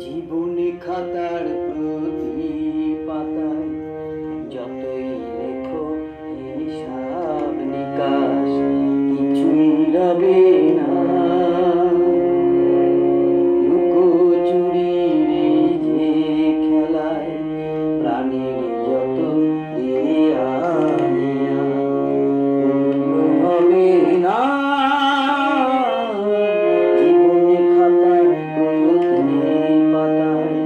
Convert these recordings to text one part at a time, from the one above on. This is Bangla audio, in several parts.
জীবনী খাতার প্রতি পাতায় যতই লেখো হিসাব নিকাশ কিছুই রবে না। লুকোচুরির এই যে খেলায় প্রাণীর যত দেয়া নেয়া পূর্ণ হবে না। জীবনী খাতার প্রতি পাতায়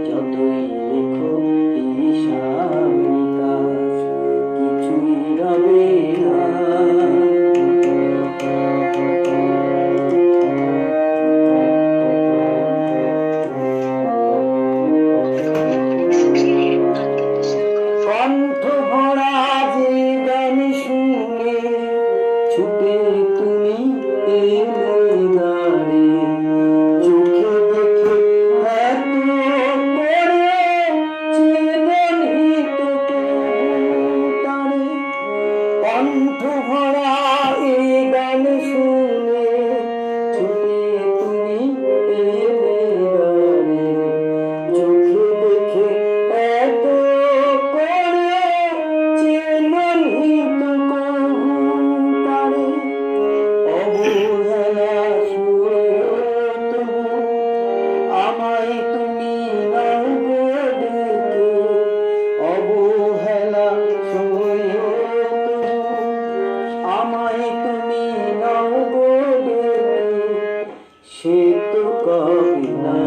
যতই লেখো হিসাব নিকাশ কিছুই রবে না। কণ্ঠ ভরা যে গান শুনে ছুটে তুমি এলে দাঁড়ে, চোখে দেখে এত করে চেননি তোকে তারে। কণ্ঠ ভরা এই গান শুনে ছুটে তুমি এলে দাঁড়ে, চোখে দেখে এত করে চেননি তোকে তারে। অবহেলা শুয়েও তবু আমায় তুমি নাও গো ডেকে, অবহেলা শুয়েও তবু আমায় তুমি নাও গো ডেকে, সে তো কবে না।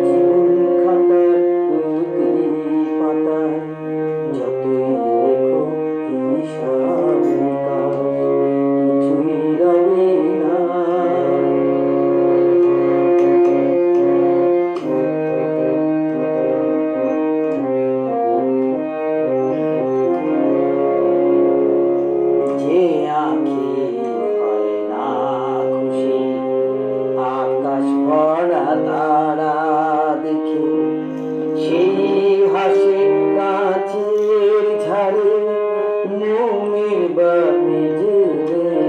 জীবন খাতার প্রতি পাতায় যতই লেখো হিসাব নিকাশ কিছুই রবে না। যে আঁখি হয় না খুশি আকাশ ভরা তারা দেখে, সেই হাসি কাঁচির ঝাড়ে মোমের বাতি জ্বেলে।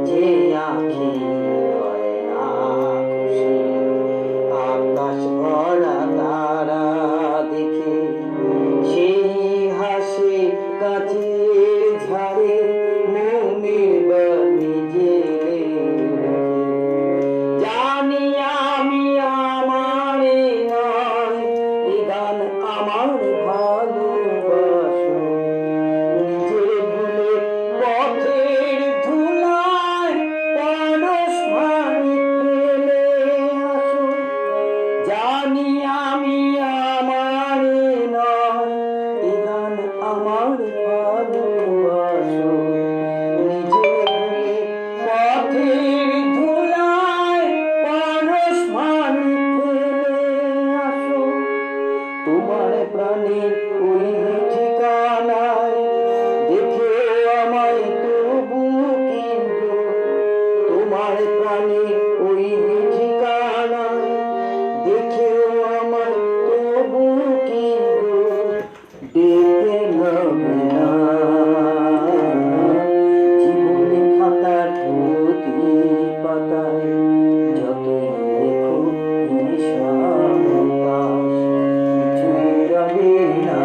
যে আঁখি হয় না খুশি আকাশ ভরা তারা দেখে, সেই হাসি কাঁচির ঝাড়ে মোমের বাতি জ্বেলে। জানি আমি আমারে নয় এ গান আমার ভালোবাসো, নিজের ভুলে পথের ধুলায় পরশ ভাঙি ফেলে আসো। জানি আমি আমারে নয় এ গান আমার ভালোবাসো, নিজের ভুলে পথের ধুলায় পরশ ভাঙি ফেলে আসো। তোমার প্রাণের ওই ঠিকানায় দেখে আমায় তবু কিন্তু, তোমার প্রাণের ওই ঠিকানায় দেখেও আমায় তবু কিন্তু ডেকে নেবে না। জীবনী খাতার প্রতি পাতায় যতই লেখো হিসাব নিকাশ কিছুই রবে না।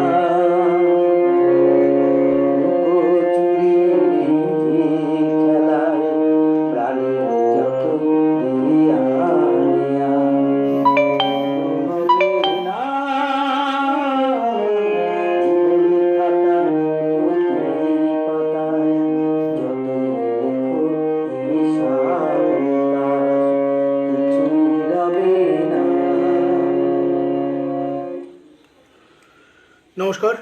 লুকোচুরির এই যে খেলায় প্রাণীর যত দেয়া নেয়া হবে না। জীবনী খাতার প্রতি পাতায় যতই লেখো হিসাব নিকাশ কিছুই রবে না। নমস্কার।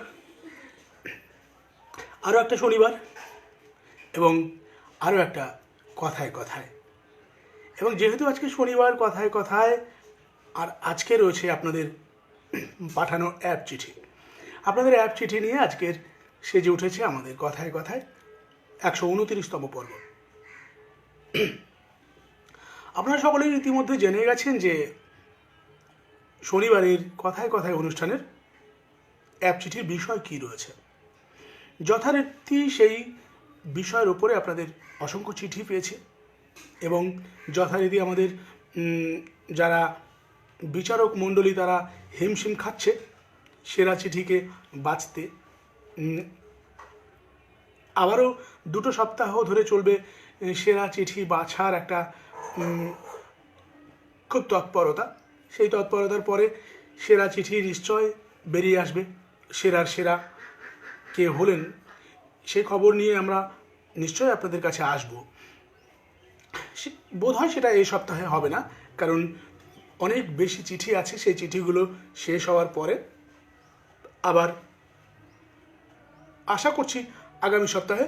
আরও একটা শনিবার এবং আরও একটা কথায় কথায়, এবং যেহেতু আজকে শনিবার কথায় কথায় আর আজকে রয়েছে আপনাদের পাঠানো অ্যাপ চিঠি। আপনাদের অ্যাপ চিঠি নিয়ে আজকের সেজে উঠেছে আমাদের কথায় কথায় 129তম পর্ব। আপনারা সকলেই ইতিমধ্যে জেনে গেছেন যে শনিবারের কথায় কথায় অনুষ্ঠানের অ্যাপ চিঠির বিষয় কী রয়েছে। যথারীতি সেই বিষয়ের উপরে আপনাদের অসংখ্য চিঠি পেয়েছি এবং যথারীতি আমাদের যারা বিচারক মণ্ডলী তারা হিমশিম খাচ্ছে সেরা চিঠিকে বাঁচতে। আবারও 2 সপ্তাহ ধরে চলবে সেরা চিঠি বাছার একটা খুব তৎপরতা। সেই তৎপরতার পরে সেরা চিঠি নিশ্চয় বেরিয়ে আসবে। সেরার সেরা কে হলেন সেই খবর নিয়ে আমরা নিশ্চয়ই আপনাদের কাছে আসব। বোধহয় সেটা এই সপ্তাহে হবে না, কারণ অনেক বেশি চিঠি আছে। সেই চিঠিগুলো শেষ হওয়ার পরে আবার আশা করছি আগামী সপ্তাহে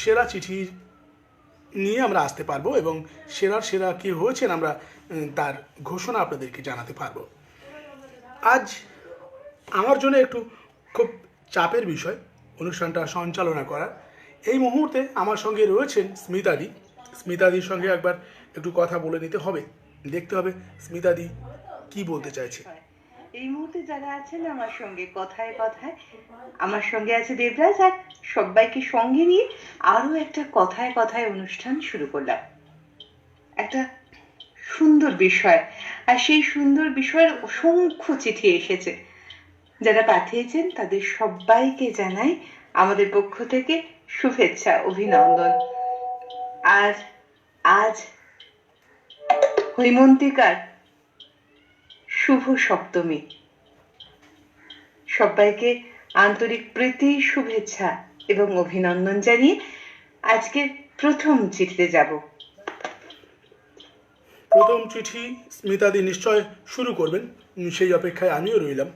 সেরা চিঠি নিয়ে আমরা আসতে পারবো এবং সেরার সেরা কে হয়েছেন আমরা তার ঘোষণা আপনাদেরকে জানাতে পারবো। আজ আমার জন্য একটু খুব চাপের বিষয় অনুষ্ঠানটা সঞ্চালনা করার। এই মুহূর্তে আমার সঙ্গে রয়েছেন স্মিতাদি। স্মিতাদির সঙ্গে একবার একটু কথা বলে নিতে হবে, দেখতে হবে স্মিতাদি কি বলতে চাইছে। এই মুহূর্তে যারা আছেন আমার সঙ্গে কথায় কথায়, আমার সঙ্গে আছে দেবরাজ, আর সবাইকে সঙ্গে নিয়ে আরো একটা কথায় কথায় অনুষ্ঠান শুরু করলাম। একটা সুন্দর বিষয়, আর সেই সুন্দর বিষয়ের অসংখ্য চিঠি এসেছে। যারা পাঠিয়েছেন তাদের সবাইকে জানাই আমাদের পক্ষ থেকে শুভেচ্ছা, অভিনন্দন। আর আজ হৈমন্তিকার শুভ সপ্তমী। সবাইকে আন্তরিক প্রীতি, শুভেচ্ছা এবং অভিনন্দন জানিয়ে আজকে প্রথম চিঠিতে যাব। প্রথম চিঠি স্মিতাদি নিশ্চয় শুরু করবেন, সেই অপেক্ষায় আমিও রইলাম।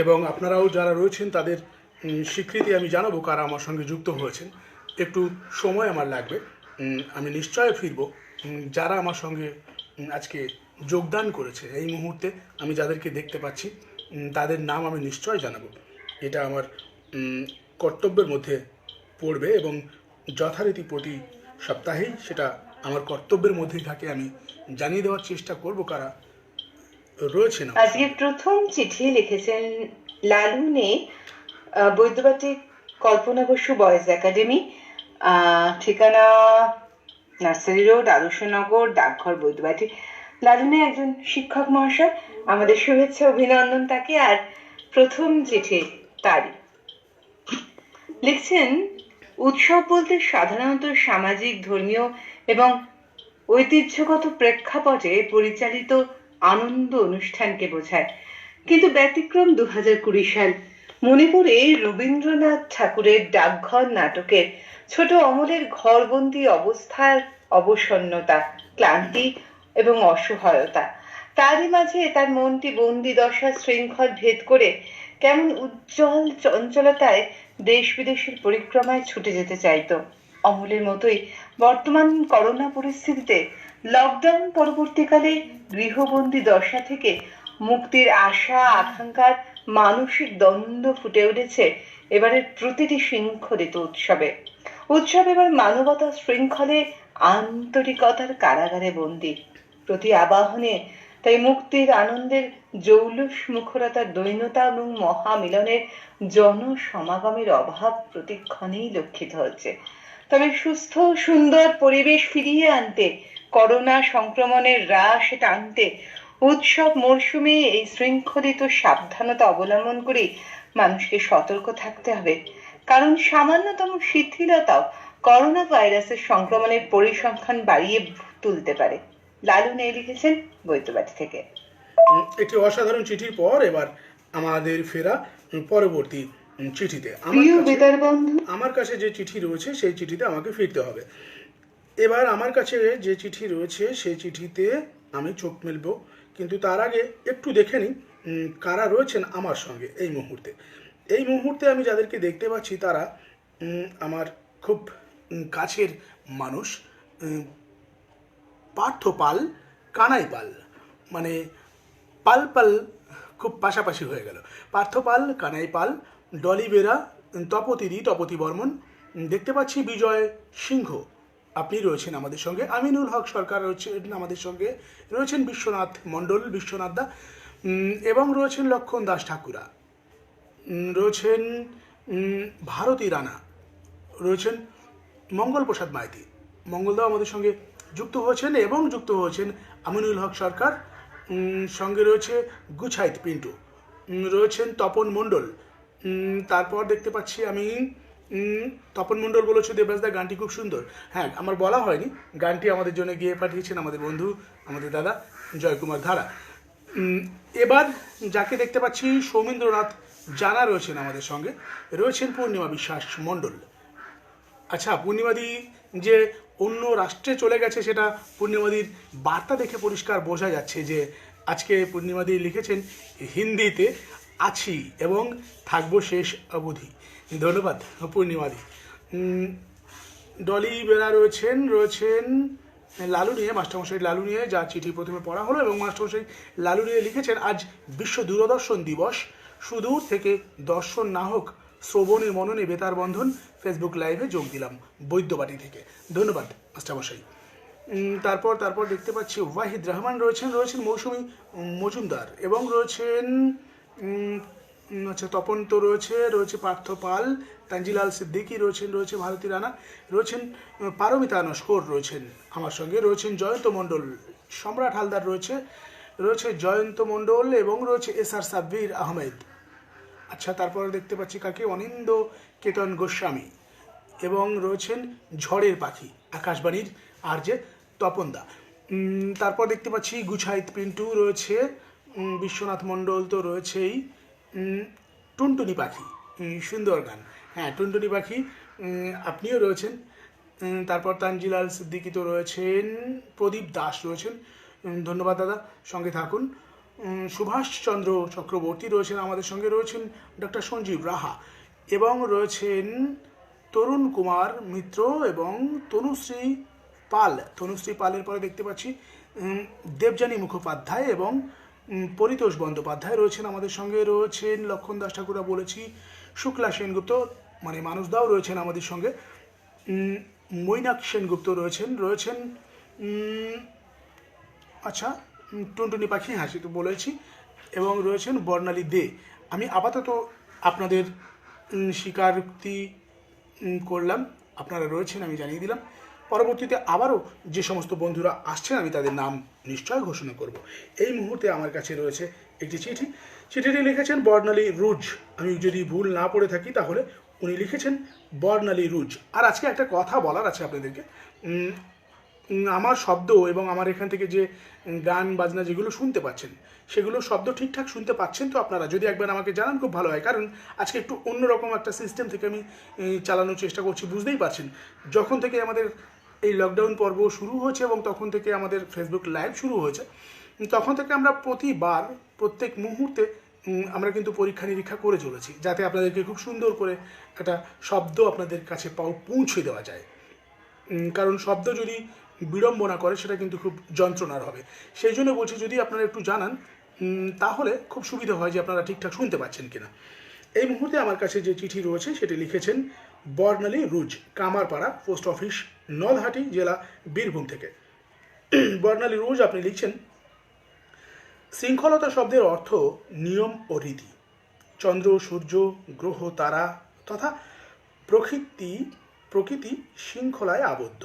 এবং আপনারাও যারা রয়েছেন তাদের স্বীকৃতি আমি জানাবো কারা আমার সঙ্গে যুক্ত হয়েছেন। একটু সময় আমার লাগবে, আমি নিশ্চয় ফিরব। যারা আমার সঙ্গে আজকে যোগদান করেছে এই মুহূর্তে আমি যাদেরকে দেখতে পাচ্ছি তাদের নাম আমি নিশ্চয় জানাবো। এটা আমার কর্তব্যের মধ্যে পড়বে এবং যথারীতি প্রতি সপ্তাহেই সেটা আমার কর্তব্যের মধ্যেই থাকে। আমি জানিয়ে দেওয়ার চেষ্টা করব কারা রয়েছেন। আজকে প্রথম চিঠি লিখেছেন লালুনে, বৈদ্যবাটী কল্পনা বসু বয়েজ একাডেমি, ঠিকানা নার্সারি রোড, আদর্শনগর, ডাকঘর, বৈদ্যবাটী। লালুনে একজন শিক্ষক মহাশয়, আমাদের শুভেচ্ছা অভিনন্দন তাকে। আর প্রথম চিঠি তারই। লিখছেন, উৎসব বলতে সাধারণত সামাজিক, ধর্মীয় এবং ঐতিহ্যগত প্রেক্ষাপটে পরিচালিত আনন্দ অনুষ্ঠানকে বোঝায়, কিন্তু ব্যতিক্রম 2020 সাল। মনে পড়ে রবীন্দ্রনাথ ঠাকুরের ডাকঘর নাটকের ছোট অমলের ঘরবন্দি অবস্থার অবসন্নতা, ক্লান্তি এবং অসহায়তা। তারই মাঝে তার মনটি বন্দি দশা শৃঙ্খল ভেদ করে কেমন উজ্জ্বল চঞ্চলতায় দেশ বিদেশের পরিক্রমায় ছুটে যেতে চাইত। অমলের মতোই বর্তমান করোনা পরিস্থিতিতে লকডাউন পরবর্তীকালে গৃহবন্দী দশা থেকে মুক্তির আশা আকাঙ্ক্ষার মানসিক দ্বন্দ্ব ফুটে উঠেছে এবারের প্রতিটি শৃঙ্খলিত উৎসবে। উৎসব এবার মানবতা শৃঙ্খলে আন্তরিকতার কারাগারে বন্দী। প্রতি আবাহনে তাই মুক্তির আনন্দের জৌলুস মুখরতার দৈন্যতা এবং মহামিলনের জনসমাগমের অভাব প্রতিক্ষণেই লক্ষিত হচ্ছে। তবে সুস্থ সুন্দর পরিবেশ ফিরিয়ে আনতে, করোনা সংক্রমণের হ্রাস টানতে উৎসব মরশুমে এই শৃঙ্খলিত সাবধানতা অবলম্বন করে মানুষকে সতর্ক থাকতে হবে, কারণ সামান্যতম শিথিলতাও করোনা ভাইরাসের সংক্রমণের পরিসংখ্যান বাড়িয়ে তুলতে পারে। লালু নেই লিখেছেন বৈদ্যবাটী থেকে। একটি অসাধারণ চিঠির পর এবার আমাদের ফেরা পরবর্তী চিঠিতে। আমার কাছে যে চিঠি রয়েছে সেই চিঠিতে আমাকে ফিরতে হবে। এবার আমার কাছে যে চিঠি রয়েছে সেই চিঠিতে আমি চোখ মেলবো, কিন্তু তার আগে একটু দেখে নিই কারা রয়েছেন আমার সঙ্গে এই মুহূর্তে। এই মুহূর্তে আমি যাদেরকে দেখতে পাচ্ছি তারা আমার খুব কাছের মানুষ। পার্থ পাল, কানাই পাল, মানে পাল পাল খুব পাশাপাশি হয়ে গেল। পার্থ পাল, কানাই পাল, ডলি বেরা, তপতি বর্মন, দেখতে পাচ্ছি বিজয় সিংহ আপনি রয়েছেন আমাদের সঙ্গে, আমিনুল হক সরকার রয়েছেন আমাদের সঙ্গে, রয়েছেন বিশ্বনাথ মণ্ডল, বিশ্বনাথ দা, এবং রয়েছেন লক্ষণ দাস ঠাকুরা, রয়েছেন ভারতী রানা, রয়েছেন মঙ্গল প্রসাদ মাইতি, মঙ্গলদাও আমাদের সঙ্গে যুক্ত হয়েছেন এবং যুক্ত হয়েছেন আমিনুল হক সরকার, সঙ্গে রয়েছে গুছাইত পিন্টু, রয়েছেন তপন মণ্ডল। তারপর দেখতে পাচ্ছি আমি তপন মণ্ডল বলেছে দেবরাজদা গানটি খুব সুন্দর। হ্যাঁ, আমার বলা হয়নি, গানটি আমাদের জন্য গিয়ে পাঠিয়েছেন আমাদের বন্ধু, আমাদের দাদা জয়কুমার ধারা। এবার যাকে দেখতে পাচ্ছি সৌমেন্দ্রনাথ জানা রয়েছেন আমাদের সঙ্গে, রয়েছেন পূর্ণিমা বিশ্বাস মণ্ডল। আচ্ছা, পূর্ণিমাদি যে অন্য রাষ্ট্রে চলে গেছে সেটা পূর্ণিমাদির বার্তা দেখে পরিষ্কার বোঝা যাচ্ছে যে আজকে পূর্ণিমাদি লিখেছেন হিন্দিতে আছি এবং থাকবো শেষ অবধি। ধন্যবাদ পূর্ণিমাদি। ডলি বেরা রয়েছেন লালু নিয়ে, মাস্টারমশাই লালু নিয়ে, যা চিঠি প্রথমে পড়া হলো, এবং মাস্টারমশাই লালু নিয়ে লিখেছেন আজ বিশ্ব দূরদর্শন দিবস, সুদূর থেকে দর্শন না হোক শ্রবণের মননে বেতার বন্ধন, ফেসবুক লাইভে যোগ দিলাম বৈদ্যবাটি থেকে। ধন্যবাদ মাস্টারমশাই। তারপর দেখতে পাচ্ছি ওয়াহিদ রহমান রয়েছেন মৌসুমী মজুমদার, এবং রয়েছেন আচ্ছা তপন তো রয়েছে পার্থ পাল, তানজিলাল সিদ্দিকী রয়েছে ভারতী রানা, রয়েছেন পারমিতা নস্কর রয়েছেন আমার সঙ্গে, রয়েছেন জয়ন্ত মণ্ডল, সম্রাট হালদার রয়েছে জয়ন্ত মণ্ডল, এবং রয়েছে এসআর সাব্বির আহমেদ। আচ্ছা, তারপরে দেখতে পাচ্ছি কাকে, অনিন্দ কেতন গোস্বামী, এবং রয়েছেন ঝড়ের পাখি আকাশবাণীর আর যে তপনদা। তারপর দেখতে পাচ্ছি গুছাইত পিন্টু রয়েছে, বিশ্বনাথ মণ্ডল তো রয়েছেই, টুনটুনি পাখি, সুন্দর গান, হ্যাঁ টুনটুনি পাখি আপনিও রয়েছেন। তারপর তানজিলাল সিদ্দিকী তো রয়েছেন, প্রদীপ দাস রয়েছেন, ধন্যবাদ দাদা, সঙ্গে থাকুন। সুভাষচন্দ্র চক্রবর্তী রয়েছেন আমাদের সঙ্গে, রয়েছেন ডক্টর সঞ্জীব রাহা, এবং রয়েছেন তরুণ কুমার মিত্র এবং তনুশ্রী পালের পরে দেখতে পাচ্ছি দেবযানী মুখোপাধ্যায় এবং পরিতোষ বন্দ্যোপাধ্যায় রয়েছেন আমাদের সঙ্গে, রয়েছেন লক্ষণ দাস ঠাকুরা বলেছি, শুক্লা সেনগুপ্ত মানে মানুষদাও রয়েছেন আমাদের সঙ্গে, মৈনাক সেনগুপ্ত রয়েছেন আচ্ছা টুনটুনি পাখি, হ্যাঁ সে তো বলেছি, এবং রয়েছেন বর্ণালী দে। আমি আপাতত আপনাদের স্বীকারোক্তি করলাম, আপনারা রয়েছেন আমি জানিয়ে দিলাম। পরবর্তীতে আবারও যে সমস্ত বন্ধুরা আসছেন আমি তাদের নাম নিশ্চয় ঘোষণা করব। এই মুহূর্তে আমার কাছে রয়েছে একটি চিঠিটি লিখেছেন বর্ণালী রুজ, আমি যদি ভুল না পড়ে থাকি তাহলে উনি লিখেছেন বর্ণালী রুজ। আর আজকে একটা কথা বলার আছে আপনাদেরকে, আমার শব্দ এবং আমার এখান থেকে যে গান বাজনা যেগুলো শুনতে পাচ্ছেন সেগুলো শব্দ ঠিকঠাক শুনতে পাচ্ছেন তো আপনারা? যদি একবার আমাকে জানান খুব ভালো হয়, কারণ আজকে একটু অন্যরকম একটা সিস্টেম থেকে আমি চালানোর চেষ্টা করছি। বুঝতেই পারছেন, যখন থেকে আমাদের এই লকডাউন পর্ব শুরু হয়েছে এবং তখন থেকে আমাদের ফেসবুক লাইভ শুরু হয়েছে, তখন থেকে আমরা প্রত্যেক মুহূর্তে আমরা কিন্তু পরীক্ষা নিরীক্ষা করে চলেছি, যাতে আপনাদেরকে খুব সুন্দর করে একটা শব্দ আপনাদের কাছে পৌঁছে দেওয়া যায়। কারণ শব্দ যদি বিড়ম্বনা করে সেটা কিন্তু খুব যন্ত্রণার হবে। সেই জন্য বলছি, যদি আপনারা একটু জানান তাহলে খুব সুবিধা হয় যে আপনারা ঠিকঠাক শুনতে পাচ্ছেন কিনা। এই মুহূর্তে আমার কাছে যে চিঠি রয়েছে সেটি লিখেছেন বর্ণালী রুজ, কামারপাড়া পোস্ট অফিস, নলহাটি জেলা, বীরভূম থেকে। বর্ণালী রুজ আপনি লিখছেন, শৃঙ্খলতা শব্দের অর্থ নিয়ম ও রীতি। চন্দ্র, সূর্য, গ্রহ, তারা তথা প্রকৃতি শৃঙ্খলায় আবদ্ধ।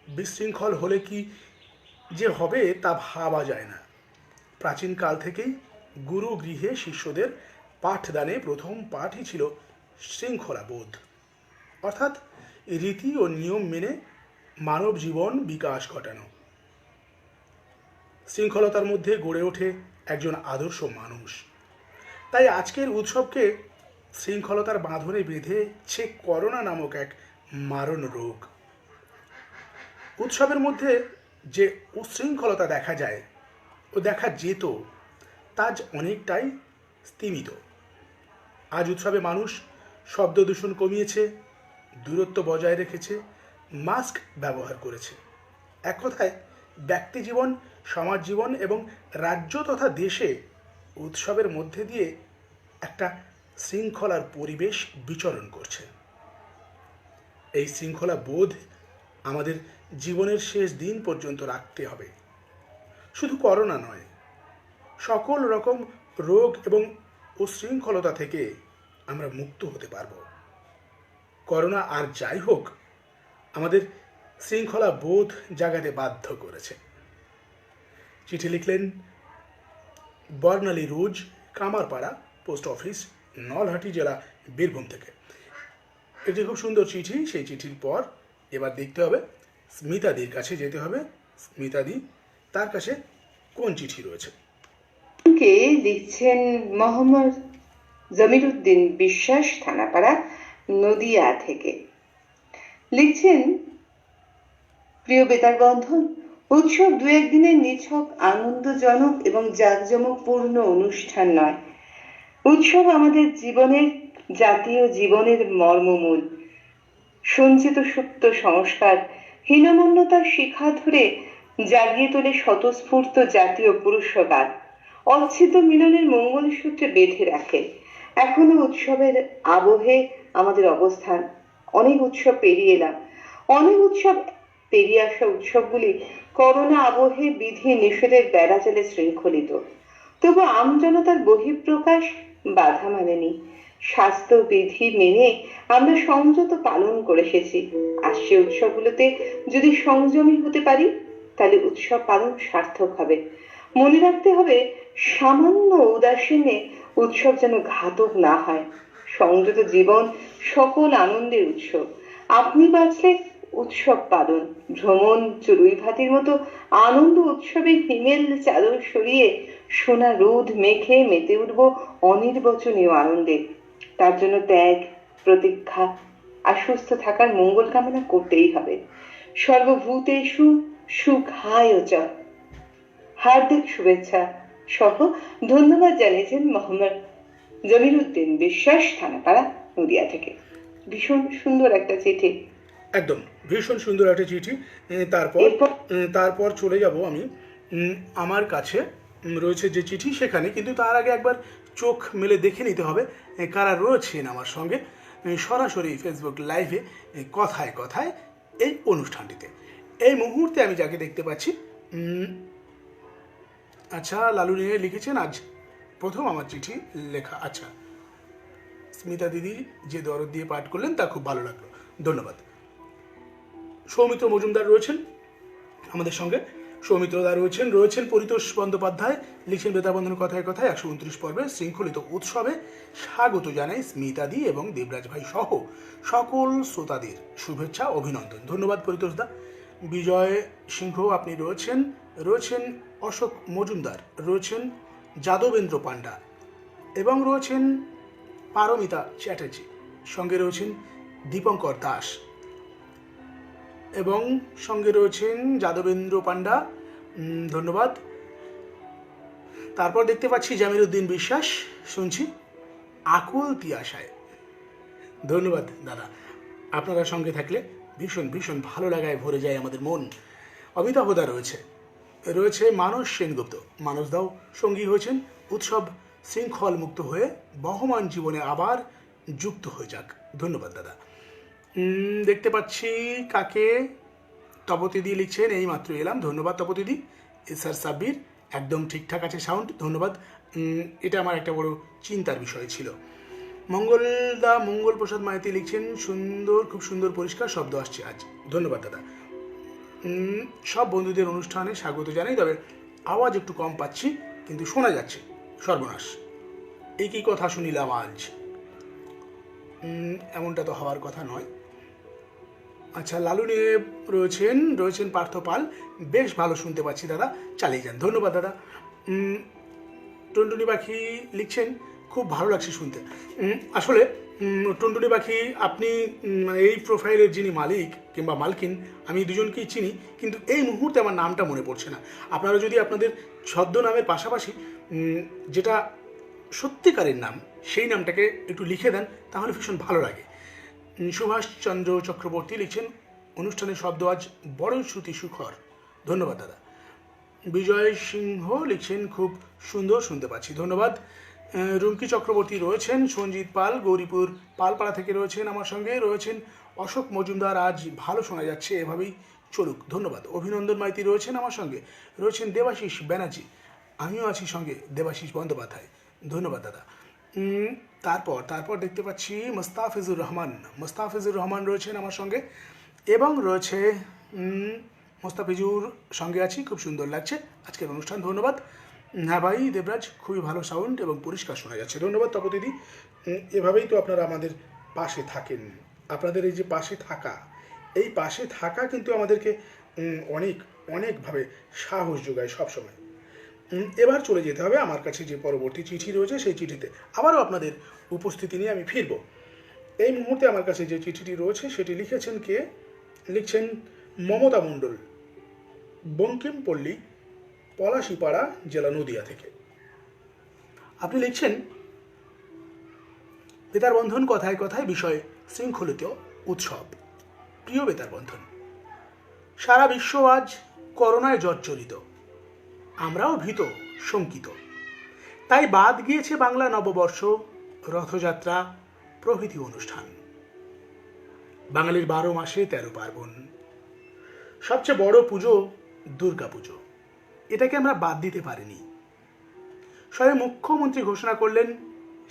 বিশৃঙ্খল হলে কি যে হবে তা ভাবা যায় না। প্রাচীনকাল থেকেই গুরু গৃহে শিষ্যদের পাঠদানে প্রথম পাঠই ছিল শৃঙ্খলা বোধ, অর্থাৎ রীতি ও নিয়ম মেনে মানব জীবন বিকাশ ঘটানো। শৃঙ্খলতার মধ্যে গড়ে ওঠে একজন আদর্শ মানুষ। তাই আজকের উৎসবকে শৃঙ্খলতার বাঁধনে বেঁধেছে করোনা নামক এক মারণ রোগ। উৎসবের মধ্যে যে উশৃঙ্খলতা দেখা যায় ও দেখা যেত তা আজ অনেকটাই স্তিমিত। আজ উৎসবে মানুষ শব্দ দূষণ কমিয়েছে, দূরত্ব বজায় রেখেছে, মাস্ক ব্যবহার করেছে। এক কথায় ব্যক্তি জীবন, সমাজ জীবন এবং রাজ্য তথা দেশে উৎসবের মধ্যে দিয়ে একটা শৃঙ্খলার পরিবেশ বিচরণ করছে। এই শৃঙ্খলা বোধ আমাদের জীবনের শেষ দিন পর্যন্ত রাখতে হবে। শুধু করোনা নয়, সকল রকম রোগ এবং উশৃঙ্খলতা থেকে আমরা মুক্ত হতে পারব। করোনা আর যাই হোক, আমাদের শৃঙ্খলা বোধ জাগাতে বাধ্য করেছে। চিঠি লিখলেন বর্ণালী রোজ, কামারপাড়া পোস্ট অফিস, নলহাটি জেলা, বীরভূম থেকে। এটি খুব সুন্দর চিঠি। সেই চিঠির পর এবার দেখতে হবে স্মিতাদির কাছে যেতে হবে। স্মিতাদি, তার কাছে কোন চিঠি রয়েছে? কে লিখছেন মোহাম্মদ জমিরুদ্দিন বিশ্বাস, থানাপাড়া, নদিয়া থেকে। লিখছেন, প্রিয় বেতার বন্ধন, উৎসব দু একদিনের নিছক আনন্দজনক এবং জাঁকজমকপূর্ণ অনুষ্ঠান নয়। উৎসব আমাদের জীবনের, জাতীয় জীবনের মর্মমূল। সঞ্চিত সুপ্ত সংস্কার হীনমন্যতার শিখা ধরে জাগিয়ে তোলে স্বতঃস্ফূর্ত জাতীয় পুরুষকার। অচ্ছেদ্য মিলনের মঙ্গলসূত্রে বেঁধে রাখে। এখনো উৎসবের আবহে আমাদের অবস্থান। অনেক উৎসব পেরিয়ে এলাম। অনেক উৎসব পেরিয়ে আসা উৎসবগুলি করোনা আবহে বিধি নিষেধের বেড়াজালে শৃঙ্খলিত। তবু আমজনতার বহিঃপ্রকাশ বাধা মানেনি। স্বাস্থ্যবিধি মেনে আমরা সংযত পালন করে এসেছি। আসছে উৎসবগুলোতে যদি সংযমী হতে পারি, তাহলে উৎসব পালন সার্থক হবে। মনে রাখতে হবে, সামান্য উদাসীনে উৎসব যেন ঘাতক না হয়। সংযত জীবন সকল আনন্দের উৎস। আপনি বাঁচলে উৎসব পালন, ভ্রমণ, চড়ুই ভাতির মতো আনন্দ উৎসবে হিমেল চাদর সরিয়ে সোনা রোদ মেখে মেতে উঠব অনির্বচনীয় আনন্দে। তার জন্য ত্যাগ, প্রতীক্ষা আর সুস্থ থাকার মঙ্গল কামনা করতেই হবে। সর্বভূতেষু সুখায় চ। হার্দিক শুভেচ্ছা সহ ধন্যবাদ জানিয়েছেন মোহাম্মদ জমিরুদ্দিন বিশ্বাস, থানাপাড়া, নদিয়া থেকে। ভীষণ সুন্দর একটা চিঠি। একদম ভীষণ সুন্দর একটা চিঠি। তারপর চলে যাব আমি আমার কাছে রয়েছে যে চিঠি সেখানে, কিন্তু তার আগে একবার চোখ মেলে দেখে নিতে হবে কারা রয়েছেন আমার সঙ্গে সরাসরি ফেসবুক লাইভে কথায় কথায় এই অনুষ্ঠানটিতে। এই মুহূর্তে আমি যাকে দেখতে পাচ্ছি, আচ্ছা, লালু নিয়ে লিখেছেন আজ প্রথম আমার চিঠি লেখা। আচ্ছা, স্মিতা দিদি যে দরদ দিয়ে পাঠ করলেন তা খুব ভালো লাগলো, ধন্যবাদ। সৌমিত্র মজুমদার রয়েছেন আমাদের সঙ্গে। সৌমিত্রদা রয়েছেন পরিতোষ বন্দ্যোপাধ্যায় লিখছেন, বেতারবন্ধনের কথায় কথায় 129 পর্বে শৃঙ্খলিত উৎসবে স্বাগত জানাই স্মিতাদি এবং দেবরাজ ভাই সহ সকল শ্রোতাদের শুভেচ্ছা, অভিনন্দন। ধন্যবাদ পরিতোষদা। বিজয় সিংহ আপনি রয়েছেন অশোক মজুমদার, রয়েছেন যাদবেন্দ্র পান্ডা এবং রয়েছেন পারমিতা চ্যাটার্জি, সঙ্গে রয়েছেন দীপঙ্কর দাস এবং সঙ্গে রয়েছেন যাদবেন্দ্র পান্ডা, ধন্যবাদ। তারপর দেখতে পাচ্ছি জামিরুদ্দিন বিশ্বাস, শুনছি আকুল তিয়াশায়, ধন্যবাদ দাদা। আপনারা সঙ্গে থাকলে ভীষণ ভীষণ ভালো লাগায় ভরে যায় আমাদের মন। অমিতাভদা রয়েছে মানস সেনগুপ্ত। মানসদাও সঙ্গী হয়েছেন। উৎসব শৃঙ্খল মুক্ত হয়ে বহমান জীবনে আবার যুক্ত হয়ে যাক, ধন্যবাদ দাদা। দেখতে পাচ্ছি কাকে, তপতিদি লিখছেন, এই মাত্র এলাম, ধন্যবাদ তপতিদি। স্যার সাব্বির, একদম ঠিকঠাক আছে সাউন্ড, ধন্যবাদ। এটা আমার একটা বড় চিন্তার বিষয় ছিল। মঙ্গল প্রসাদ মাইতি লিখছেন, খুব সুন্দর পরিষ্কার শব্দ আসছে আজ, ধন্যবাদ দাদা। সব বন্ধুদের অনুষ্ঠানে স্বাগত জানাই, তবে আওয়াজ একটু কম পাচ্ছি, কিন্তু শোনা যাচ্ছে, সর্বনাশ, এই কি কথা শুনিলাম আজ, এমনটা তো হওয়ার কথা নয়। আচ্ছা, লালু নিয়ে রয়েছেন পার্থ পাল, বেশ ভালো শুনতে পাচ্ছি দাদা, চালিয়ে যান, ধন্যবাদ দাদা। টুনটুনি পাখি লিখছেন, খুব ভালো লাগছে শুনতে। আসলে টুনটুনি পাখি, আপনি এই প্রোফাইলের যিনি মালিক কিংবা মালকিন, আমি দুজনকেই চিনি, কিন্তু এই মুহূর্তে আমার নামটা মনে পড়ছে না। আপনারা যদি আপনাদের ছদ্মনামের পাশাপাশি যেটা সত্যিকারের নাম, সেই নামটাকে একটু লিখে দেন, তাহলে ভীষণ ভালো লাগে। সুভাষচন্দ্র চক্রবর্তী লিখছেন, অনুষ্ঠানের শব্দ আজ বড়ই শ্রুতি সুখর, ধন্যবাদ দাদা। বিজয় সিংহ লিখছেন, খুব সুন্দর শুনতে পাচ্ছি, ধন্যবাদ। রুমকি চক্রবর্তী রয়েছেন। সঞ্জিত পাল গৌরীপুর পালপাড়া থেকে রয়েছেন আমার সঙ্গে। রয়েছেন অশোক মজুমদার, আজ ভালো শোনা যাচ্ছে, এভাবেই চলুক, ধন্যবাদ। অভিনন্দন মাইতি রয়েছেন আমার সঙ্গে। রয়েছেন দেবাশিস ব্যানার্জি, আমিও আছি সঙ্গে, দেবাশিস বন্দ্যোপাধ্যায়, ধন্যবাদ দাদা। তারপর দেখতে পাচ্ছি মোস্তাফিজুর রহমান রয়েছেন আমার সঙ্গে, এবং রয়েছে মোস্তাফিজুর সঙ্গে আছি, খুব সুন্দর লাগছে আজকের অনুষ্ঠান, ধন্যবাদ। হ্যাঁ ভাই দেবরাজ, খুবই ভালো সাউন্ড এবং পরিষ্কার শোনা যাচ্ছে, ধন্যবাদ তপতিদি। এভাবেই তো আপনারা আমাদের পাশে থাকেন। আপনাদের এই যে পাশে থাকা, এই পাশে থাকা কিন্তু আমাদেরকে অনেক অনেকভাবে সাহস যোগায় সবসময়। এবার চলে যেতে হবে আমার কাছে যে পরবর্তী চিঠি রয়েছে, সেই চিঠিতে আবারও আপনাদের উপস্থিতি নিয়ে আমি ফিরব। এই মুহূর্তে আমার কাছে যে চিঠিটি রয়েছে সেটি লিখেছেন কে? লিখছেন মমতা মণ্ডল, বঙ্কিমপল্লী, পলাশিপাড়া, জেলা নদিয়া থেকে। আপনি লিখছেন, বেতার বন্ধন কথায় কথায় বিষয় শৃঙ্খলিত উৎসব। প্রিয় বেতার বন্ধন, সারা বিশ্ব আজ করোনায় জর্জরিত, আমরাও ভীত শঙ্কিত। তাই বাদ গিয়েছে বাংলা নববর্ষ, রথযাত্রা প্রভৃতি অনুষ্ঠান। বাঙালির 12 মাসে 13 পার্বণ, সবচেয়ে বড় পুজো দুর্গা পুজো, এটাকে আমরা বাদ দিতে পারিনি। স্বয়ং মুখ্যমন্ত্রী ঘোষণা করলেন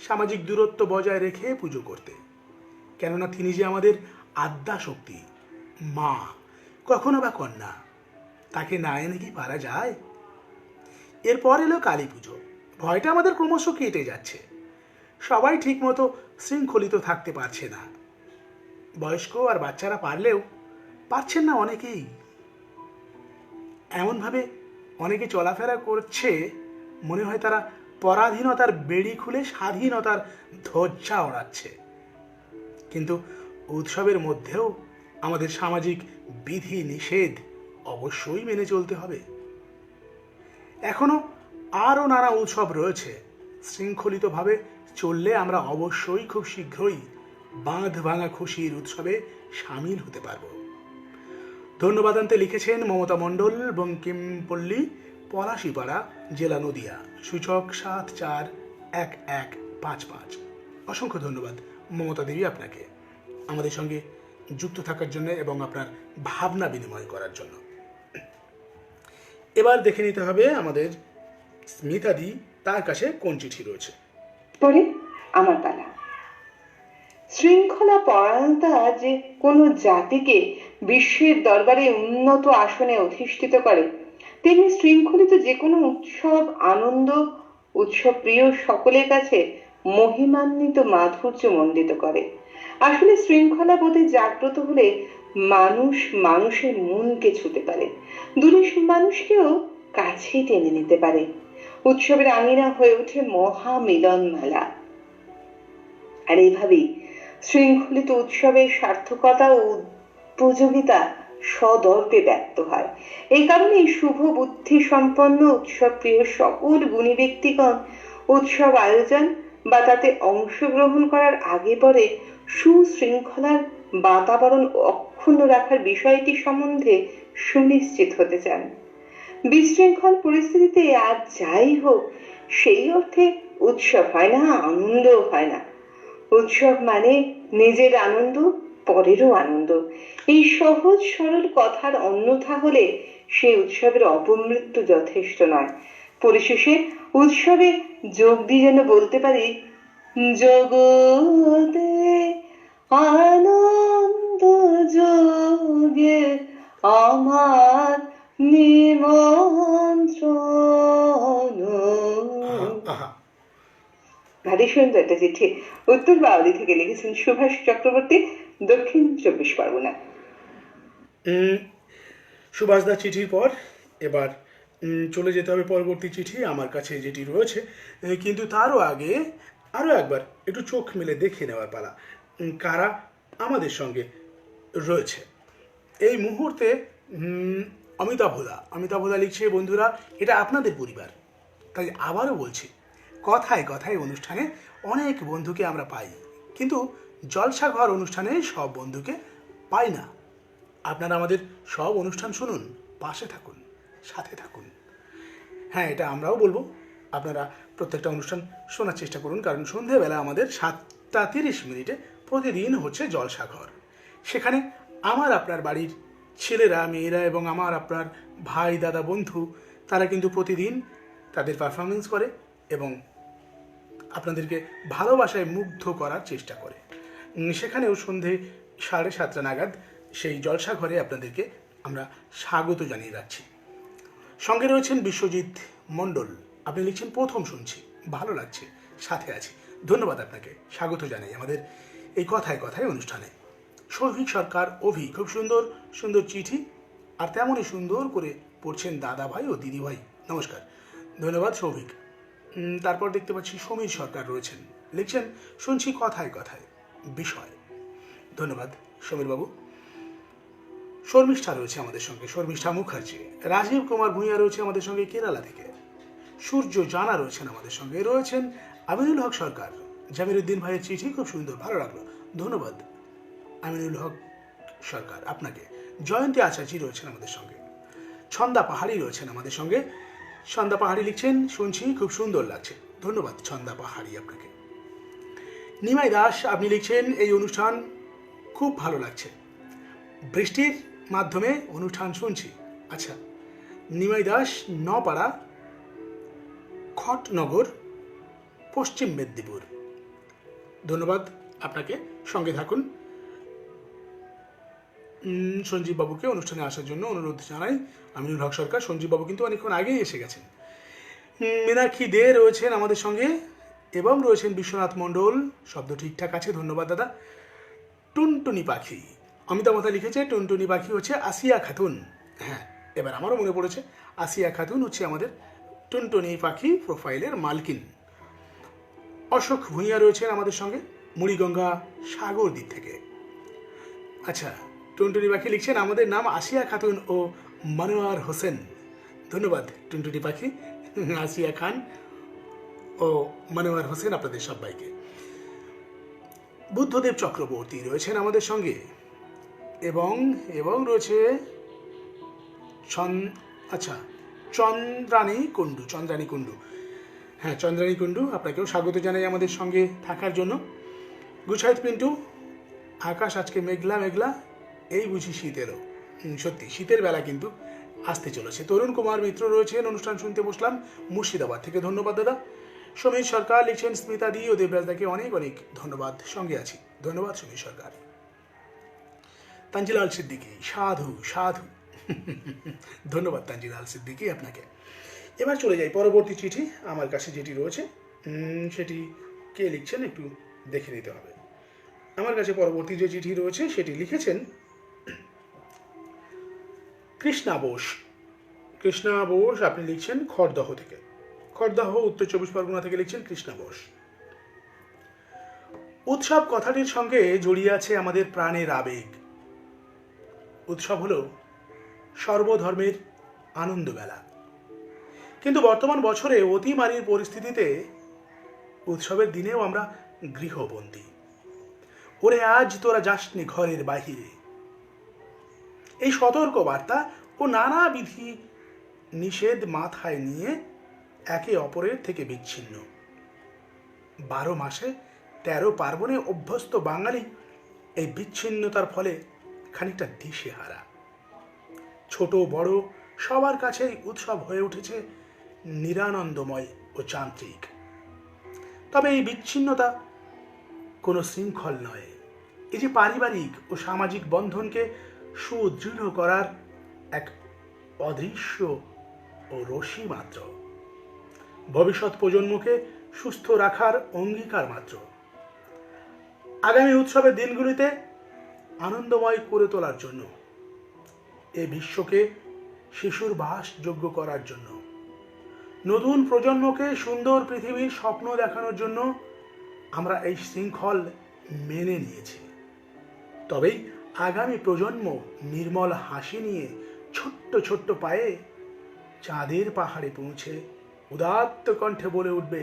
সামাজিক দূরত্ব বজায় রেখে পুজো করতে, কেননা তিনি যে আমাদের আদ্যা শক্তি, মা, কখনো বা কন্যা, তাকে না এনে কি পারা যায়? এরপর এলো কালী পুজো, ভয়টা আমাদের ক্রমশ কেটে যাচ্ছে, সবাই ঠিকমতো শৃঙ্খলিত থাকতে পারছে না। বয়স্ক আর বাচ্চারা পারলেও পারছেন না অনেকেই। এমনভাবে অনেকে চলাফেরা করছে, মনে হয় তারা পরাধীনতার বেড়ি খুলে স্বাধীনতার ধ্বজা ওড়াচ্ছে। কিন্তু উৎসবের মধ্যেও আমাদের সামাজিক বিধি নিষেধ অবশ্যই মেনে চলতে হবে। এখনো আরও নানা উৎসব রয়েছে, শৃঙ্খলিতভাবে চললে আমরা অবশ্যই খুব শীঘ্রই বাঁধ ভাঙা খুশির উৎসবে সামিল হতে পারব। ধন্যবাদ আনতে লিখেছেন মমতা মণ্ডল, বঙ্কিমপল্লী, পলাশিপাড়া, জেলা নদিয়া, সূচক 741155। অসংখ্য ধন্যবাদ মমতা দেবী আপনাকে আমাদের সঙ্গে যুক্ত থাকার জন্য এবং আপনার ভাবনা বিনিময় করার জন্য। এবার দেখে নিতে হবে আমাদের স্মিতাদি, তার কাছে কোন চিঠি রয়েছে। পরে আমার পালা। শৃঙ্খলা পরায়ণতা যে কোনো জাতিকে বিশ্বের দরবারে উন্নত আসনে অধিষ্ঠিত করে, তেমনি শৃঙ্খলিত যে কোনো উৎসব আনন্দ উৎসব প্রিয় সকলের কাছে মহিমান্বিত মাধুর্য মণ্ডিত করে। আসলে শৃঙ্খলা বোধে জাগ্রত হলে মানুষ মানুষের মনকে ছুতে পারে, দূরের মানুষকেও কাছে টেনে নিতে পারে। উৎসবের আঙিনা হয়ে ওঠে মহা মিলন মেলা। আর এইভাবেই শৃঙ্খলিত উৎসবের সার্থকতা ও উপযোগিতা সদর্পে ব্যক্ত হয়। এই কারণে শুভ বুদ্ধি সম্পন্ন উৎসব প্রিয় সকল গুণী ব্যক্তিগণ উৎসব আয়োজন বা তাতে অংশগ্রহণ করার আগে পরে সুশৃঙ্খলার বাতাবরণ অক্ষুণ্ণ রাখার বিষয়টি সম্বন্ধে সুনিশ্চিত হতে চান। বিশৃঙ্খল পরিস্থিতিতে আর যাই হোক, সেই অর্থে উৎসব হয় না, আনন্দও হয় না। উৎসব মানে নিজের আনন্দ, পরেরও আনন্দ। এই সহজ সরল কথার অন্যথা হলে সেই উৎসবের অপমৃত্যু যথেষ্ট নয়। পরিশেষে উৎসবে যোগ দিয়ে যেন বলতে পারি, জগতে আনন্দ যোগে আমার নিমন্ত্রণ। ভারী সুন্দর একটা চিঠি। উত্তর বাউলি থেকে লিখেছেন সুভাষ চক্রবর্তী, দক্ষিণ 24 পরগনা। সুভাষদার চিঠির পর এবার চলে যেতে হবে পরবর্তী চিঠি আমার কাছে যেটি রয়েছে, কিন্তু তারও আগে আরও একবার একটু চোখ মেলে দেখে নেওয়ার পালা কারা আমাদের সঙ্গে রয়েছে এই মুহূর্তে। অমিতাভদা লিখছে, বন্ধুরা এটা আপনাদের পরিবার, তাই আবারও বলছি, কথায় কথায় অনুষ্ঠানে অনেক বন্ধুকে আমরা পাই, কিন্তু জলসাঘর অনুষ্ঠানে সব বন্ধুকে পাই না। আপনারা আমাদের সব অনুষ্ঠান শুনুন, পাশে থাকুন, সাথে থাকুন। হ্যাঁ, এটা আমরাও বলবো, আপনারা প্রত্যেকটা অনুষ্ঠান শোনার চেষ্টা করুন, কারণ সন্ধেবেলা আমাদের 7:30 প্রতিদিন হচ্ছে জলসাঘর। সেখানে আমার আপনার বাড়ির ছেলেরা, মেয়েরা এবং আমার আপনার ভাই, দাদা, বন্ধু, তারা কিন্তু প্রতিদিন তাদের পারফরমেন্স করে এবং আপনাদেরকে ভালোবাসায় মুগ্ধ করার চেষ্টা করে। সেখানেও সন্ধে 7:30 নাগাদ সেই জলসাঘরে আপনাদেরকে আমরা স্বাগত জানিয়ে রাখছি। সঙ্গে রয়েছেন বিশ্বজিৎ মণ্ডল, আপনি লিখছেন প্রথম শুনছি, ভালো লাগছে, সাথে আছি। ধন্যবাদ আপনাকে, স্বাগত জানাই আমাদের এই কথায় কথায় অনুষ্ঠানে। সৌভিক সরকার, অভি, খুব সুন্দর সুন্দর চিঠি, আর তেমনই সুন্দর করে পড়ছেন দাদা ভাই ও দিদি ভাই, নমস্কার, ধন্যবাদ সৌভিক। তারপর দেখতে পাচ্ছি সমীর সরকার রয়েছেন, লিখছেন শুনছি কথায় কথায় বিষয়, ধন্যবাদ সমীরবাবু। শর্মিষ্ঠা রয়েছে আমাদের সঙ্গে, শর্মিষ্ঠা মুখার্জি। রাজীব কুমার ভূঁইয়া রয়েছে আমাদের সঙ্গে কেরালা থেকে। সূর্য জানা রয়েছেন আমাদের সঙ্গে, রয়েছেন আমিনুল হক সরকার। জামিরুদ্দিন ভাইয়ের চিঠি খুব সুন্দর, ভালো লাগলো, ধন্যবাদ আমিনুল হক সরকার আপনাকে। জয়ন্তী আচার্যি রয়েছেন আমাদের সঙ্গে। ছন্দা পাহাড়ি রয়েছেন আমাদের সঙ্গে। ছন্দা পাহাড়ি লিখছেন শুনছি খুব সুন্দর লাগছে, ধন্যবাদ ছন্দা পাহাড়ি আপনাকে। নিমাই দাস, আপনি লিখছেন এই অনুষ্ঠান খুব ভালো লাগছে, বৃষ্টির মাধ্যমে অনুষ্ঠান শুনছি। আচ্ছা, নিমাই দাস, নপাড়া, খটনগর, পশ্চিম মেদিনীপুর, ধন্যবাদ আপনাকে, সঙ্গে থাকুন। সঞ্জীব বাবুকে অনুষ্ঠানে আসার জন্য অনুরোধ জানাই, আমিনুল হক সরকার। সঞ্জীব বাবু কিন্তু অনেকক্ষণ আগেই এসে গেছেন। মীনাক্ষী দে রয়েছেন আমাদের সঙ্গে, এবং রয়েছেন বিশ্বনাথ মণ্ডল, শব্দ ঠিকঠাক আছে, ধন্যবাদ দাদা। টুনটুনি পাখি, অমিতা মাথা লিখেছে টুনটুনি পাখি হচ্ছে আসিয়া খাতুন। হ্যাঁ, এবার আমারও মনে পড়েছে, আসিয়া খাতুন হচ্ছে আমাদের টুনটুনি পাখি প্রোফাইলের মালকিন। অশোক ভূঁইয়া রয়েছেন আমাদের সঙ্গে মুড়িগঙ্গা সাগর দ্বীপ থেকে। আচ্ছা, টুনটুনি পাখি লিখছেন আমাদের নাম আসিয়া খাতুন ও মনোয়ার হোসেন, ধন্যবাদ টুনটুনি পাখি, আসিয়া খান ও মনোয়ার হোসেন আপনাদের সবাইকে। বুদ্ধদেব চক্রবর্তী রয়েছেন আমাদের সঙ্গে, এবং রয়েছে চন্দ্রানী কুণ্ডু, হ্যাঁ চন্দ্রানী কুণ্ডু, আপনাকেও স্বাগত জানাই আমাদের সঙ্গে থাকার জন্য। গুছাইত পিন্টু, আকাশ আজকে মেঘলা মেঘলা, এই বুঝি শীত এলো। সত্যি শীতের বেলা কিন্তু আসতে চলেছে। তরুণ কুমার মিত্র রয়েছেন, অনুষ্ঠান শুনতে বসলাম মুর্শিদাবাদ থেকে, ধন্যবাদ দাদা। সমীর সরকার লিখছেন স্মিতা দি ও দেবরাজ দাকে অনেক অনেক ধন্যবাদ, সঙ্গে আছি, ধন্যবাদ সমীর সরকার। তানজিলাল সিদ্দিকী, সাধু সাধু, ধন্যবাদ তানজিলাল সিদ্দিকী আপনাকে। এবার চলে যাই পরবর্তী চিঠি আমার কাছে যেটি রয়েছে, সেটি কে লিখছেন একটু দেখে নিতে হবে। আমার কাছে পরবর্তী যে চিঠি রয়েছে সেটি লিখেছেন কৃষ্ণা বোস। কৃষ্ণা বোস, আপনি লিখছেন খড়দহ থেকে, খড়দহ উত্তর 24 পরগনা থেকে লিখছেন কৃষ্ণা বোস। উৎসব কথাটির সঙ্গে জড়িয়ে আছে আমাদের প্রাণের আবেগ। উৎসব হলো সর্বধর্মের আনন্দ মেলা, কিন্তু বর্তমান বছরে অতিমারির পরিস্থিতিতে উৎসবের দিনেও আমরা গৃহবন্দী। ওরে আজ তোরা যাসনি ঘরের বাহিরে, এই সতর্ক বার্তা ও নানা বিধি নিষেধ মাথায় নিয়ে একে অপরের থেকে বিচ্ছিন্ন 12 মাসে 13 পার্বণে অভ্যস্ত বাঙালি এই বিচ্ছিন্নতার ফলে খানিকটা দিশেহারা। ছোট বড় সবার কাছেই উৎসব হয়ে উঠেছে নিরানন্দময় ও যান্ত্রিক। তবে এই বিচ্ছিন্নতা কোনো শৃঙ্খল নয়, এই যে পারিবারিক ও সামাজিক বন্ধনকে সুদৃঢ় করার এক অদৃশ্য ও রশি মাত্র, ভবিষ্যৎ প্রজন্মকে সুস্থ রাখার অঙ্গীকার মাত্র। আগামী উৎসবের দিনগুলিতে আনন্দময় করে তোলার জন্য, এ বিশ্বকে শিশুর বাসযোগ্য করার জন্য, নতুন প্রজন্মকে সুন্দর পৃথিবীর স্বপ্ন দেখানোর জন্য আমরা এই শৃঙ্খল মেনে নিয়েছি। তবেই আগামী প্রজন্ম নির্মল হাসি নিয়ে ছোট্ট ছোট্ট পায়ে চাঁদের পাহাড়ে পৌঁছে উদাত্ত কণ্ঠে বলে উঠবে,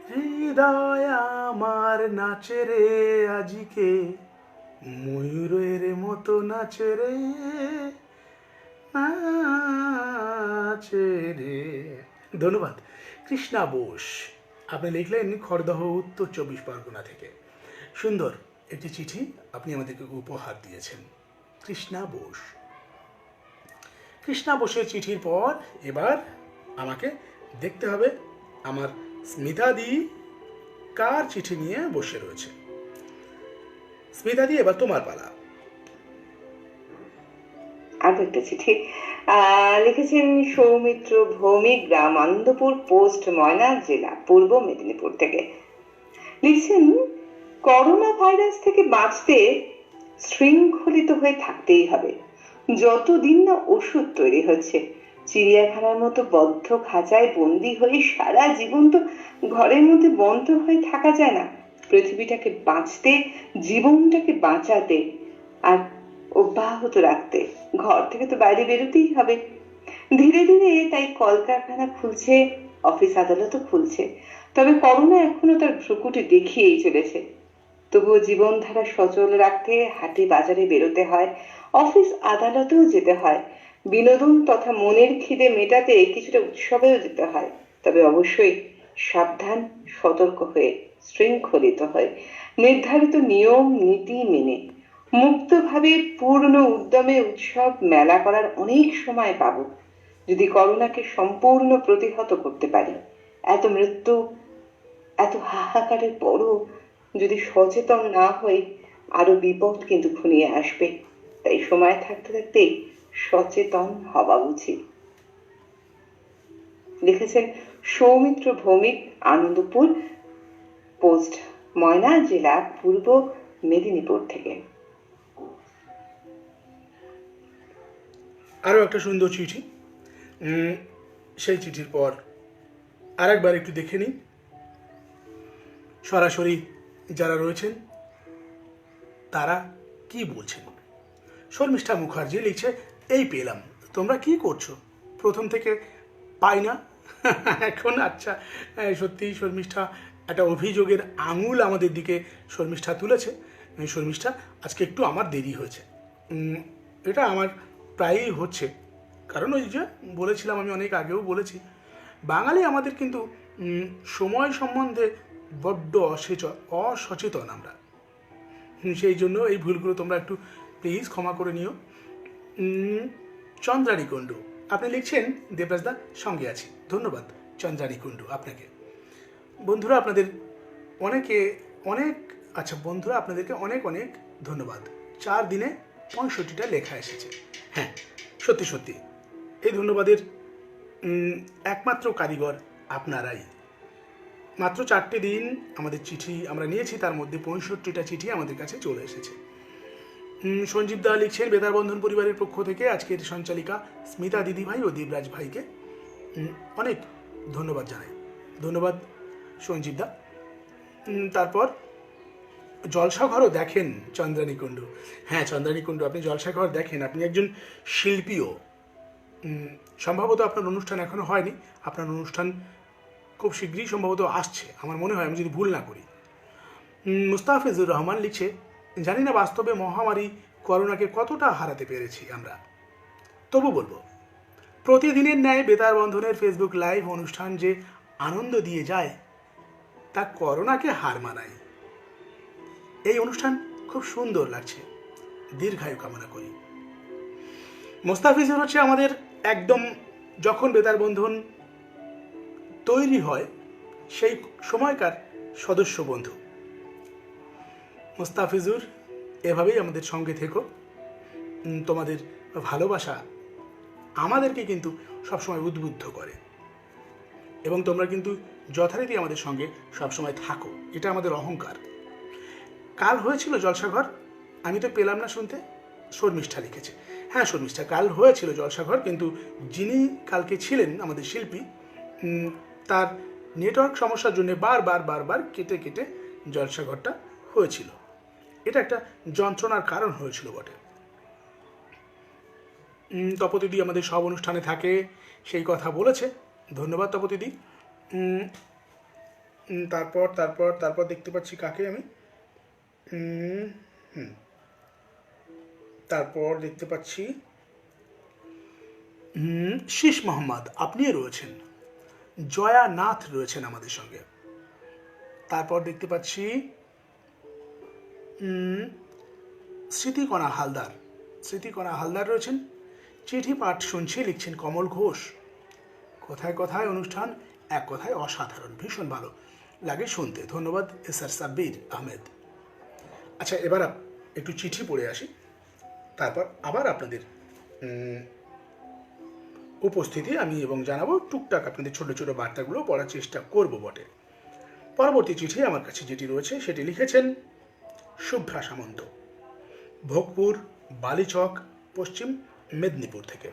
হৃদয় আমার নাচে রে আজিকে, ময়ূরের মতো নাচে রে, নাচে রে। ধন্যবাদ কৃষ্ণা বোস, আপনি লিখলেন খড়দহ উত্তর 24 পরগনা থেকে। সুন্দর একটি চিঠি আপনি আমাদেরকে উপহার দিয়েছেন কৃষ্ণা বোস। কৃষ্ণা বোসের চিঠির পর এবার আমাকে দেখতে হবে আমার স্মিতাদি কার চিঠি নিয়ে বসে রয়েছে। স্মিতাদি, এবার তোমার পালা। আরো একটা চিঠি লিখেছেন সৌমিত্র ভৌমিক, গ্রাম আনন্দপুর, পোস্ট ময়না, জেলা পূর্ব মেদিনীপুর থেকে। লিখছেন, করোনা ভাইরাস থেকে বাঁচতে শৃঙ্খলিত হয়ে থাকতেই হবে। যতদিন না ওষুধ তৈরি হচ্ছে, চিড়িয়াখানার মতো বদ্ধ খাঁচায় বন্দি হয়ে সারা জীবন তো ঘরের মধ্যে বন্ধ হয়ে থাকা যায় না। পৃথিবীটাকে বাঁচতে, জীবনটাকে বাঁচাতে আর অব্যাহত রাখতে ঘর থেকে তো বাইরে বেরোতেই হবে। ধীরে ধীরে তাই কলকারখানা খুলছে, অফিস আদালতও খুলছে, তবে করোনা এখনো তার ভ্রুকুটি দেখিয়েই চলেছে। তবুও জীবনধারা সচল রাখতে হাটে বাজারে বেরোতে হয়, অফিস আদালতেও যেতে হয়, বিনোদন তথা মনের খিদে মেটাতে কিছুটা উৎসবেও যেতে হয়। তবে অবশ্যই সাবধান, সতর্ক হয়ে, শৃঙ্খলিত হয়ে, নির্ধারিত নিয়ম নীতি মেনে মুক্তভাবে পূর্ণ উদ্যমে উৎসব মেলা করার অনেক সময় পাবো, যদি করোনাকে সম্পূর্ণ প্রতিহত করতে পারি। এত মৃত্যু, এত হাহাকারের পরও যদি সচেতন না হই, আরো বিপদ কিন্তু ঘনিয়ে আসবে। তাই সময় থাকতে থাকতে সচেতন হওয়া উচিত। লিখেছেন সৌমিত্র ভৌমিক, আনন্দপুর, পোস্ট ময়না, জেলা পূর্ব মেদিনীপুর থেকে। আরও একটা সুন্দর চিঠি। সেই চিঠির পর আরেকবার একটু দেখে নিই সরাসরি যারা রয়েছেন তারা কি বলছেন। শর্মিষ্ঠা মুখার্জি লিখছে, এই পেলাম, তোমরা কি করছো? প্রথম থেকে পাই না এখন। আচ্ছা, সত্যিই শর্মিষ্ঠা একটা অভিযোগের আঙুল আমাদের দিকে শর্মিষ্ঠা তুলেছে। শর্মিষ্ঠা, আজকে একটু আমার দেরি হয়েছে। এটা আমার প্রায়ই হচ্ছে, কারণ ওই যে বলেছিলাম, আমি অনেক আগেও বলেছি, বাঙালি আমাদের কিন্তু সময় সম্বন্ধে বড্ড অসচেতন আমরা। সেই জন্য এই ভুলগুলো তোমরা একটু প্লিজ ক্ষমা করে নিও। চন্দ্রানী কুণ্ডু আপনি লিখছেন, দেবরাজদা সঙ্গে আছি। ধন্যবাদ চন্দ্রানী কুণ্ডু আপনাকে। বন্ধুরা আপনাদের বন্ধুরা আপনাদেরকে অনেক অনেক ধন্যবাদ। 4 দিনে 65টা লেখা এসেছে। হ্যাঁ, সত্যি সত্যি এই ধন্যবাদের একমাত্র কারিগর আপনারাই। মাত্র 4টে দিন আমাদের চিঠি আমরা নিয়েছি, তার মধ্যে 65টা চিঠি আমাদের কাছে চলে এসেছে। সঞ্জীব দা লিখছেন, বেতার বন্ধন পরিবারের পক্ষ থেকে আজকের সঞ্চালিকা স্মিতা দিদিভাই ও দেবরাজ ভাইকে অনেক ধন্যবাদ জানাই। ধন্যবাদ সঞ্জীব দা। তারপর জলসাঘরও দেখেন চন্দ্রানী কুণ্ডু। হ্যাঁ চন্দ্রানী কুণ্ডু, আপনি জলসাঘর দেখেন, আপনি একজন শিল্পীও। সম্ভবত আপনার অনুষ্ঠান এখনো হয়নি, আপনার অনুষ্ঠান খুব শীঘ্রই সম্ভবত আসছে আমার মনে হয়, আমি যদি ভুল না করি। মুস্তাফিজুর রহমান লিখছে, জানি না বাস্তবে মহামারী করোনাকে কতটা হারাতে পেরেছি আমরা, তবু বলবো প্রতিদিনের ন্যায় বেতার বন্ধনের ফেসবুক লাইভ অনুষ্ঠান যে আনন্দ দিয়ে যায় তা করোনাকে হার মানায়। এই অনুষ্ঠান খুব সুন্দর লাগছে, দীর্ঘায়ু কামনা করি। মোস্তাফিজুর হচ্ছে আমাদের একদম, যখন বেতার বন্ধন তৈরি হয় সেই সময়কার সদস্য বন্ধু। মোস্তাফিজুর, এভাবেই আমাদের সঙ্গে থেকো। তোমাদের ভালোবাসা আমাদেরকে কিন্তু সবসময় উদ্বুদ্ধ করে এবং তোমরা কিন্তু যথারীতি আমাদের সঙ্গে সবসময় থাকো, এটা আমাদের অহংকার। কাল হয়েছিল জলসাঘর, আমি তো পেলাম না শুনতে। শর্মিষ্ঠা লিখেছে, হ্যাঁ শর্মিষ্ঠা, কাল হয়েছিল জলসাঘর, কিন্তু যিনি কালকে ছিলেন আমাদের শিল্পী, তার নেটওয়ার্ক সমস্যার জন্য বারবার কেটে কেটে জলসাঘরটা হয়েছিল। এটা একটা যন্ত্রণার কারণ হয়েছিল বটে। তপতিদি আমাদের সব অনুষ্ঠানে থাকে, সেই কথা বলেছে। ধন্যবাদ তপতিদি। তারপর দেখতে পাচ্ছি কাকে আমি, তারপর দেখতে পাচ্ছি শীষ মোহাম্মদ, আপনিও রয়েছেন। জয়া নাথ রয়েছেন আমাদের সঙ্গে। তারপর দেখতে পাচ্ছি স্মৃতিকণা হালদার রয়েছেন। চিঠি পাঠ শুনছি, লিখছেন কমল ঘোষ। কথায় কথায় অনুষ্ঠান, এক কথায় অসাধারণ, ভীষণ ভালো লাগে শুনতে। ধন্যবাদ এসআর সাব্বির আহমেদ। আচ্ছা, এবার একটু চিঠি পড়ে আসি, তারপর আবার আপনাদের উপস্থিতি আমি এবং জানাবো, টুকটাক আপনাদের ছোট ছোট বার্তাগুলো পড়ার চেষ্টা করব বটে। পরবর্তী চিঠি আমার কাছে যেটি রয়েছে সেটি লিখেছেন শুভ্রা সামন্ত, ভোগপুর, বালিচক, পশ্চিম মেদিনীপুর থেকে।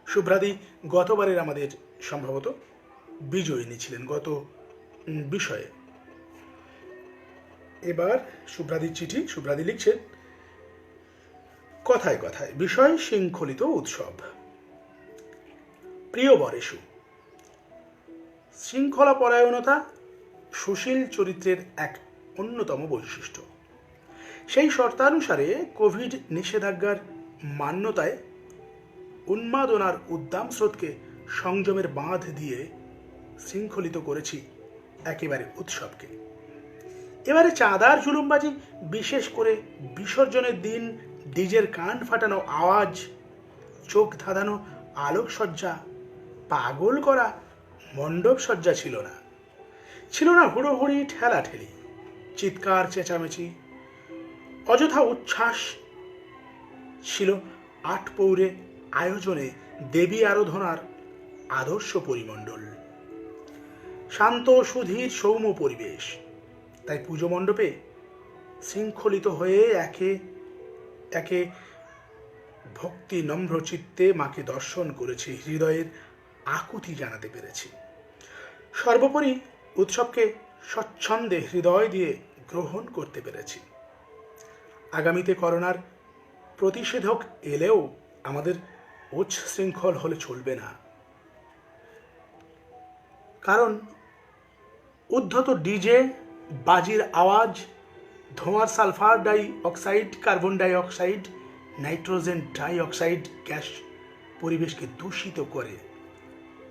শুভ্রাদি গতবারের আমাদের সম্ভবত বিজয়িনী ছিলেন গত বিষয়ে। এবার শুভ্রাদির চিঠি। শুভ্রাদি লিখছেন, কথায় কথায় বিষয় শৃঙ্খলিত উৎসব। প্রিয় বরেশু, শৃঙ্খলা পরায়ণতা সুশীল চরিত্রের এক অন্যতম বৈশিষ্ট্য। সেই শর্তানুসারে কোভিড নিষেধাজ্ঞার মান্যতায় উন্মাদনার উদ্দাম স্রোতকে সংযমের বাঁধ দিয়ে শৃঙ্খলিত করেছি একেবারে উৎসবকে। এবারে চাঁদার জুলুমবাজি, বিশেষ করে বিসর্জনের দিন ডিজের কান ফাটানো আওয়াজ, চোখ ধাঁধানো আলোকসজ্জা, পাগল করা মণ্ডপ সজ্জা ছিল না। ছিল না হুড়োহুড়ি ঠেলাঠেলি, চিৎকার চেঁচামেচি, অযথা উচ্ছ্বাস। ছিল আটপৌরে আয়োজনে দেবী আরাধনার আদর্শ পরিমণ্ডল, শান্ত সুধীর সৌম্য পরিবেশ। তাই পুজো মণ্ডপে শৃঙ্খলিত হয়ে একে একে ভক্তি নম্র চিত্তে মাকে দর্শন করেছি, হৃদয়ের আকুতি জানাতে পেরেছি। সর্বোপরি উৎসবকে স্বচ্ছন্দে হৃদয় দিয়ে গ্রহণ করতে পেরেছি। আগামীতে করোনার প্রতিষেধক এলেও আমাদের উচ্ছৃঙ্খল হলে চলবে না, কারণ উদ্ধত ডিজে, বাজির আওয়াজ, ধোঁয়ার sulphur die oxide, carbon die oxide, nitrogen die oxide gas পরিবেশকে দূষিত করে,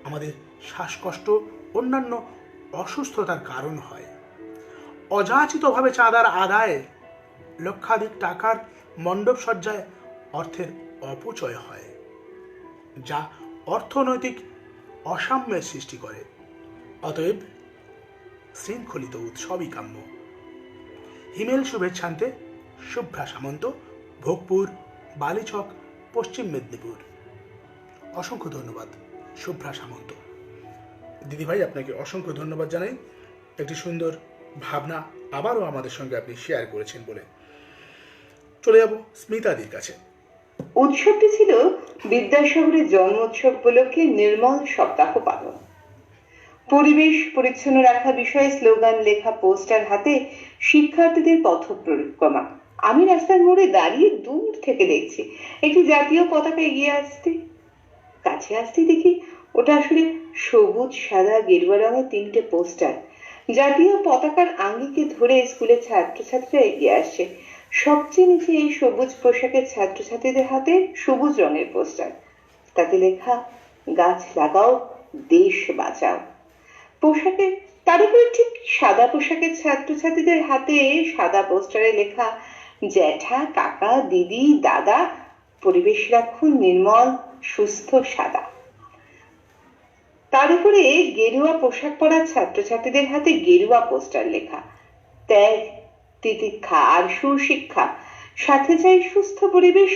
আমাদের শ্বাসকষ্ট, অন্যান্য অসুস্থতার কারণ হয়। অযাচিতভাবে চাঁদার আদায়, লক্ষাধিক টাকার মণ্ডপ সজ্জায় অর্থের অপচয় হয়, যা অর্থনৈতিক অসাম্যের সৃষ্টি করে। অতএব শৃঙ্খলিত উৎসবই কাম্য। হিমেল শুভেচ্ছান্তে শুভ্রা সামন্ত, ভোগপুর, বালিচক, পশ্চিম মেদিনীপুর। অসংখ্য ধন্যবাদ শুভ্রা সামন্ত। দিদিভাই, আপনাকে অসংখ্য ধন্যবাদ জানাই। একটি সুন্দর ভাবনা আবারও আমাদের সঙ্গে আপনি শেয়ার করেছেন বলে। চলে যাব স্মিতাদির কাছে। উৎসবটি ছিল বিদ্যাসাগরের জন্মোৎসব উপলক্ষে নির্মল সপ্তাহ পালন। পরিবেশ পরিচ্ছন্ন রাখা বিষয়ে স্লোগান লেখা পোস্টার হাতে শিক্ষার্থীদের পথ পরিক্রমা। আমি রাস্তার মোড়ে দাঁড়িয়ে দূর থেকে দেখছি একটি জাতীয় পতাকা এগিয়ে আসতে। কাছে আসতে দেখি ওটা আসলে সবুজ, সাদা, গেরুয়া রঙের তিনটে পোস্টার। জাতীয় পতাকার আঙ্গিকে ধরে স্কুলের ছাত্রছাত্রীরা এগিয়ে আসছে। সবচেয়ে নিচে এই সবুজ পোশাকের ছাত্রছাত্রীদের হাতে সবুজ রঙের পোস্টার, তাতে লেখা গাছ লাগাও, দেশ বাঁচাও। পোশাকে তার উপরে ঠিক সাদা পোশাকের ছাত্রছাত্রীদের হাতে সাদা পোস্টারে লেখা জ্যাঠা, কাকা, দিদি, দাদা, পরিবেশ রাখুন নির্মল, সুস্থ, সাদা। তার উপরে গেরুয়া পোশাক পরা ছাত্রছাত্রীদের হাতে গেরুয়া পোস্টার লেখা ত্যাগ, তিতিক্ষা আর সুশিক্ষা, সাথে চাই সুস্থ পরিবেশ,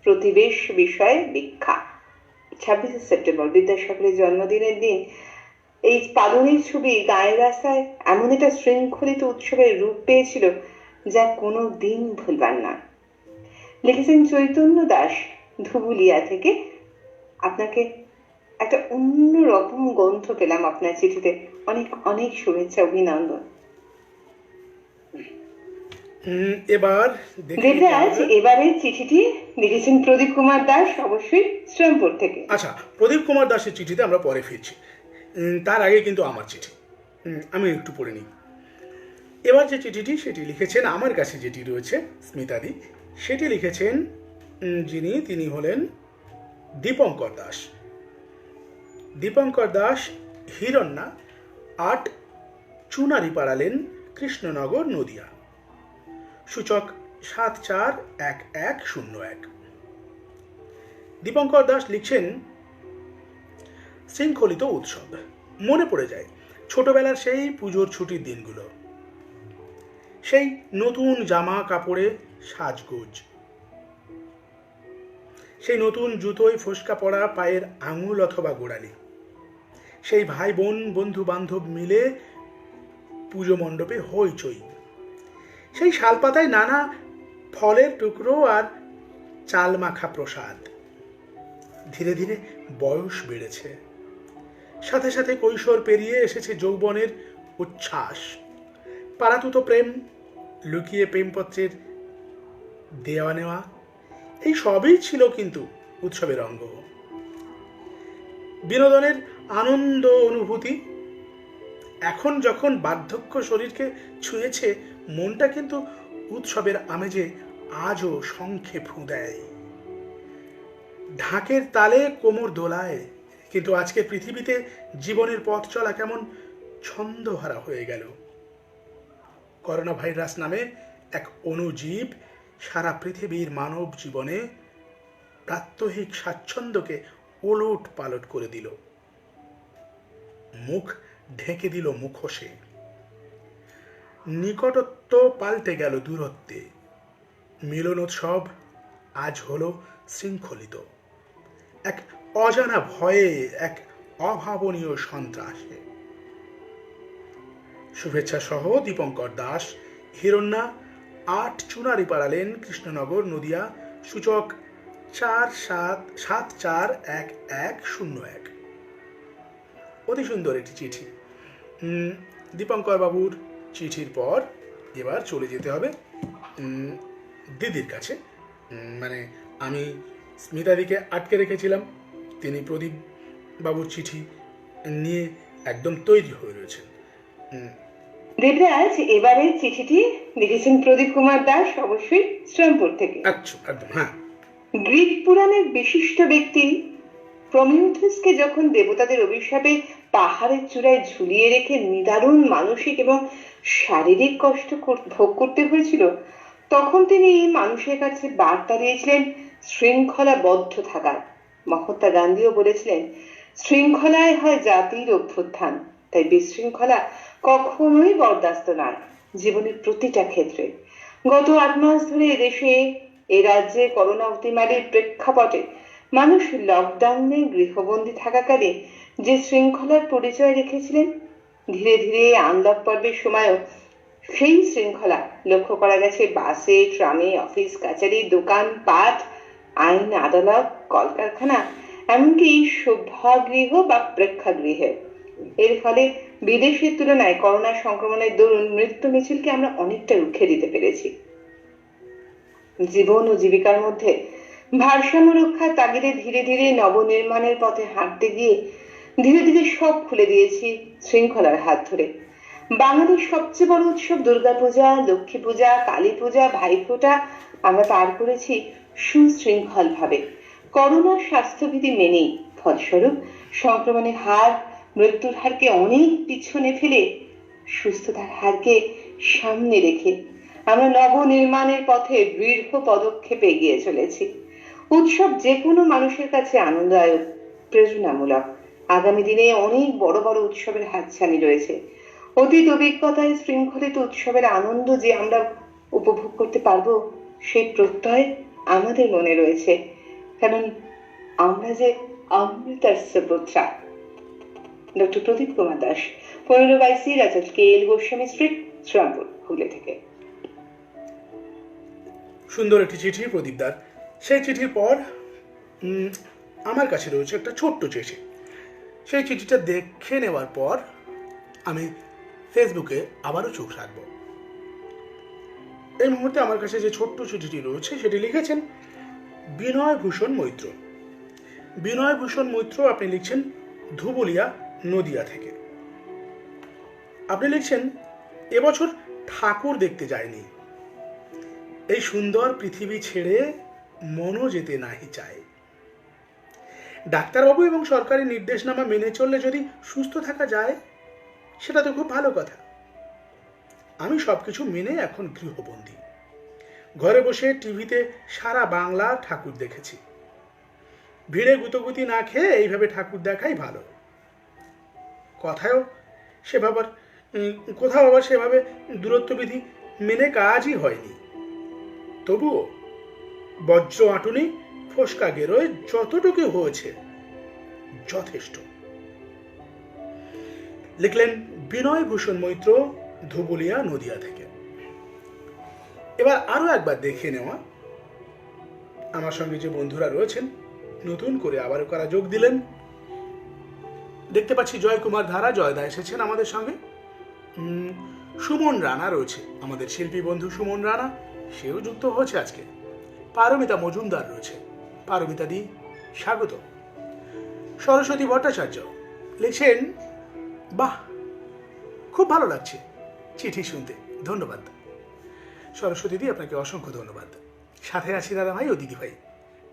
প্রতিবেশ বিষয়ে দীক্ষা। 26 সেপ্টেম্বর বিদ্যাসাগরের জন্মদিনের দিন এই পালনের ছবি গায়ের রাস্তায় এমন একটা শৃঙ্খলিত উৎসবের রূপ পেয়েছিল যা কোনো দিন ভুলবার না। লিখেছেন চৈতন্য দাস, ধুবুলিয়া থেকে। আপনাকে একটা অন্যরকম গ্রন্থ পেলাম আপনার চিঠিতে। অনেক অনেক শুভেচ্ছা, অভিনন্দন। এবারে চিঠিটি লিখেছেন প্রদীপ কুমার দাস, অবশ্যই শ্রীরামপুর থেকে। আচ্ছা, প্রদীপ কুমার দাসের চিঠিতে আমরা পরে ফিরছি। তার আগে কিন্তু আমার চিঠি আমি একটু পড়ে নিই। এবার যে চিঠিটি সেটি লিখেছেন আমার কাছে যেটি রয়েছে স্মিতাদি, সেটি লিখেছেন তিনি হলেন দীপঙ্কর দাস। দীপঙ্কর দাস, হিরণ্যা 8, চুনারিপাড়া লেন, কৃষ্ণনগর, নদিয়া। সূচক 741101। দীপঙ্কর দাস লিখছেন, শৃঙ্খলিত উৎসব। মনে পড়ে যায় ছোটবেলার সেই পুজোর ছুটির দিনগুলো, সেই নতুন জামা কাপড়ে সাজগোজ, সেই নতুন জুতোয় ফোসকা পড়া পায়ের আঙুল অথবা গোড়ালি, সেই ভাই বোন বন্ধু বান্ধব মিলে পুজো মণ্ডপে হইচই, সেই শালপাতায় নানা ফলের টুকরো আর চাল মাখা প্রসাদ। ধীরে ধীরে বয়স বেড়েছে, সাথে সাথে কৈশোর পেরিয়ে এসেছে যৌবনের উচ্ছ্বাস, পাড়াতুতো প্রেম, লুকিয়ে প্রেমপত্রের দেওয়া নেওয়া, এই সবই ছিল কিন্তু উৎসবের অঙ্গ। বিনোদনের আনন্দ অনুভূতি। এখন যখন বার্ধক্য শরীরকে ছুঁয়েছে, মনটা কিন্তু উৎসবের আমেজে আজও শঙ্খে ফু দেয়, ঢাকের তালে কোমর দোলায়। কিন্তু আজকের পৃথিবীতে জীবনের পথ চলা কেমন ছন্দহারা হয়ে গেল। করোনা ভাইরাস নামে এক অণুজীব সারা পৃথিবীর মানব জীবনে প্রাত্যহিক স্বাচ্ছন্দ্যকে ওলট পালট করে দিল, মুখ ঢেকে দিল মুখোশে। নিকটত্ব পাল্টে গেল দূরত্বে, মিলনোৎসব আজ হলো শৃঙ্খলিত, এক অজানা ভয়ে, এক অভাবনীয় সন্ত্রাসে। শুভেচ্ছা সহ দীপঙ্কর দাস, হিরণ্যা, 8 চুনারিপাড়া লেন, কৃষ্ণনগর, নদিয়া, সূচক 47411101। অতি সুন্দর একটি চিঠি। দীপঙ্কর বাবুর চিঠির পর এবার চলে যেতে হবে দিদির কাছে। মানে আমি স্মিতাদিকে আটকে রেখেছিলাম, তিনি প্রদীপ বাবুর চিঠি নিয়ে একদম তৈরি হয়ে রয়েছেন। দেবরাজ, এবারে চিঠিটি লিখেছেন প্রদীপ কুমার দাস, অবশ্যই শ্রীরামপুর থেকে। আচ্ছা, একদম, হ্যাঁ। গ্রিক পুরাণের বিশিষ্ট ব্যক্তি প্রমিউথিসকে যখন দেবতাদের অভিশাপে পাহাড়ের চূড়ায় ঝুলিয়ে রেখে নিদারুণ মানসিক এবং শারীরিক কষ্ট ভোগ করতে হয়েছিল, তখন তিনি মানুষের কাছে বার্তা দিয়েছিলেন শৃঙ্খলাবদ্ধ থাকার। মহাত্মা গান্ধীও বলেছিলেন, শৃঙ্খলায় হয় জাতির অভ্যুত্থান, তাই বিশৃঙ্খলা কখনোই বরদাস্ত নয় জীবনের প্রতিটা ক্ষেত্রে। গত 8 মাস ধরে এদেশে, এ রাজ্যে করোনা অতিমারির প্রেক্ষাপটে মানুষ লকডাউনে গৃহবন্দী থাকাকালে যে শৃঙ্খলার পরিচয় রেখেছিলেন, ধীরে ধীরে আনলক পর্বের সময়ও সেই শৃঙ্খলা লক্ষ্য করা গেছে বাসে, ট্রামে, অফিস কাচারি, দোকান পাট, আইন আদালত, কলকারখানা, এমনকি সভাগৃহ বা প্রেক্ষাগৃহে। এর ফলে বিদেশের তুলনায় করোনা সংক্রমণের দরুন মৃত্যু মিছিলকে আমরা অনেকটা রুখে দিতে পেরেছি। জীবন ও জীবিকার মধ্যে ভারসাম্য রক্ষার তাগিদে ধীরে ধীরে নবনির্মাণের পথে হাঁটতে গিয়ে ধীরে ধীরে সব খুলে দিয়েছি শৃঙ্খলার হাত ধরে। বাঙালির সবচেয়ে বড় উৎসব দুর্গাপূজা, লক্ষ্মী পূজা, কালী পূজা, ভাইফোঁটা আমরা পার করেছি সুশৃঙ্খল ভাবে, করোনার স্বাস্থ্যবিধি মেনেই। ফলস্বরূপ সংক্রমণের হার, মৃত্যুর হারকে অনেক পিছনে ফেলে সুস্থতার হারকে সামনে রেখে আমরা নবনির্মাণের পথে দৃঢ় পদক্ষেপে এগিয়ে চলেছি। উৎসব যে কোনো মানুষের কাছে আনন্দদায়ক, প্রেরণামূলক। আগামী দিনে অনেক বড় বড় উৎসবের হাতছানি রয়েছে। অতীত অভিজ্ঞতায় শৃঙ্খলিত উৎসবের আনন্দ যে আমরা উপভোগ করতে পারবো, সেই প্রত্যয় আমাদের মনে রয়েছে, কারণ আমরা যে অমৃতার সুপুত্রা। ডক্টর প্রদীপ কুমার দাস, 15/C, রাজা KL গোস্বামী স্ট্রিট, শ্রীরামপুর, হুগলি থেকে। সুন্দর একটি চিঠি প্রদীপদার। সেই চিঠির পর আমার কাছে রয়েছে একটা ছোট্ট চিঠি। সেই চিঠিটা দেখে নেওয়ার পর আমি ফেসবুকে আবারও চোখ রাখবো। এই মুহূর্তে আমার কাছে যে ছোট্ট চিঠিটি রয়েছে সেটি লিখেছেন বিনয় ভূষণ মৈত্র। বিনয় ভূষণ মৈত্র, আপনি লিখছেন ধুবুলিয়া, নদিয়া থেকে। আপনি লিখছেন, এবছর ঠাকুর দেখতে যায়নি, এই সুন্দর পৃথিবী ছেড়ে মনও যেতে নাহি চায়। ডাক্তারবাবু এবং সরকারি নির্দেশনামা মেনে চললে যদি সুস্থ থাকা যায়, সেটা তো খুব ভালো কথা। আমি সবকিছু মেনে এখন গৃহবন্দী, ঘরে বসে টিভিতে সারা বাংলা ঠাকুর দেখেছি। ভিড়ে গুতগুতি না খেয়ে এইভাবে ঠাকুর দেখাই ভালো। কোথাও আবার সেভাবে দূরত্ববিধি মেনে কাজই হয়নি। তবুও বজ্র আঁটুনি, ফোসকা গেরোয় যতটুকু হয়েছে যথেষ্ট। লিখলেন বিনয় ভূষণ মৈত্র, ধুবুলিয়া, নদিয়া থেকে। এবার আরো একবার দেখে নেওয়া আমার সঙ্গে যে বন্ধুরা রয়েছেন, নতুন করে আবারও কারা যোগ দিলেন। দেখতে পাচ্ছি জয় কুমার ধারা, জয়দা এসেছেন আমাদের সঙ্গে। সুমন রানা রয়েছে, আমাদের শিল্পী বন্ধু সুমন রানা, সেও যুক্ত হয়েছে আজকে। পারমিতা মজুমদার রয়েছে, পারমিতা দি স্বাগত। সরস্বতী ভট্টাচার্য লিখছেন, বাহ খুব ভালো লাগছে চিঠি শুনতে, ধন্যবাদ। সরস্বতী দি আপনাকে অসংখ্য ধন্যবাদ। সাথে আছি দাদা ভাই ও দিদি ভাই।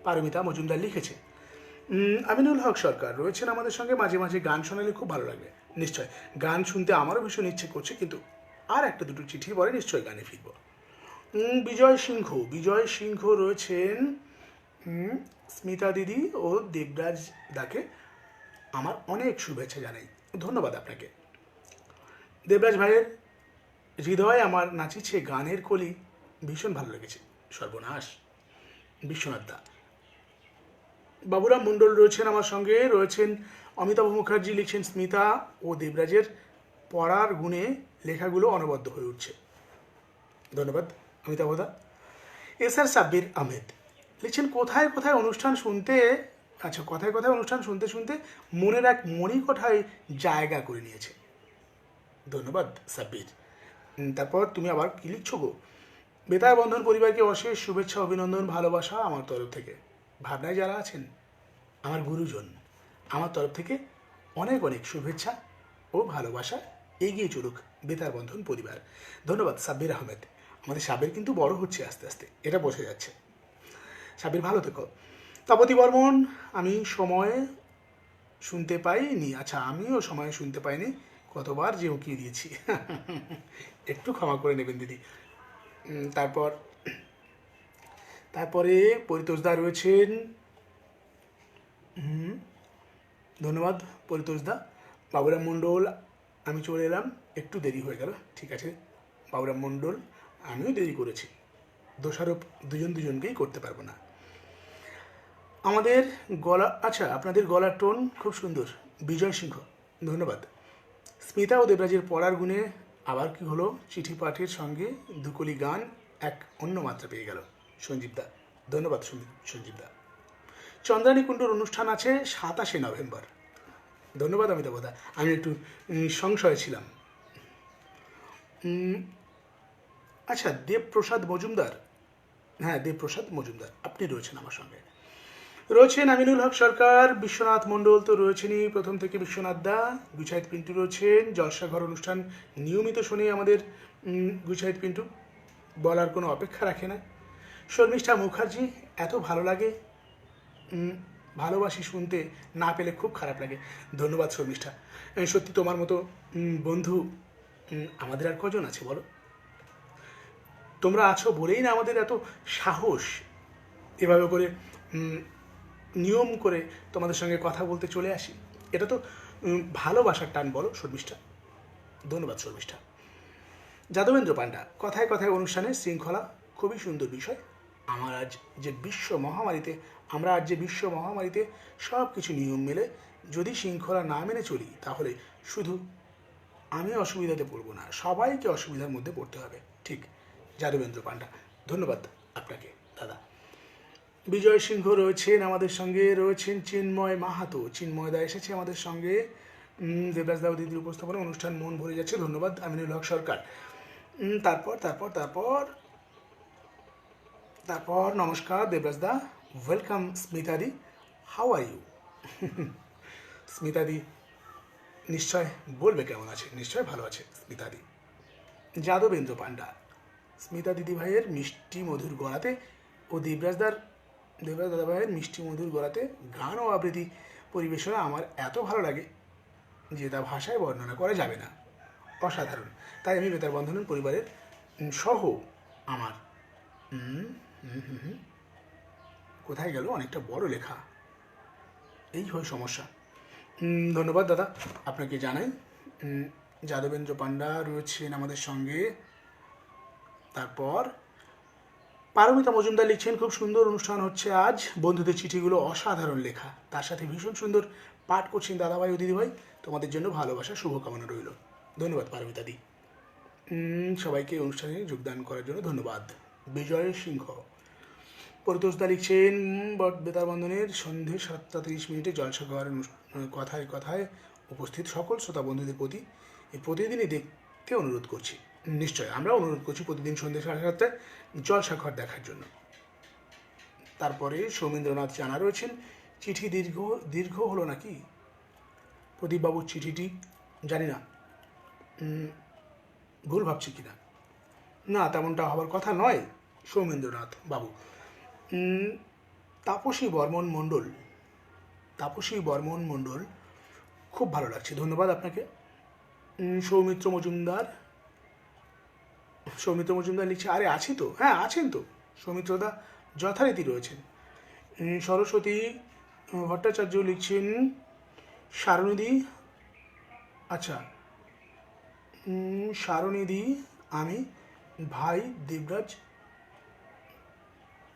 পারমিতা মজুমদার লিখেছে। আমিনুল হক সরকার রয়েছেন আমাদের সঙ্গে, মাঝে মাঝে গান শোনালে খুব ভালো লাগবে। নিশ্চয়, গান শুনতে আমারও ভীষণ ইচ্ছে করছে, কিন্তু আর একটা দুটো চিঠি পরে নিশ্চয়ই গানে ফিরব। বিজয় সিংহ রয়েছেন। স্মিতা দিদি ও দেবরাজ দাকে আমার অনেক শুভেচ্ছা জানাই, ধন্যবাদ আপনাকে। দেবরাজ ভাইয়ের হৃদয় আমার নাচিছে গানের কলি, ভীষণ ভালো লেগেছে। সর্বনাশ, বিশ্বনাথ দা। বাবুরাম মণ্ডল রয়েছেন আমার সঙ্গে, রয়েছেন অমিতাভ মুখার্জি লিখছেন, স্মিতা ও দেবরাজের পড়ার গুণে লেখাগুলো অনবদ্য হয়ে উঠছে, ধন্যবাদ অমিতাভ দা। এসআর সাব্বির আহমেদ লিখছেন, কোথায় কোথায় অনুষ্ঠান শুনতে, আচ্ছা কথায় কথায় অনুষ্ঠান শুনতে শুনতে মনের এক মণিকোঠায় জায়গা করে নিয়েছে, ধন্যবাদ সাব্বির। তারপর তুমি আবার কি লিখছো গো? বেতার বন্ধন পরিবারকে অশেষ শুভেচ্ছা, অভিনন্দন, ভালোবাসা আমার তরফ থেকে। ভাবনায় যারা আছেন আমার গুরুজন, আমার তরফ থেকে অনেক অনেক শুভেচ্ছা ও ভালোবাসা, এগিয়ে চলুক বেতার বন্ধন পরিবার, ধন্যবাদ সাব্বির আহমেদ। আমাদের সাব্বির কিন্তু বড় হচ্ছে আস্তে আস্তে, এটা বোঝা যাচ্ছে। সাব্বির ভালো থেকো। তাপতি বর্মন, আমি সময় শুনতে পাইনি, আচ্ছা আমিও সময় শুনতে পাইনি, কতবার যে উকিয়ে দিয়েছি, একটু ক্ষমা করে নেবেন দিদি। তারপরে পরিতোষদা রয়েছেন, ধন্যবাদ পরিতোষদা। বাবুরাম মণ্ডল, আমি চলে এলাম, একটু দেরি হয়ে গেল, ঠিক আছে বাবুরাম মণ্ডল, আমিও দেরি করেছি, দোষারোপ দুজনকেই করতে পারবো না। আমাদের গলা, আচ্ছা আপনাদের গলার টোন খুব সুন্দর, বিজয় সিংহ, ধন্যবাদ। স্মিতা ও দেবরাজের পড়ার গুণে আবার কি হলো, চিঠি পাঠের সঙ্গে দুকলি গান এক অন্য মাত্রা পেয়ে গেল, সঞ্জীবদা, ধন্যবাদ সঞ্জীবদা। চন্দ্রানী কুণ্ডুর অনুষ্ঠান আছে 27 নভেম্বর, ধন্যবাদ অমিতাভদা, আমি একটু সংশয়ে ছিলাম। আচ্ছা দেবপ্রসাদ মজুমদার, হ্যাঁ দেবপ্রসাদ মজুমদার আপনি রয়েছেন আমার সঙ্গে। রয়েছেন আমিনুল হক সরকার, বিশ্বনাথ মণ্ডল তো রয়েছেনই প্রথম থেকে, বিশ্বনাথ দা, গুছাইত পিন্টু রয়েছেন, জলসাঘর অনুষ্ঠান নিয়মিত শুনে আমাদের গুছাইত পিন্টু, বলার কোনো অপেক্ষা রাখে না। শর্মিষ্ঠা মুখার্জি, এত ভালো লাগে, ভালোবাসি শুনতে, না পেলে খুব খারাপ লাগে, ধন্যবাদ শর্মিষ্ঠা। সত্যি তোমার মতো বন্ধু আমাদের আর কজন আছে বলো, তোমরা আছো বলেই না আমাদের এত সাহস, এভাবে করে নিয়ম করে তোমাদের সঙ্গে কথা বলতে চলে আসি, এটা তো ভালোবাসার টান বলো শর্মিষ্ঠা, ধন্যবাদ শর্মিষ্ঠা। যাদবেন্দ্র পান্ডা, কথায় কথায় অনুষ্ঠানে শৃঙ্খলা খুবই সুন্দর বিষয়। আমরা আজ যে বিশ্ব মহামারীতে সব কিছু নিয়ম মেলে যদি শৃঙ্খলা না মেনে চলি, তাহলে শুধু আমি অসুবিধাতে পড়বো না, সবাইকে অসুবিধার মধ্যে পড়তে হবে, ঠিক যাদবেন্দ্র পান্ডা, ধন্যবাদ আপনাকে দাদা। বিজয় সিংহ রয়েছেন আমাদের সঙ্গে, রয়েছেন চিন্ময় মাহাতো, চিন্ময়দা এসেছে আমাদের সঙ্গে। দেবরাজ দাও দিদির উপস্থাপনা অনুষ্ঠান মন ভরে যাচ্ছে, ধন্যবাদ আমিনুল হক সরকার। তারপর নমস্কার দেবরাজ দা, ওয়েলকাম স্মিতাদি, হাউ আর ইউ? স্মিতাদি নিশ্চয় বলবে কেমন আছে, নিশ্চয় ভালো আছে স্মিতাদি। যাদবেন্দ্র পান্ডা, স্মিতা দিদি ভাইয়ের মিষ্টি মধুর গলাতে ও দেবরাজ দাদা ভাইয়ের মিষ্টি মধুর গলাতে গান ও আবৃত্তি পরিবেশনা আমার এত ভালো লাগে যে তা ভাষায় বর্ণনা করা যাবে না, অসাধারণ। তাই আমি বেতার বন্ধন পরিবারের সহ আমার কোথায় গেল, অনেকটা বড় লেখা, এই হয় সমস্যা। ধন্যবাদ দাদা আপনাকে জানাই। যাদবেন্দ্র পান্ডা রয়েছেন আমাদের সঙ্গে। তারপর পারমিতা মজুমদার লিখছেন, খুব সুন্দর অনুষ্ঠান হচ্ছে আজ, বন্ধুদের চিঠিগুলো অসাধারণ লেখা, তার সাথে ভীষণ সুন্দর পাঠ করছেন দাদাভাই ও দিদিভাই, তোমাদের জন্য ভালোবাসা শুভকামনা রইল। ধন্যবাদ পারমিতা দি। সবাইকে অনুষ্ঠানে যোগদান করার জন্য ধন্যবাদ। বিজয় সিংহ পরিতোষদা লিখছেন, বেতার বন্ধনের সন্ধে 7:30 জলসা খাওয়ার কথায় কথায় উপস্থিত সকল শ্রোতা বন্ধুদের প্রতি প্রতিদিনই দেখতে অনুরোধ করছি। নিশ্চয় আমরা অনুরোধ করছি প্রতিদিন সন্ধ্যে 7:30 জলসা ঘর দেখার জন্য। তারপরে সৌমেন্দ্রনাথ জানা রয়েছেন, চিঠি দীর্ঘ দীর্ঘ হলো নাকি প্রদীপবাবুর চিঠিটি, জানি না, ভুল ভাবছি কিনা, না তেমনটা হওয়ার কথা নয় সৌমেন্দ্রনাথ বাবু। তাপসী বর্মন মণ্ডল, খুব ভালো লাগছে, ধন্যবাদ আপনাকে। সৌমিত্র মজুমদার লিখছে, আরে আছি তো, হ্যাঁ আছেন তো সৌমিত্রদা, যথারীতি রয়েছেন। সরস্বতী ভট্টাচার্য লিখছেন, সারণীদি, আচ্ছা সারণীদি, আমি ভাই দেবরাজ,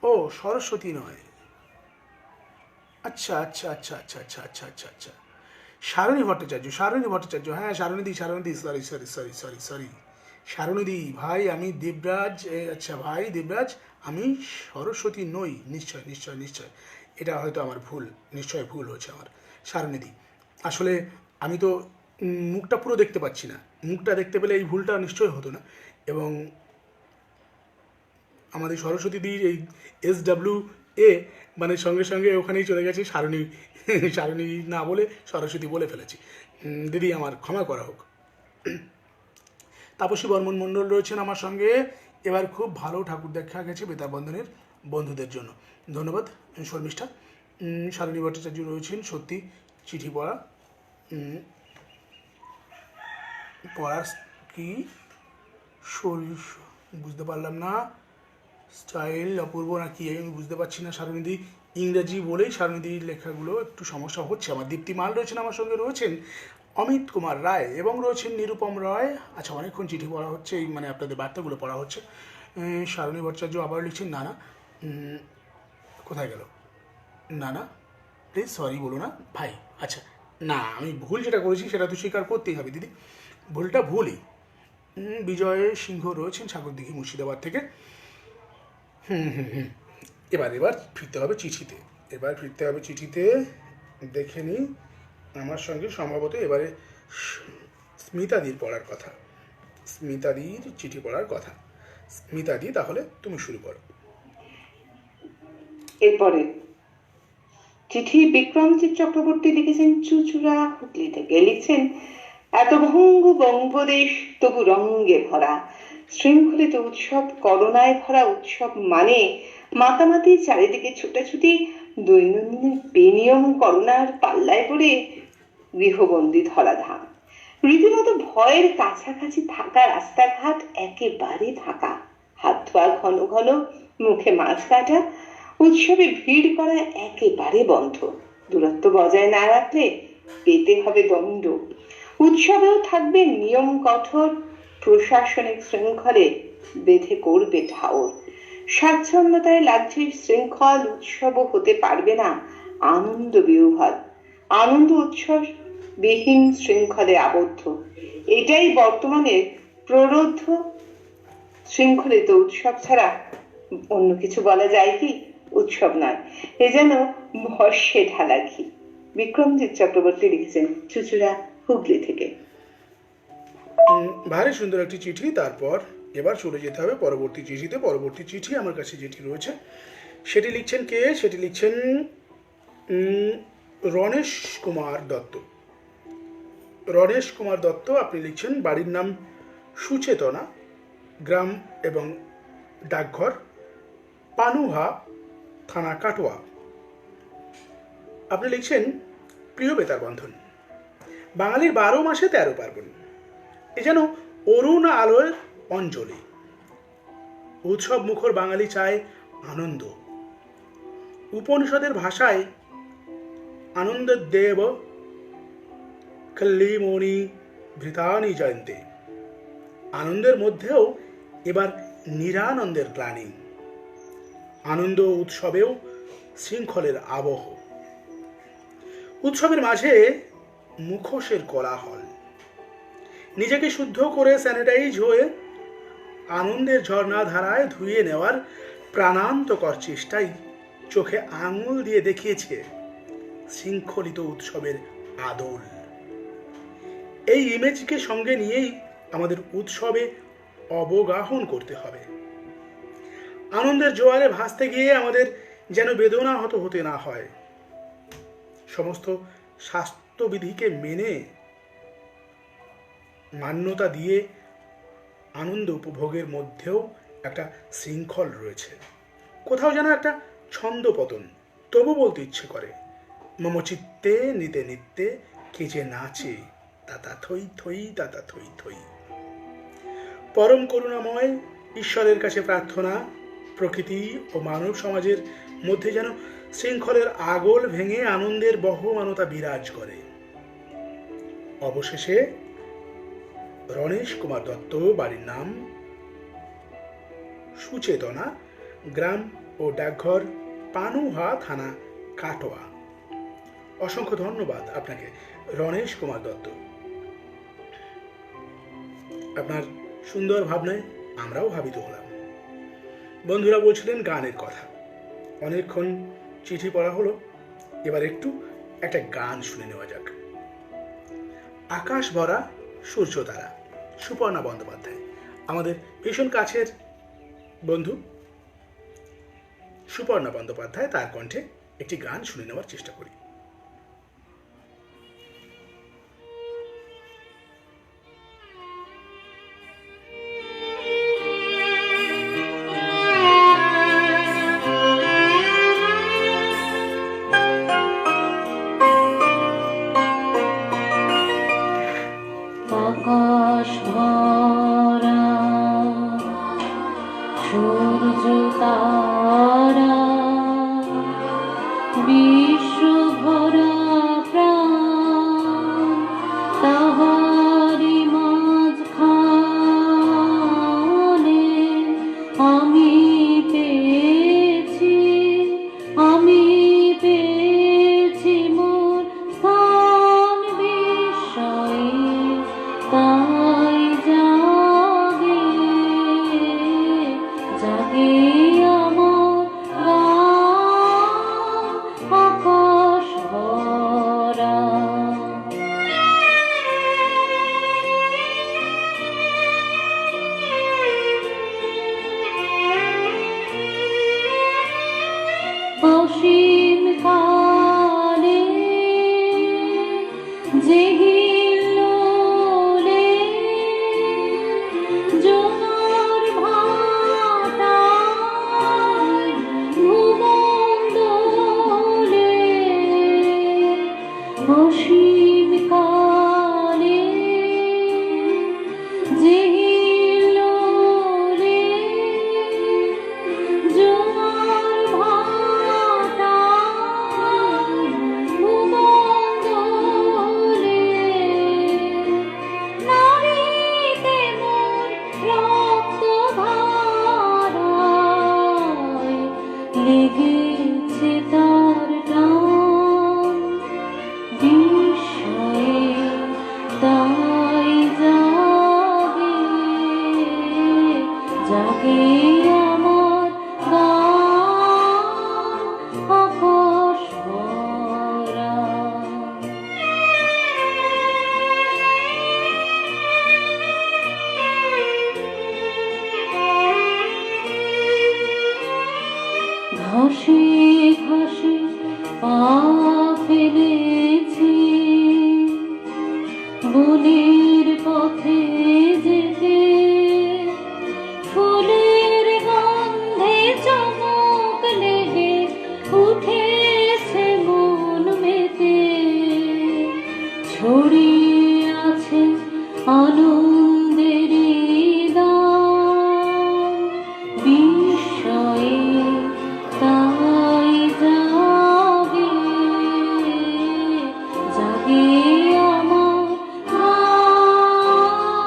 ও সরস্বতী নয়, আচ্ছা আচ্ছা আচ্ছা আচ্ছা আচ্ছা আচ্ছা আচ্ছা আচ্ছা সারণী ভট্টাচার্য, হ্যাঁ সারণীদি, সরি সারণীদি, ভাই আমি দেবরাজ, আচ্ছা ভাই দেবরাজ, আমি সরস্বতী নই, নিশ্চয় এটা হয়তো আমার ভুল, নিশ্চয় ভুল হয়েছে আমার সারণীদি। আসলে আমি তো মুখটা পুরো দেখতে পাচ্ছি না, মুখটা দেখতে পেলে এই ভুলটা নিশ্চয় হতো না। এবং আমাদের সরস্বতীদির এই SWA মানে সঙ্গে সঙ্গে ওখানেই চলে গেছে সারণী না বলে সরস্বতী বলে ফেলেছি, দিদি আমার ক্ষমা করা হোক। তাপসী বর্মন মণ্ডল রয়েছেন আমার সঙ্গে, এবার খুব ভালো ঠাকুর দেখা গেছে বেতার বন্ধনের বন্ধুদের জন্য, ধন্যবাদ শর্মিষ্ঠা। সারণী ভট্টাচার্য রয়েছেন, সত্যি চিঠি পড়ার কি শরীর বুঝতে পারলাম না, স্টাইল অপূর্ব নাকি আমি বুঝতে পারছি না সারণীদি, ইংরেজি বলেই সারণীদির লেখাগুলো একটু সমস্যা হচ্ছে আমার। দীপ্তি মাল রয়েছেন আমার সঙ্গে, রয়েছেন অমিত কুমার রায় এবং রয়েছেন নিরুপম রায়। আচ্ছা অনেকক্ষণ চিঠি পড়া হচ্ছে, এই মানে আপনাদের বার্তাগুলো পড়া হচ্ছে। সারণী ভট্টাচার্য আবার লিখছেন, না কোথায় গেল, না প্লিজ সরি বলো না ভাই, আচ্ছা না আমি ভুল যেটা করেছি সেটা তো স্বীকার করতেই হবে দিদি, ভুলটা ভুলই। বিজয় সিংহ রয়েছেন সাগরদিঘি মুর্শিদাবাদ থেকে। এবার ফিরতে হবে চিঠিতে, দেখে নিই আমার সঙ্গে সম্ভবত এবারে স্মিতাদির চিঠি পড়ার কথা। স্মিতাদি, তাহলে তুমি শুরু করো। এরপরে চিঠি বিক্রমজিৎ চক্রবর্তী লিখেছেন চুচুড়া, হুগলি থেকে। লিখছেন, এত ভঙ্গু বঙ্গদেশ তবু রঙ্গে ভরা, শৃঙ্খলিত উৎসব, করোনায় ভরা উৎসব মানে মাতামাতি, চারিদিকে ছুটাছুটি, দৈনন্দিন বেনিয়ম করোনার পাল্লায় পড়ে গৃহবন্দী ধরাধাম, রীতিমতো ভয়ের কাছাকাছি থাকা, রাস্তাঘাট একেবারে ফাঁকা, হাত ধোয়া ঘন ঘন, মুখে মাস্ক কাটা, উৎসবে ভিড় করা একেবারে বন্ধ, দূরত্ব বজায় না রাখলে পেতে হবে দণ্ড, উৎসবেও থাকবে নিয়ম কঠোর, প্রশাসনিক শৃঙ্খলে বেঁধে করবে ঠাওর, স্বাচ্ছন্দ্যতায় লাগছে শৃঙ্খল, উৎসবও হতে পারবে না আনন্দ বিহ্বল, আনন্দ উৎসব বিহীন শৃঙ্খলে আবদ্ধ, এটাই বর্তমানে প্ররোধ। শৃঙ্খলিত উৎসব ছাড়া অন্য কিছু বলা যায় কি? উৎসব নয়, এ যেন ভস্যে ঢালা ঘি। বিক্রমজিৎ চক্রবর্তী লিখেছেন চুচুড়া, হুগলি থেকে। ভারী সুন্দর একটি চিঠি। তারপর এবার চলে যেতে হবে পরবর্তী চিঠি আমার কাছে যেটি রয়েছে সেটি লিখছেন কে? সেটি লিখছেন রণেশ কুমার দত্ত। আপনি লিখছেন, বাড়ির নাম সুচেতনা, গ্রাম এবং ডাকঘর পানুহা, থানা কাটোয়া। আপনি লিখছেন, প্রিয় বেতার বন্ধন, বাঙালির 12 মাসে 13 পার্বণ, এ যেন অরুণ আলোয় অঞ্জলি, উৎসব মুখর বাঙালি চায় আনন্দ, উপনিষদের ভাষায় আনন্দ দেব কল্লিমণি ভৃতানি জয়ন্তে। আনন্দের মধ্যেও এবার নিরানন্দের গ্লানি, আনন্দ উৎসবেও শৃঙ্খলের আবহ। উৎসবের মাঝে মুখোশের কোলাহল, নিজেকে শুদ্ধ করে স্যানিটাইজ হয়ে আনন্দের ঝর্ণাধারায় ধুয়ে নেওয়ার প্রাণান্তকর চেষ্টাই চোখে আঙুল দিয়ে দেখিয়েছে শৃঙ্খলিত উৎসবের আদল। এই ইমেজকে সঙ্গে নিয়েই আমাদের উৎসবে অবগাহন করতে হবে। আনন্দের জোয়ারে ভাসতে গিয়ে আমাদের যেন বেদনাহত হতে না হয়। সমস্ত স্বাস্থ্যবিধিকে মেনে মান্যতা দিয়ে আনন্দ উপভোগের মধ্যেও একটা শৃঙ্খল রয়েছে। কোথাও যেন একটা ছন্দপতন, তবু বলতে ইচ্ছে করে, মম চিত্তে নিতে নিত্যে কে যে নাচে তাতা থই থই তাতা থই থই। পরম করুণাময় ঈশ্বরের কাছে প্রার্থনা, প্রকৃতি ও মানব সমাজের মধ্যে যেন শৃঙ্খলের আগল ভেঙে আনন্দের বহমানতা বিরাজ করে। অবশেষে রণেশ কুমার দত্ত, বাড়ির নাম সুচেতনা, গ্রাম ও ডাকঘর পানুহা, থানা কাটোয়া। অসংখ্য ধন্যবাদ আপনাকে রণেশ কুমার দত্ত। আপনার সুন্দর ভাবনায় আমরাও ভাবিত হলাম। বন্ধুরা বলছিলেন গানের কথা, অনেকক্ষণ চিঠি পড়া হলো, এবার একটু একটা গান শুনে নেওয়া যাক। আকাশ ভরা সূর্য তারা, সুপর্ণা বন্দ্যোপাধ্যায়, আমাদের ভীষণ কাছের বন্ধু সুপর্ণা বন্দ্যোপাধ্যায়, তার কণ্ঠে একটি গান শুনে নেওয়ার চেষ্টা করি। আকাশ ভরা সূর্য তারা, বিশ্ব ভরা প্রাণ, তাহারি মাঝখানে আমি পেয়েছি মোর স্থান বিস্ময়ে, তাই জাগে জাগে আমার গান, আকাশ ভরা। অসীম কালে যে হিল্লোলে জোনার ভাটায় ভুবন দোলে, অসীম কালে যে হিল্লোলে জোনার ভাটায় ভুবন দোলে, নারীতে মোর রক্তধারায় লেগেছে তার টান, বিস্ময়ে তাই জাগে জাগে আমার গান, আকাশ ভরা। ঘাসে ঘাসে পা ফেলেছি, বনের পথে যেতে, ফুলের গন্ধে চমক লেগে উঠেছে মন মেতে, ছড়িয়ে আছে আনন্দের দান, বিস্ময়ে তাই জাগে জাগে আমার গান,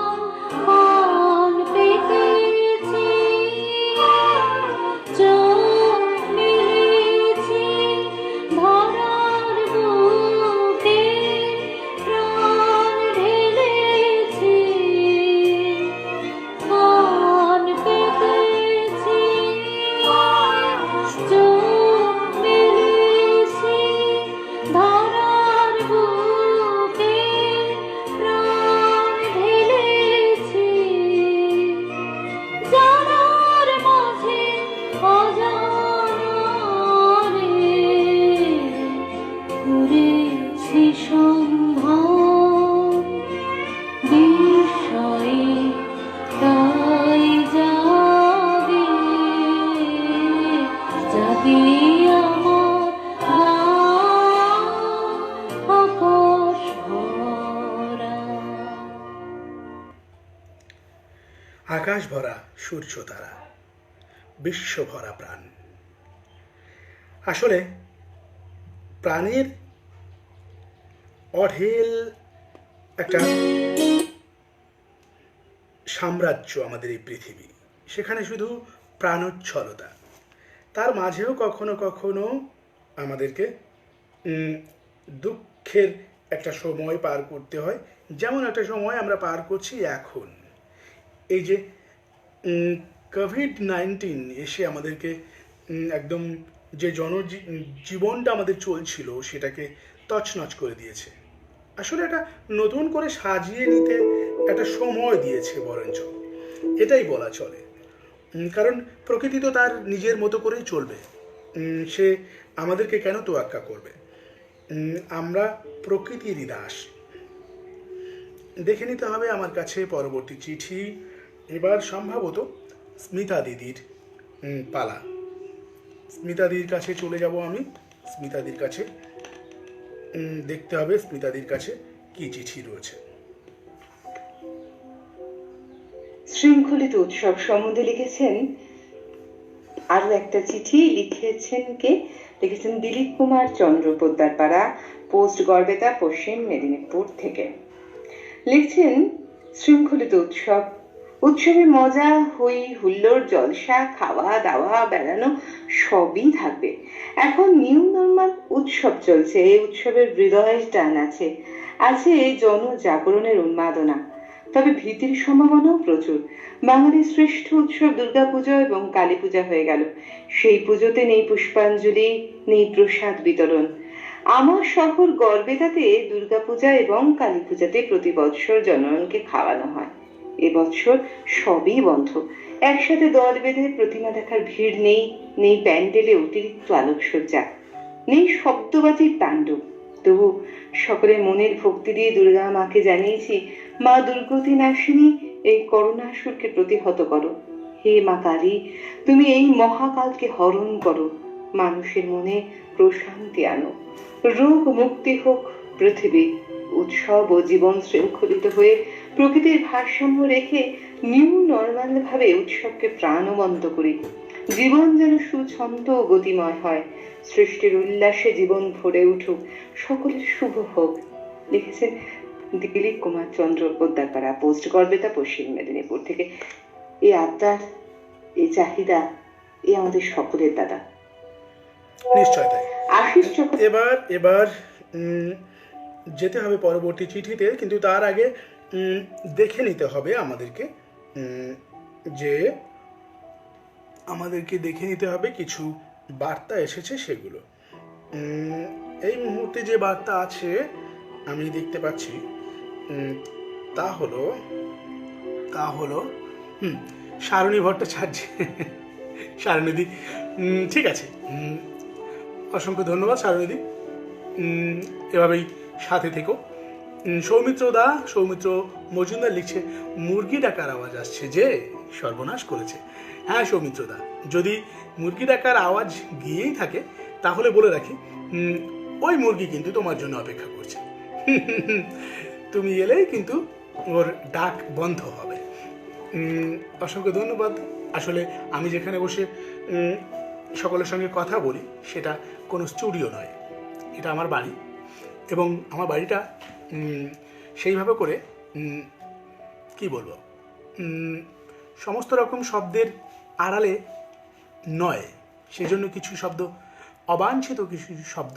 আকাশ ভরা সূর্য তারা, বিশ্ব ভরা প্রাণ। আসলে প্রাণের অঢেল একটা সাম্রাজ্য আমাদের এই পৃথিবী। সেখানে শুধু প্রাণোচ্ছলতা, তার মাঝেও কখনো কখনো আমাদেরকে দুঃখের একটা সময় পার করতে হয়। যেমন একটা সময় আমরা পার করছি এখন, এই যে কোভিড-19 এসে আমাদেরকে একদম যে জীবনটা আমাদের চলছিল সেটাকে তছনছ করে দিয়েছে। আসলে এটা নতুন করে সাজিয়ে নিতে একটা সময় দিয়েছে বরঞ্চ, এটাই বলা চলে। কারণ প্রকৃতি তো তার নিজের মতো করেই চলবে, সে আমাদেরকে কেন তোয়াক্কা করবে? আমরা প্রকৃতিরই দাস। দেখে নিতে হবে আমার কাছে পরবর্তী চিঠি। এবার সম্ভবত স্মিতা দিদির পালা। স্মিতা দিদির কাছে চলে যাব আমি। স্মিতা দিদির কাছে দেখতে হবে স্মিতা দিদির কাছে কি চিঠি রয়েছে। শৃঙ্খলিত উৎসব সম্বন্ধে লিখেছেন আরো একটা চিঠি। লিখেছেন দিলীপ কুমার চন্দ্র পোদ্দারপাড়া, পোস্ট গড়বেতা, পশ্চিম মেদিনীপুর থেকে। লিখছেন, শৃঙ্খলিত উৎসবে মজা, হই হুল্লোড়, জলসা, খাওয়া দাওয়া, বেড়ানো সবই থাকবে। এখন নিউ নর্মাল উৎসব চলছে। এই উৎসবের হৃদয়ের টান আছে জনজাগরণের উন্মাদনা, তবে ভীতির সম্ভাবনাও প্রচুর। বাঙালির শ্রেষ্ঠ উৎসব দুর্গাপূজা এবং কালী পূজা হয়ে গেল। সেই পুজোতে নেই পুষ্পাঞ্জলি, নেই প্রসাদ বিতরণ। আমার শহর গড়বেতাতে দুর্গাপূজা এবং কালী পূজাতে প্রতি বৎসর জনগণকে খাওয়ানো হয়। এবছর সবই বন্ধ। একসাথে দল বেঁধে প্রতিমা দেখার ভিড় নেই, নেই প্যান্ডেলে অতিরিক্ত আলোকসজ্জা, নেই শব্দবাজির তাণ্ডব। তবু সকলে মনের ভক্তি দিয়ে দুর্গা মাকে জানিয়েছি, মা দুর্গতি নাশিনী, এই করুণাসুরকে প্রতিহত করো। হে মা কালী, তুমি এই মহাকালকে হরণ করো, মানুষের মনে প্রশান্তি আনো, রোগ মুক্তি হোক পৃথিবী। উৎসব ও জীবন শৃঙ্খলিত হয়ে প্রকৃতির ভারসাম্য রেখে নিউ নর্মাল ভাবে উৎসবকে প্রাণবন্ত করি। জীবন যেন সুছন্দ ও গতিময় হয়, সৃষ্টির উল্লাসে জীবন ভরে উঠুক, সকলের শুভ হোক। লিখেছেন দিলীপ কুমার চন্দ্র পোদ্দারপাড়া, পোস্ট গড়বেতা, পশ্চিম মেদিনীপুর থেকে। এই আবদার, এই চাহিদা, এই আমাদের সকলের দাদা। নিশ্চয় তাই। আশিস এবার যেতে হবে পরবর্তী চিঠিতে, কিন্তু তার আগে দেখে নিতে হবে আমাদেরকে দেখে নিতে হবে কিছু বার্তা এসেছে সেগুলো। এই মুহূর্তে যে বার্তা আছে আমি দেখতে পাচ্ছি তা হলো সারণী ভট্টাচার্য। সারণীদি, ঠিক আছে, অসংখ্য ধন্যবাদ সারণীদি, এভাবেই সাথে থেকো। সৌমিত্র মজুমদার লিখছে, মুরগি ডাকার আওয়াজ আসছে যে সর্বনাশ করেছে। হ্যাঁ সৌমিত্রদা, যদি মুরগি ডাকার আওয়াজ গিয়েই থাকে তাহলে বলে রাখি, ওই মুরগি কিন্তু তোমার জন্য অপেক্ষা করছে। তুমি এলেই কিন্তু ওর ডাক বন্ধ হবে। অসংখ্য ধন্যবাদ। আসলে আমি যেখানে বসে সকলের সঙ্গে কথা বলি সেটা কোনো স্টুডিও নয়, এটা আমার বাড়ি, এবং আমার বাড়িটা সেইভাবে করে কি বলবো, সমস্ত রকম শব্দের আড়ালে নয়। সেজন্য কিছু শব্দ, অবাঞ্ছিত কিছু শব্দ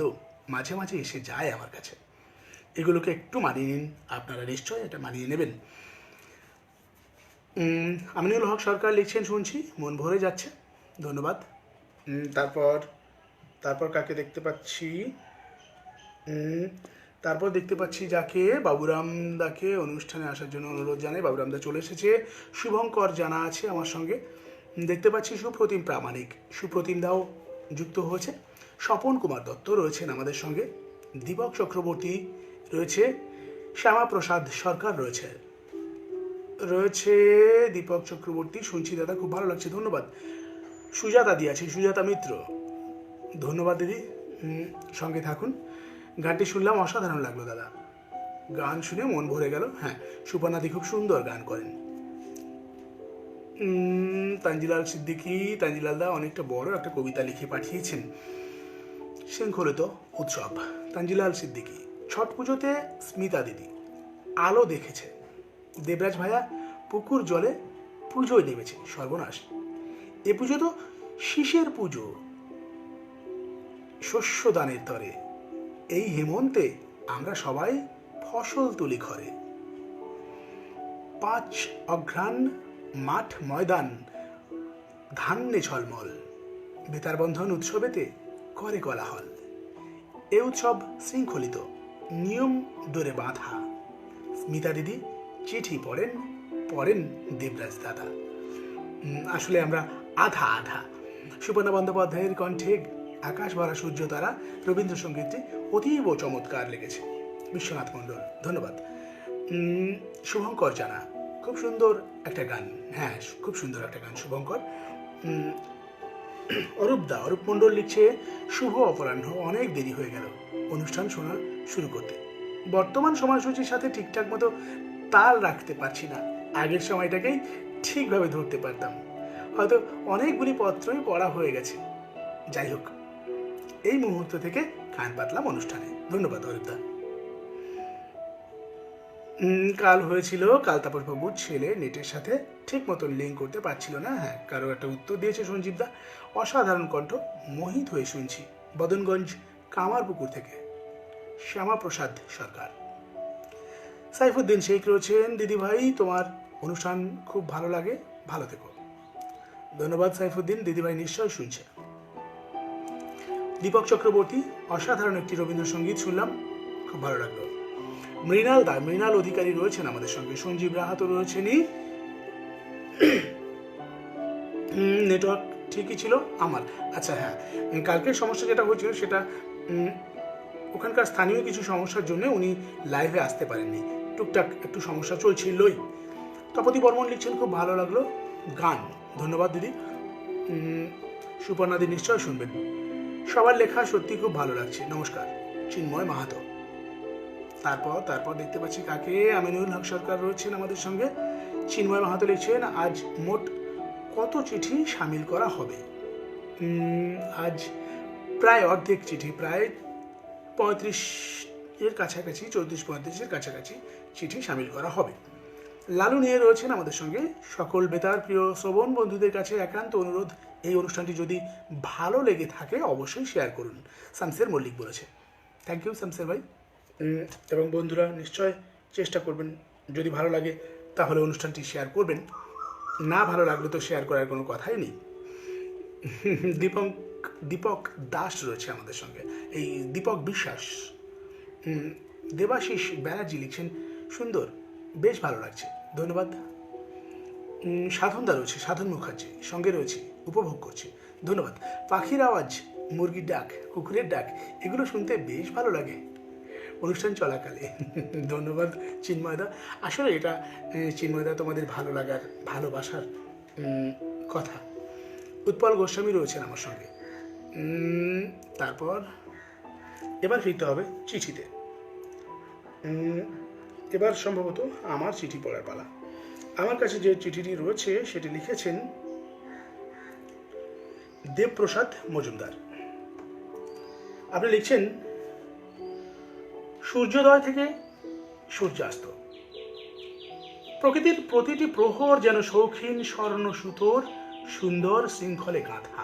মাঝে মাঝে এসে যায় আমার কাছে। এগুলোকে একটু মানিয়ে নিন, আপনারা নিশ্চয় এটা মানিয়ে নেবেন। আমিনুল হক সরকার লিখছেন, শুনছি মন ভরে যাচ্ছে, ধন্যবাদ। তারপর কাকে দেখতে পাচ্ছি, যাকে বাবুরাম দাকে অনুষ্ঠানে আসার জন্য অনুরোধ জানাই। বাবুরাম দা চলে এসেছে। শুভঙ্কর জানা আছে আমার সঙ্গে। দেখতে পাচ্ছি সুপ্রতিম প্রামাণিক, সুপ্রতিম দাও যুক্ত হয়েছে। স্বপন কুমার দত্ত রয়েছেন আমাদের সঙ্গে। দীপক চক্রবর্তী রয়েছে। শ্যামাপ্রসাদ সরকার রয়েছে দীপক চক্রবর্তী, শুনছি দাদা, খুব ভালো লাগছে, ধন্যবাদ। সুজাতা দি আছে, সুজাতা মিত্র, ধন্যবাদ দিদি, সঙ্গে থাকুন। গানটি শুনলাম, অসাধারণ লাগলো দাদা, গান শুনে মন ভরে গেল। হ্যাঁ, সুপর্ণাদি খুব সুন্দর গান করেন। তানজিলাল সিদ্দিকী, তানজিলাল দা অনেকটা বড় একটা কবিতা লিখে পাঠিয়েছেন। শৃঙ্খলিত উৎসব, তানজিলাল সিদ্দিকী। ছট পুজোতে স্মিতা দিদি আলো দেখেছে, দেবরাজ ভাইয়া পুকুর জলে পুজোয় নেমেছে, সর্বনাশ। এ পুজো তো শীষের পুজো, শস্য দানের তরে। এই হেমন্তে আমরা সবাই ফসল তুলি ঘরে। 5 অঘ্রাণ মাঠ ময়দান ধান্যে ঝলমল, বেতার বন্ধন উৎসবেতে করে কোলাহল। এ উৎসব শৃঙ্খলিত, নিয়ম দরে বাঁধা। স্মিতা দিদি চিঠি পড়েন দেবরাজ দাদা। আসলে আমরা আধা আধা। সুপর্ণা বন্দ্যোপাধ্যায়ের কণ্ঠে আকাশ ভরা সূর্য তারা রবীন্দ্রসঙ্গীতটি অতীব চমৎকার লেগেছে। বিশ্বনাথ মণ্ডল, ধন্যবাদ। শুভঙ্কর জানা, খুব সুন্দর একটা গান। হ্যাঁ, খুব সুন্দর একটা গান শুভঙ্কর। অরূপ মণ্ডল লিখছে, শুভ অপরাহ্ন, অনেক দেরি হয়ে গেল অনুষ্ঠান শোনা শুরু করতে। বর্তমান সময়সূচির সাথে ঠিকঠাক মতো তাল রাখতে পারছি না, আগের সময়টাকেই ঠিকভাবে ধরতে পারতাম। হয়তো অনেকগুলি পত্রই পড়া হয়ে গেছে। যাই হোক, এই মুহূর্ত থেকে কান পাতলাম অনুষ্ঠানে। ধন্যবাদ অরূপদা। কাল হয়েছিল, কাল তাপস বাবুর ছেলে নেটের সাথে ঠিক মতন লিঙ্ক করতে পারছিল না। হ্যাঁ, কারো একটা উত্তর দিয়েছে সঞ্জীবদা। অসাধারণ কণ্ঠ, মোহিত হয়ে শুনছি। বদনগঞ্জ কামারপুকুর থেকে শ্যামাপ্রসাদ সরকার। সাইফুদ্দিন শেখ রয়েছেন, দিদিভাই তোমার অনুষ্ঠান খুব ভালো লাগে, ভালো থেকো। ধন্যবাদ সাইফুদ্দিন, দিদিভাই নিশ্চয় শুনছে। দীপক চক্রবর্তী, অসাধারণ একটি রবীন্দ্রসঙ্গীত শুনলাম, খুব ভালো লাগলো। মৃণাল অধিকারী রয়েছেন আমাদের সঙ্গে, সঞ্জীব রাহা তো রয়েছেনই। নেটওয়ার্ক ঠিকই ছিল আমার। আচ্ছা হ্যাঁ, কালকের সমস্যা যেটা হয়েছিল সেটা ওখানকার স্থানীয় কিছু সমস্যার জন্য উনি লাইভে আসতে পারেননি, টুকটাক একটু সমস্যা চলছিলই। তপতি বর্মন লিখছেন, খুব ভালো লাগলো গান, ধন্যবাদ দিদি। সুপর্ণাদি নিশ্চয় শুনবেন, সবার লেখা সত্যি খুব ভালো লাগছে, নমস্কার। চিন্ময় মাহাতো। তারপর দেখতে পাচ্ছি কাকে, আমিনুল হক সরকার রয়েছেন আমাদের সঙ্গে। চিন্ময় মাহাতো লিখছেন, আজ মোট কত চিঠি সামিল করা হবে? আজ প্রায় অর্ধেক চিঠি, প্রায় 35-এর কাছাকাছি, 34-35-এর কাছাকাছি চিঠি সামিল করা হবে। লালু নিয়ে রয়েছেন আমাদের সঙ্গে। সকল বেতার প্রিয় শ্রবণ বন্ধুদের কাছে একান্ত অনুরোধ, এই অনুষ্ঠানটি যদি ভালো লেগে থাকে অবশ্যই শেয়ার করুন, শামসের মল্লিক বলেছে। থ্যাংক ইউ শামসের ভাই। এবং বন্ধুরা নিশ্চয় চেষ্টা করবেন, যদি ভালো লাগে তাহলে অনুষ্ঠানটি শেয়ার করবেন, না ভালো লাগলে তো শেয়ার করার কোনো কথাই নেই। দীপক দাস রয়েছে আমাদের সঙ্গে, এই দীপক বিশ্বাস। দেবাশিস ব্যানার্জি লিখছেন, সুন্দর, বেশ ভালো লাগছে, ধন্যবাদ। সাধনদা রয়েছে, সাধন মুখার্জি সঙ্গে রয়েছে, উপভোগ করছি, ধন্যবাদ। পাখির আওয়াজ, মুরগির ডাক, কুকুরের ডাক, এগুলো শুনতে বেশ ভালো লাগে অনুষ্ঠান চলাকালে। ধন্যবাদ চিন্ময়দা। আসলে এটা চিন্ময়দা তোমাদের ভালো লাগার, ভালোবাসার কথা। উৎপল গোস্বামী রয়েছেন আমার সঙ্গে। তারপর এবার ফিরতে হবে চিঠিতে। এবার সম্ভবত আমার চিঠি পড়ার পালা। আমার কাছে যে চিঠিটি রয়েছে সেটি লিখেছেন দেবপ্রসাদ মজুমদার। আপনি লিখছেন, সূর্যোদয় থেকে সূর্যাস্ত, প্রকৃতির প্রতিটি প্রহর যেন শৌখিন স্বর্ণ সুতোর সুন্দর শৃঙ্খলে গাঁথা।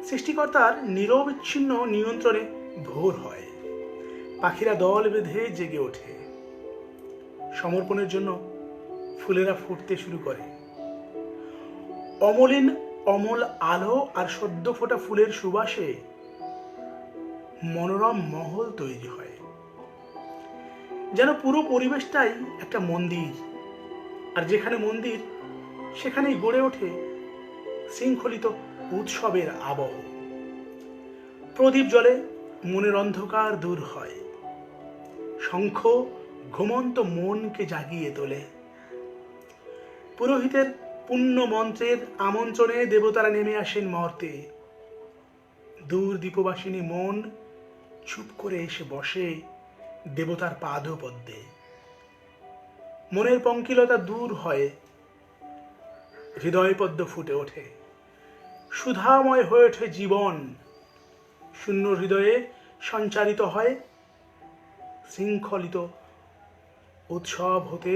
সৃষ্টিকর্তার নিরবিচ্ছিন্ন নিয়ন্ত্রণে ভোর হয়, পাখিরা দল বেঁধে জেগে ওঠে, সমর্পণের জন্য ফুলেরা ফুটতে শুরু করে। অমলিন অমল আলো আর সদ্য ফোটা ফুলের সুবাসে মনোরম মহল তৈরি হয়, যেন পুরো পরিবেশটাই একটা মন্দির। আর যেখানে মন্দির সেখানেই গড়ে ওঠে শৃঙ্খলিত উৎসবের আবহ। প্রদীপ জ্বলে মনের অন্ধকার দূর হয়, শঙ্খ ঘুমন্ত মনকে জাগিয়ে তোলে। পুরোহিতের পুণ্য মন্ত্রের আমন্ত্রণে দেবতারা নেমে আসেন মর্তে। দূর দীপবাসিনী মন চুপ করে এসে বসে দেবতার পাদপদ্মে। মনের পঙ্কিলতা দূর হয়, হৃদয় পদ্ম ফুটে ওঠে, সুধাময় হয়ে ওঠে জীবন, শূন্য হৃদয়ে সঞ্চারিত হয় শৃঙ্খলিত উৎসব হতে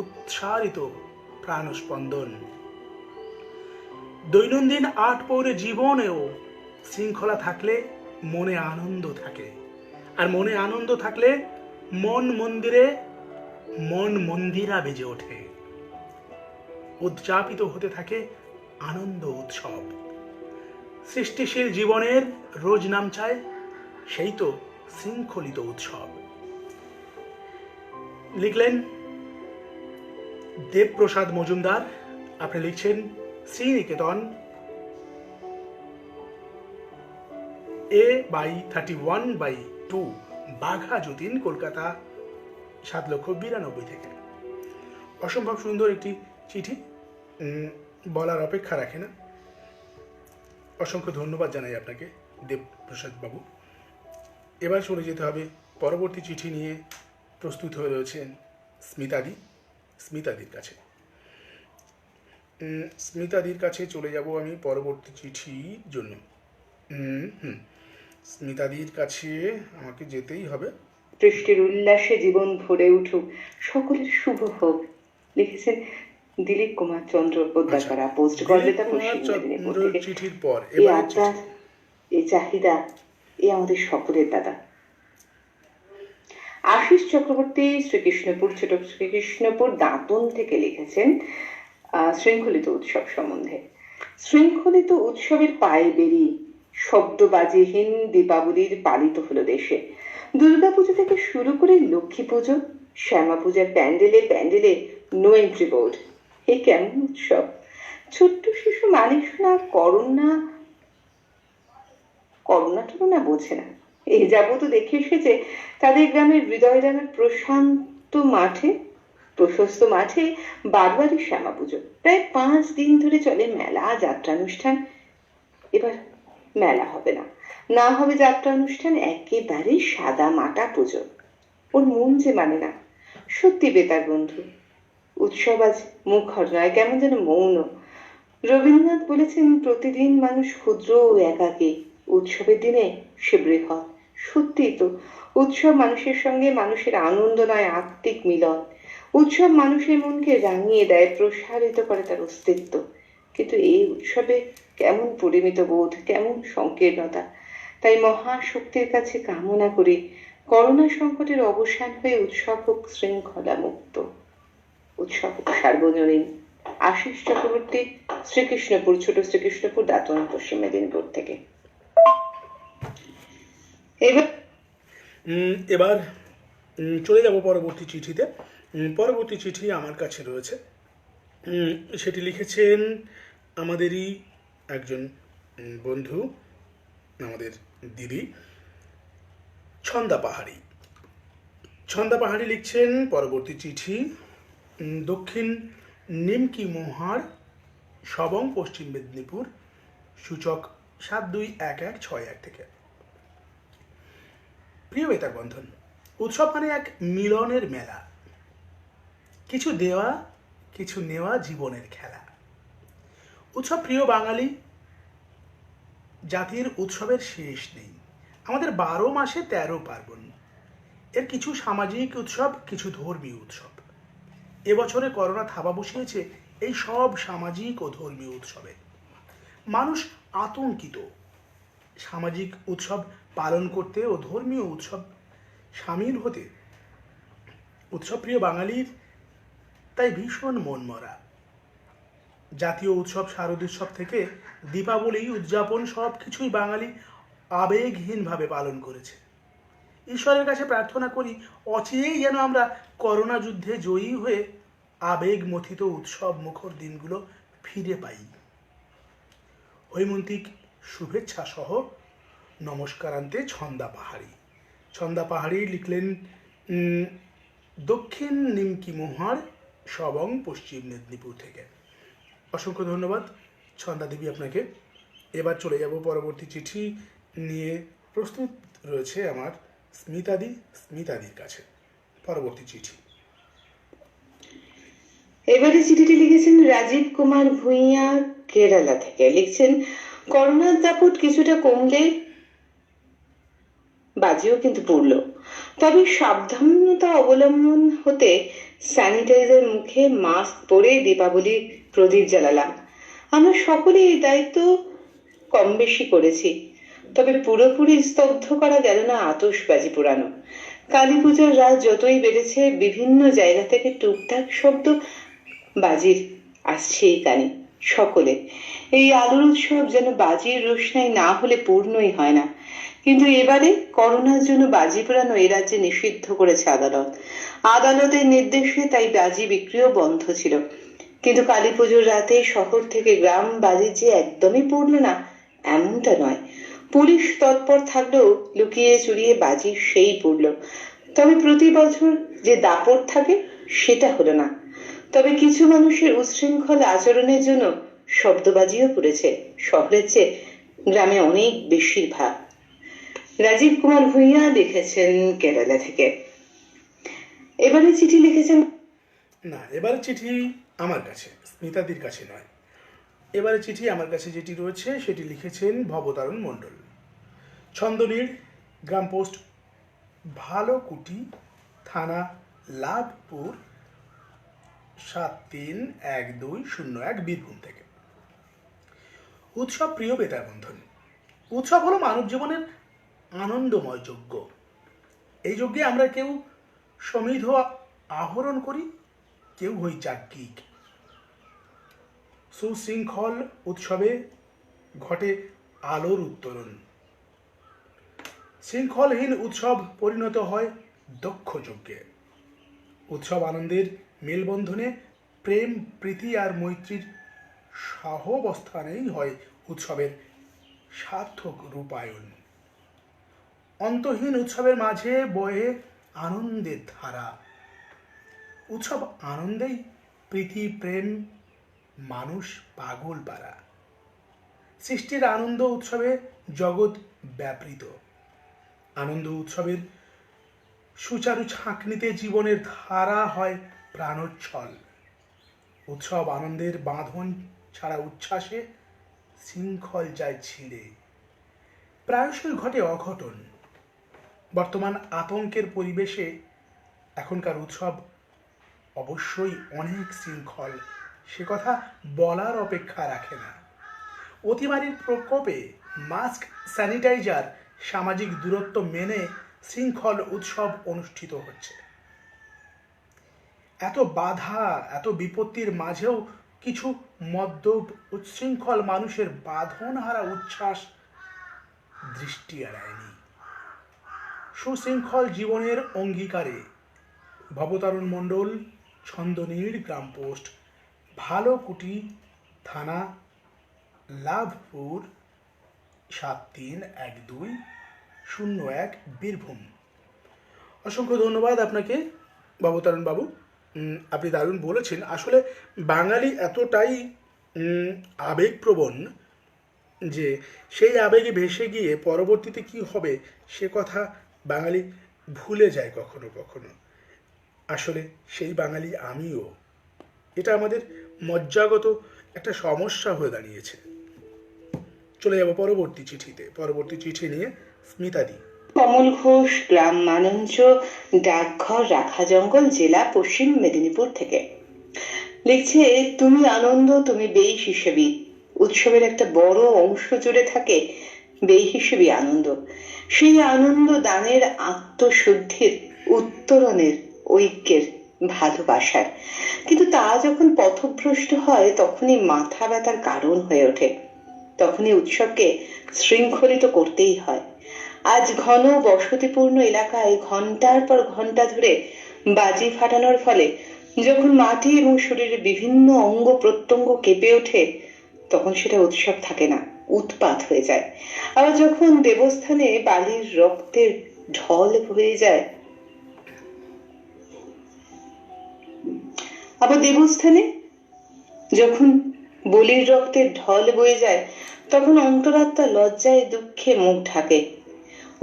উৎসারিত প্রাণস্পন্দন। দৈনন্দিন আট পৌরে জীবনেও শৃঙ্খলা থাকলে মনে আনন্দ থাকে, আর মনে আনন্দ থাকলে মন মন্দিরা বেজে ওঠে, উদযাপিত হতে থাকে আনন্দ উৎসব। সৃষ্টিশীল জীবনের রোজ নাম চায়, সেই তো শৃঙ্খলিত উৎসব। লিখলেন দেবপ্রসাদ মজুমদার। আপনি লিখছেন শ্রীনিকেতন A/31/2 বাঘা যতীন, কলকাতা 7,92,000 থেকে। অসম্ভব সুন্দর একটি চিঠি, বলার অপেক্ষা রাখে না। অসংখ্য ধন্যবাদ জানাই আপনাকে দেবপ্রসাদ বাবু। এবার চলে যেতে হবে পরবর্তী চিঠি নিয়ে। প্রস্তুত হয়ে রয়েছেন স্মিতাদির কাছে। স্মিতাদির কাছে চলে যাব আমি পরবর্তী চিঠির জন্য। স্মিতাদির কাছে আমাকে যেতেই হবে। বৃষ্টির উল্লাসে জীবন ভরে উঠুক, সকলের শুভ হোক, লিখেছেন দিলীপ কুমার চন্দ্র পোদ্দারপাড়া, পোস্ট গড়বেতা, পশ্চিম মেদিনীপুর থেকে। চিঠির পর এই আবদার, এই চাহিদা, এ আমাদের সকলের দাদা। আশিস চক্রবর্তী শ্রীকৃষ্ণপুর, ছোট শ্রীকৃষ্ণপুর দাঁতন থেকে লিখেছেন শৃঙ্খলিত উৎসব সম্বন্ধে। শৃঙ্খলিত উৎসবের পায়ে বেরি, শব্দবাজিহীন দীপাবলির পালিত হলো দেশে। দুর্গাপুজো থেকে শুরু করে লক্ষ্মী পুজো, শ্যামা পূজার প্যান্ডেলে প্যান্ডেলে নো এন্ট্রি বোর্ড। এ কেমন উৎসব! ছোট্ট শিশু মানিস না, করোনা টরোনা বোঝে না। এই যাবত দেখে এসেছে তাদের গ্রামের হৃদয়রামের প্রশস্ত মাঠে বারবারই শ্যামা পুজো। প্রায় 5 দিন ধরে চলে মেলা, যাত্রানুষ্ঠান। এবার মেলা হবে না, না হবে যাত্রা অনুষ্ঠান, একেবারে সাদা মাটা পুজো। ওর মন যে মানে না। সত্যি বেতার বন্ধু, উৎসব আজ মুখর নয়, কেমন যেন মৌন। রবীন্দ্রনাথ বলেছেন, প্রতিদিন মানুষ ক্ষুদ্র ও একাকী, উৎসবের দিনে সে বৃহৎ। সত্যিই তো, উৎসব মানুষের সঙ্গে মানুষের আনন্দ নয়, আত্মিক মিলন। উৎসব মানুষের মনকে রাঙিয়ে দেয়, প্রসারিত করে তার অস্তিত্ব। কিন্তু এই উৎসবে কেমন পরিমিত বোধ, কেমন সংকীর্ণতা। তাই মহাশক্তির কাছে কামনা করি, করোনা সংকটের অবসান হয়ে উৎসব হোক শৃঙ্খলা মুক্ত, উৎসব হোক সার্বজনীন। আশিস চক্রবর্তী, শ্রীকৃষ্ণপুর, ছোট শ্রীকৃষ্ণপুর দাঁতন, পশ্চিম মেদিনীপুর থেকে। এবার চলে যাব পরবর্তী চিঠিতে। পরবর্তী চিঠি আমার কাছে রয়েছে, সেটি লিখেছেন আমাদেরই একজন বন্ধু, আমাদের দিদি ছন্দা পাহাড়ি। ছন্দা পাহাড়ি লিখছেন পরবর্তী চিঠি দক্ষিণ নিমকি মোহার, সবং, পশ্চিম মেদিনীপুর, সূচক 721161 থেকে। প্রিয় বেতার বন্ধন, উৎসব মানে এক মিলনের মেলা, কিছু দেওয়া কিছু নেওয়া, জীবনের খেলা। উৎসব প্রিয় বাঙালি জাতির উৎসবের শেষ নেই। আমাদের 12 মাসে 13 পার্বণ। এর কিছু সামাজিক উৎসব, কিছু ধর্মীয় উৎসব। এবছরে করোনা থাবা বসিয়েছে এই সব সামাজিক ও ধর্মীয় উৎসবে। মানুষ আতঙ্কিত সামাজিক উৎসব পালন করতে ও ধর্মীয় উৎসব সামিল হতে। উৎসবপ্রিয় বাঙালির তাই ভীষণ মনমরা। জাতীয় উৎসব শারদোৎসব থেকে দীপাবলি উদযাপন সব কিছুই বাঙালি আবেগহীনভাবে পালন করেছে। ঈশ্বরের কাছে প্রার্থনা করি অচিরেই যেন আমরা করোনা যুদ্ধে জয়ী হয়ে আবেগমথিত উৎসব মুখর দিনগুলো ফিরে পাই। হৈমন্তিক শুভেচ্ছা সহ নমস্কারান্তে ছন্দা পাহাড়ি। ছন্দা পাহাড়ি লিখলেন দক্ষিণ নিমকি মোহার, সবং, পশ্চিম মেদিনীপুর থেকে। অসংখ্য ধন্যবাদ ছন্দা দেবী আপনাকে। এবার চলে যাব পরবর্তী চিঠি নিয়ে। প্রস্তুত রয়েছে আমার স্মিতাদির কাছে পরবর্তী চিঠি। এবারে চিঠিটি লিখেছেন রাজীব কুমার ভূঁইয়া, কেরালা থেকে। লিখছেন, করোনার দাপট কিছুটা কমলে বাজিও কিন্তু পড়ল, তবে সাবধানতা অবলম্বন হতে স্যানিটাইজার, মুখে মাস্ক পরে দীপাবলি প্রদীপ জ্বালালাম। আমরা সকলে এই দায়িত্ব কম বেশি করেছি, তবে পুরোপুরি স্তব্ধ করা গেল না আতশবাজি পোড়ানো। কালী পুজোর রাত যতই বেড়েছে, বিভিন্ন জায়গা থেকে টুকটাক শব্দ বাজির আসছে এই কানে সকলে। এই আলোর উৎসব যেন বাজির রোশনাই না হলে পূর্ণই হয় না। কিন্তু এবারে করোনার জন্য বাজি পোড়ানো এ রাজ্যে নিষিদ্ধ করেছে আদালত। আদালতের নির্দেশে তাই বাজি বিক্রিও বন্ধ ছিল। কিন্তু কালী পুজোর রাতে শহর থেকে গ্রাম বাজি যে একদমই পড়ল না এমনটা নয়। পুলিশ তৎপর থাকলেও লুকিয়ে চুরিয়ে বাজি সেই পড়ল। তবে প্রতি বছর যে দাপট থাকে সেটা হলো না। তবে কিছু মানুষের উচ্ছৃঙ্খল আচরণের জন্য শব্দবাজিও পড়েছে, শহরের চেয়ে গ্রামে অনেক বেশিরভাগ। রাজীব কুমার ভূঁইয়া লিখেছেন কেরালা থেকে। এবারে চিঠি লিখেছেন, না, এবারে চিঠি আমার কাছে, স্মিতাদির কাছে নয়। এবারে চিঠি আমার কাছে যেটি রয়েছে সেটি লিখেছেন ভবতারণ মণ্ডল, ছন্দনীড়, গ্রাম পোস্ট ভালোকুটি, থানা লাভপুর, 731201 বীরভূম থেকে। উৎসব প্রিয় বেতার বন্ধন। উৎসব হলো মানব জীবনের আনন্দময় যজ্ঞ। এই যজ্ঞে আমরা কেউ সমৃদ্ধ আহরণ করি, কেউ হই যাজ্ঞিক। সুশৃঙ্খল উৎসবে ঘটে আলোর উত্তরণ। শৃঙ্খলহীন উৎসব পরিণত হয় দক্ষ যজ্ঞে। উৎসব আনন্দের মেলবন্ধনে প্রেম, প্রীতি আর মৈত্রীর সহাবস্থানেই হয় উৎসবের সার্থক রূপায়ণ। অন্তহীন উৎসবের মাঝে বয়ে আনন্দের ধারা। উৎসব আনন্দেই প্রীতি, প্রেম, মানুষ পাগল পারা। সৃষ্টির আনন্দ উৎসবে জগৎ ব্যাপৃত। আনন্দ উৎসবের সুচারু ছাঁকনিতে জীবনের ধারা হয় প্রাণোচ্ছল। উৎসব আনন্দের বাঁধন ছাড়া উচ্ছ্বাসে শৃঙ্খল যায় ছিঁড়ে। প্রায়শই ঘটে অঘটন। বর্তমান আতঙ্কের পরিবেশে এখনকার উৎসব অবশ্যই অনেক শৃঙ্খল, সে কথা বলার অপেক্ষা রাখে না। অতিমারির প্রকোপে মাস্ক, স্যানিটাইজার, সামাজিক দূরত্ব মেনে শৃঙ্খল উৎসব অনুষ্ঠিত হচ্ছে। এত বাধা, এত বিপত্তির মাঝেও কিছু মদ্যপ উচ্ছৃঙ্খল মানুষের বাঁধনহারা উচ্ছ্বাস দৃষ্টি এড়ায়নি। সুশৃঙ্খল জীবনের অঙ্গীকারে ভবতারণ মণ্ডল, ছন্দনীড়, গ্রাম পোস্ট ভালোকুটি, থানা লাভপুর, 731201 বীরভূম। অসংখ্য ধন্যবাদ আপনাকে ভবতারণ বাবু, আপনি দারুণ বলেছেন। আসলে বাঙালি এতটাই আবেগপ্রবণ যে সেই আবেগে ভেসে গিয়ে পরবর্তীতে কি হবে সে কথা বাঙালি ভুলে যায় কখনো কখনো। আসলে সেই বাঙালি আমিও। এটা আমাদের মজ্জাগত একটা সমস্যা হয়ে দাঁড়িয়েছে। চলে যাব পরবর্তী চিঠিতে। পরবর্তী চিঠি নিয়ে স্মিতাদি। কমল ঘোষ, গ্রাম মানঞ্চ, ডাকঘর রাখাজঙ্গল, জেলা পশ্চিম মেদিনীপুর থেকে। লিখছে, তুমি আনন্দ, তুমি বেই হিসেবি। উৎসবের একটা বড় অংশ জুড়ে থাকে বেই হিসেবি আনন্দ। সেই আনন্দ দানের, আত্মশুদ্ধির, উত্তরণের, ঐক্যের, ভালোবাসার। কিন্তু তা যখন পথভ্রষ্ট হয় তখনই মাথা ব্যথার কারণ হয়ে ওঠে। তখনই উৎসবকে শৃঙ্খলিত করতেই হয়। আজ ঘন বসতিপূর্ণ এলাকায় ঘন্টার পর ঘন্টা ধরে বাজি ফাটানোর ফলে যখন মাটি এবং শরীরের বিভিন্ন অঙ্গ প্রত্যঙ্গ কেঁপে ওঠে তখন সেটা উৎসব থাকে না, উৎপাত হয়ে যায়। আবার যখন দেবস্থানে বালির রক্তের ঢল বয়ে যায়, আবার দেবস্থানে যখন বলির রক্তের ঢল বয়ে যায় তখন অন্তরাত্মা লজ্জায় দুঃখে মুখ ঢাকে।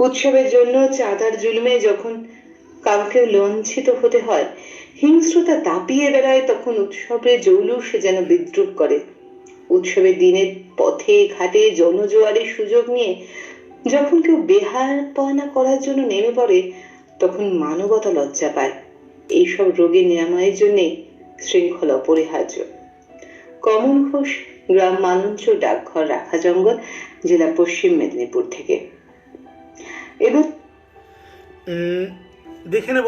উৎসবের জন্য চাঁদার জুলুমে যখন কাউকে লঞ্ছিত হতে হয়, হিংস্রতা দাপিয়ে বেড়ায়, তখন উৎসবের জৌলুস যেন বিদ্রুপ করে। উৎসবের দিনের পথে ঘাটে জনজোয়ারের সুযোগ নিয়ে যখন কেউ বেহায়াপনা করার জন্য নেমে পড়ে, তখন মানবতা লজ্জা পায়। এইসব রোগের নিরাময়ের জন্য শৃঙ্খলা অপরিহার্য। কমল ঘোষ, গ্রাম মালঞ্চ, ডাকঘর রাখা জঙ্গল, জেলা পশ্চিম মেদিনীপুর থেকে। এবার দেখে নেব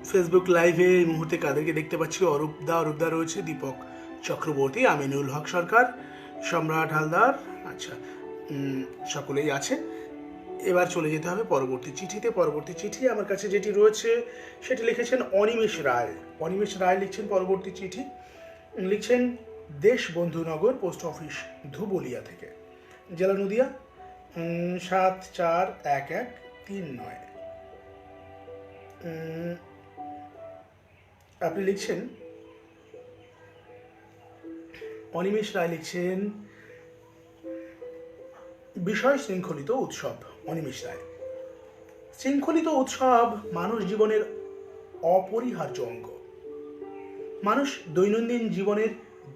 ফেসবুক লাইভে এই মুহূর্তে কাদেরকে দেখতে পাচ্ছি। অরূপদা রয়েছে, দীপক চক্রবর্তী, আমিনুল হক সরকার, সম্রাট হালদার, আচ্ছা সকলেই আছে। এবার চলে যেতে হবে পরবর্তী চিঠিতে। পরবর্তী চিঠি আমার কাছে যেটি রয়েছে সেটি লিখেছেন অনিমেষ রায়। অনিমেষ রায় লিখছেন পরবর্তী চিঠি, লিখছেন দেশবন্ধুনগর, পোস্ট অফিস ধুবুলিয়া থেকে, জেলা নদিয়া 7411139। আপনি লিখছেন, অনিমেষ রায় লিখছেন বিষয় শৃঙ্খলিত উৎসব। অনিমেষ রায়, শৃঙ্খলিত উৎসব মানুষ জীবনের অপরিহার্য অঙ্গ। মানুষ দৈনন্দিন জীবনের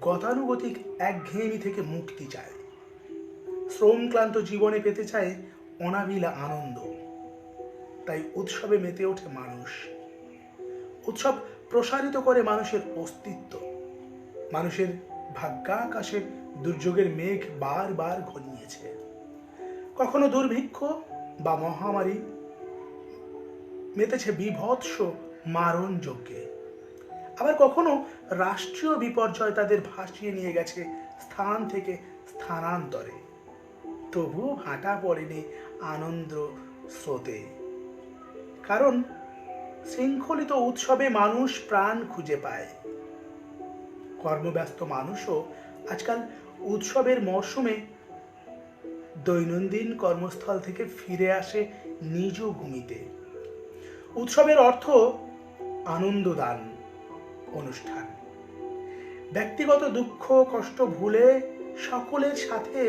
গতানুগতিক একঘেয়েমি থেকে মুক্তি চায়, শ্রমক্লান্ত জীবনে পেতে চায় অনাবিলা আনন্দ। তাই উৎসবে মেতে ওঠে মানুষ। উৎসব প্রসারিত করে মানুষের অস্তিত্ব। মানুষের ভাগ্যাকাশে দুর্যোগের মেঘ বারবার ঘনিয়েছে। কখনো দুর্ভিক্ষ বা মহামারী মেতেছে বীভৎস মারণ যজ্ঞে। আবার কখনো রাষ্ট্রীয় বিপর্যয় তাদের ভাসিয়ে নিয়ে গেছে স্থান থেকে স্থানান্তরে। তবুও ভাটা পড়েনি আনন্দ স্রোতে, কারণ শৃঙ্খলিত উৎসবে মানুষ প্রাণ খুঁজে পায়। কর্মব্যস্ত মানুষও আজকাল উৎসবের মরশুমে দৈনন্দিন কর্মস্থল থেকে ফিরে আসে নিজ ভূমিতে। উৎসবের অর্থ আনন্দদান অনুষ্ঠান। ব্যক্তিগত দুঃখ কষ্ট ভুলে সকলের সাথে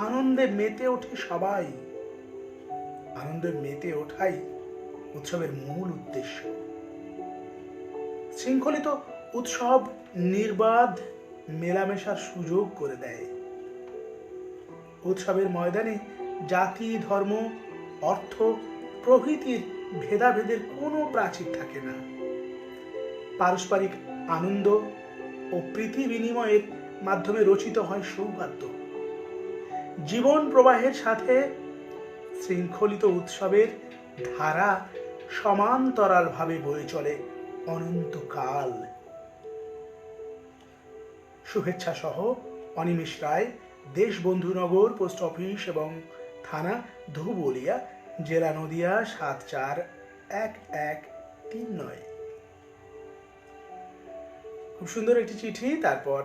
আনন্দে মেতে ওঠে সবাই। আনন্দে মেতে ওঠাই উৎসবের মূল উদ্দেশ্য। শৃঙ্খলিত উৎসব নির্বাধ মেলামেশার সুযোগ করে দেয়। উৎসবের ময়দানে জাতি, ধর্ম, অর্থ প্রভৃতির ভেদাভেদের কোনো প্রাচীর থাকে না। পারস্পরিক আনন্দ ও প্রীতি বিনিময়ের মাধ্যমে রচিত হয় সৌহার্দ্য। জীবন প্রবাহের সাথে শৃঙ্খলিত উৎসবের ধারা সমান্তরালভাবে বয়ে চলে অনন্তকাল। শুভেচ্ছা সহ অনিমেষ রায়, দেশবন্ধুনগর, পোস্ট অফিস এবং থানা ধুবুলিয়া, জেলা নদিয়া 7411139। খুব সুন্দর একটি চিঠি। তারপর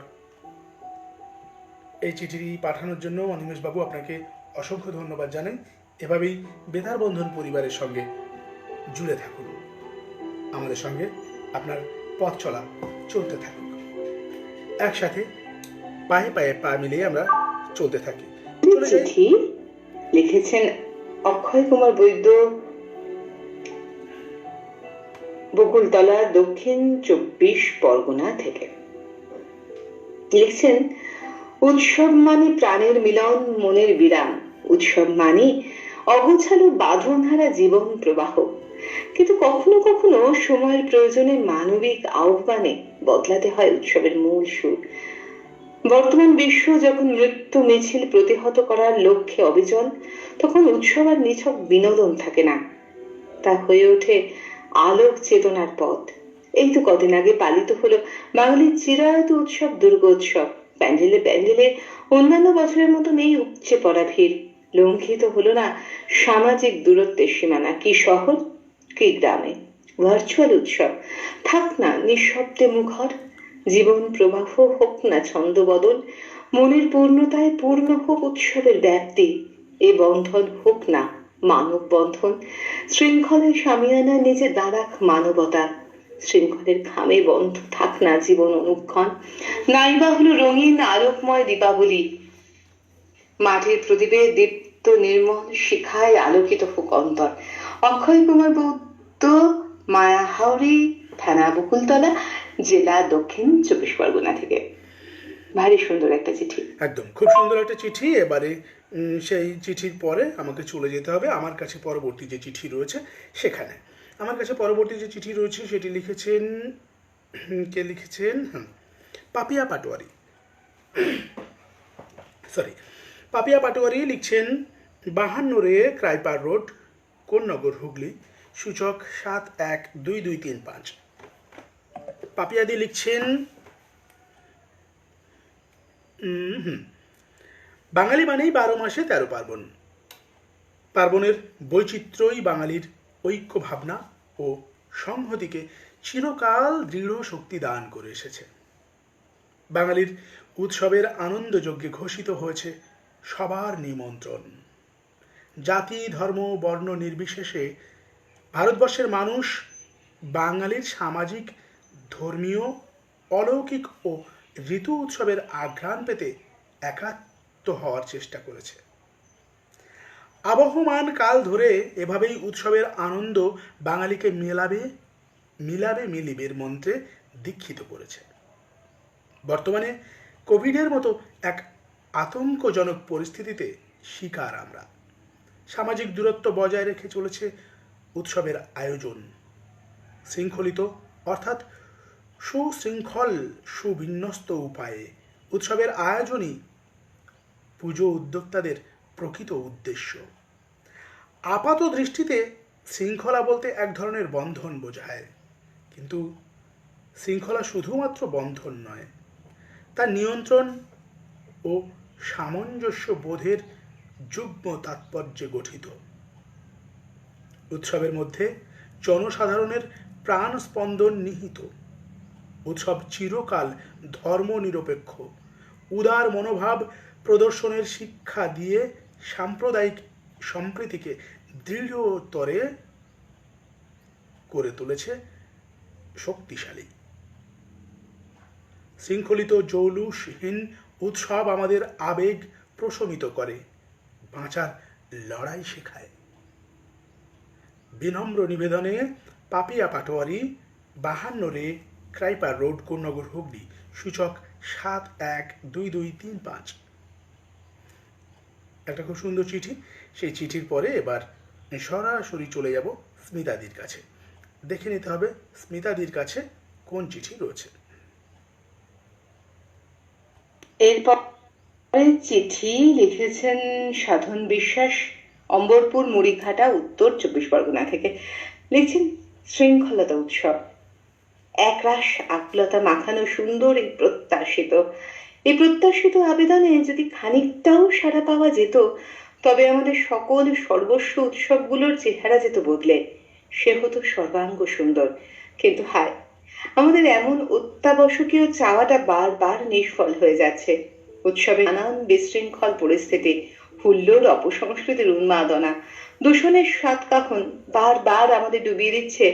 এই চিঠিটি পাঠানোর জন্য অনিমেষ বাবু আপনাকে অসংখ্য ধন্যবাদ জানাই। এভাবেই বেতার বন্ধন পরিবারের সঙ্গে জুড়ে থাকুন, আমাদের সঙ্গে আপনার পথ চলা চলতে থাকুক, একসাথে পায়ে পায়ে পা মিলিয়ে আমরা চলতে থাকি। চিঠি লিখেছেন অক্ষয় কুমার বৈদ্য, বকুলতলা, দক্ষিণ 24 পরগনা থেকে। লিখছেন, উৎসব মানে প্রাণের মিলন, মনের বিরাম। উৎসব মানে অগোছালো বাঁধনহারা জীবন প্রবাহ। কিন্তু কখনো কখনো সময়ের প্রয়োজনে মানবিক আহ্বানে বদলাতে হয় উৎসবের মূল সুর। বর্তমান বিশ্ব যখন মৃত্যু মিছিল প্রতিহত করার লক্ষ্যে অবিচল, তখন উৎসব আর নিছক বিনোদন থাকে না, তা হয়ে ওঠে আলোক চেতনার পথ। এই তো কদিন আগে পালিত হলো বাঙালির চিরায়ত উৎসব দুর্গোৎসব। প্যান্ডেলে প্যান্ডেলে অন্যান্য বছরের মতো নেই উপচে পড়া ভিড়। লঙ্ঘিত হলো না সামাজিক দূরত্বের সীমানা। কি শহর কি গ্রামে ভার্চুয়াল উৎসব থাক না নিঃশব্দে মুখর। জীবন প্রবাহ হোক না ছন্দবদল, মনের পূর্ণতায় পূর্ণ হোক উৎসবের ব্যাপ্তি। এ বন্ধন হোক না মানব বন্ধন, শৃঙ্খলের সামিয়ানা নিজে দাঁড়াক মানবতা। শৃঙ্খলের খামে বন্ধ থাক না জীবন অনুক্ষণ। নাইবা হলো রঙিন আলোকময় দীপাবলি, মাটির প্রদীপে দীপ্ত নির্মল শিখায় আলোকিত হোক অন্তর। অক্ষয় কুমার বৈদ্য, মায়া হাওড়ি, থানা বকুলতলা, জেলা দক্ষিণ 24 পরগনা থেকে। ভারী সুন্দর একটা চিঠি। একদম খুব সুন্দর একটা চিঠি। এবারে সেই চিঠির পরে আমাকে চলে যেতে হবে আমার কাছে পরবর্তী যে চিঠি রয়েছে সেখানে। আমার কাছে পরবর্তী যে চিঠি রয়েছে সেটি লিখেছেন, কে লিখেছেন, পাপিয়া পাটোয়ারি, পাপিয়া পাটোয়ারি লিখছেন 52 রে ক্রাইপার রোড, কোন্নগর, হুগলি, সূচক 712235। পাপিয়াদি লিখছেন, বাঙালি মানেই 12 মাসে 13 পার্বণ। পার্বণের বৈচিত্র্যই বাঙালির ঐক্য ভাবনা ও সংহতিকে চিরকাল দৃঢ় শক্তি দান করে এসেছে। বাঙালির উৎসবের আনন্দযজ্ঞে ঘোষিত হয়েছে সবার নিমন্ত্রণ। জাতি, ধর্ম, বর্ণ নির্বিশেষে ভারতবর্ষের মানুষ বাঙালির সামাজিক, ধর্মীয়, অলৌকিক ও ঋতু উৎসবের আঘ্রাণ পেতে একাত্ম হওয়ার চেষ্টা করেছে। আবহমান কাল ধরে এভাবেই উৎসবের আনন্দ বাঙালিকে মিলিবের মন্ত্রে দীক্ষিত করেছে। বর্তমানে কোভিডের মতো এক আতঙ্কজনক পরিস্থিতিতে শিকার আমরা। সামাজিক দূরত্ব বজায় রেখে চলেছে উৎসবের আয়োজন। শৃঙ্খলিত অর্থাৎ সুশৃঙ্খল, সুবিন্যস্ত উপায়ে উৎসবের আয়োজনই পুজো উদ্যোক্তাদের প্রকৃত উদ্দেশ্য। আপাত দৃষ্টিতে শৃঙ্খলা বলতে এক ধরনের বন্ধন বোঝায়, কিন্তু শৃঙ্খলা শুধুমাত্র বন্ধন নয়, তা নিয়ন্ত্রণ ও সামঞ্জস্য বোধের যুগ্ম তাৎপর্যে গঠিত। উৎসবের মধ্যে জনসাধারণের প্রাণ স্পন্দন নিহিত। উৎসব চিরকাল ধর্ম নিরপেক্ষ, উদার মনোভাব প্রদর্শনের শিক্ষা দিয়ে সাম্প্রদায়িক সম্প্রীতিকে দৃঢ়তরে করে তুলেছে শক্তিশালী। শৃঙ্খলিত জৌলুসহীন উৎসব আমাদের আবেগ প্রশমিত করে, বাঁচার লড়াই শেখায়। বিনম্র নিবেদনে পাপিয়া পাটোয়ারি, 52 রে ক্রাইপার রোড, কোন্নগর, হুগলি, সূচক 712235। একটা খুব সুন্দর চিঠি। সেই চিঠির পরে এবার সরাসরি চলে যাব স্মিতাদির কাছে। দেখে নিতে হবে স্মিতাদির কাছে কোন চিঠি রয়েছে। এরপর চিঠি লিখেছেন সাধন বিশ্বাস, অম্বরপুর, মুড়িঘাটা, উত্তর 24 পরগনা থেকে। লিখছেন, শৃঙ্খলতা উৎসব একরাশ আকুলতা মাখানো সুন্দর এই প্রত্যাশিত আবেদনে যদি খানিকটাও সাড়া পাওয়া যেত, তবে আমাদের সকল সর্বস্ব উৎসবগুলোর চেহারা যেত বদলে, সে হতো সর্বাঙ্গ সুন্দর। কিন্তু হায়, আমাদের এমন অত্যাবশ্যকীয় চাওয়াটা বারবার নিষ্ফল হয়ে যাচ্ছে। উৎসবে নানান বিশৃঙ্খল পরিস্থিতি, হুল্লোড়, অপসংস্কৃতির উন্মাদনা, দূষণের স্বাদ কাখন বারবার আমাদের ডুবিয়ে দিচ্ছে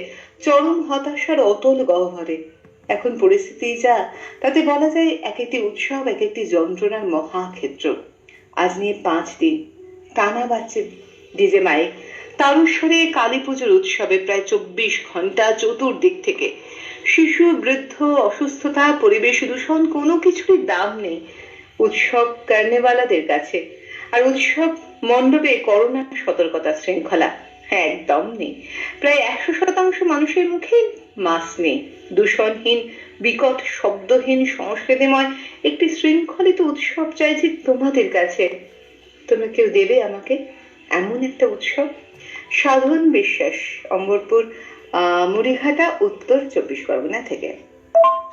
চরম হতাশার অতল গহ্বরে। এখন পরিস্থিতি যা, তাতে বলা যায় এক একটি উৎসব এক একটি যন্ত্রণার মহাক্ষেত্র। আজ নিয়ে 5 দিন টানা বাজছে ডিজে মাইক, তারস্বরে কালী পুজোর উৎসবে প্রায় 24 ঘন্টা চতুর্দিক থেকে শিশু, বৃদ্ধ, অসুস্থতা, পরিবেশ দূষণ, কোনো কিছুরই দাম নেই উৎসব কার্নেভালাদের কাছে। আর উৎসব মণ্ডপে করোনা সতর্কতা শৃঙ্খলা একদম নেই। প্রায় 100% মানুষের মুখে মাস্ক নেই। দূষণহীন, বিকট শব্দহীন, সংস্কৃতিময় একটি শৃঙ্খলিত উৎসব চাইছি তোমাদের কাছে। তোমরা কেউ দেবে আমাকে এমন একটা উৎসব? সাধন বিশ্বাস, অম্বরপুর, মুড়িঘাটা, উত্তর 24 পরগনা থেকে।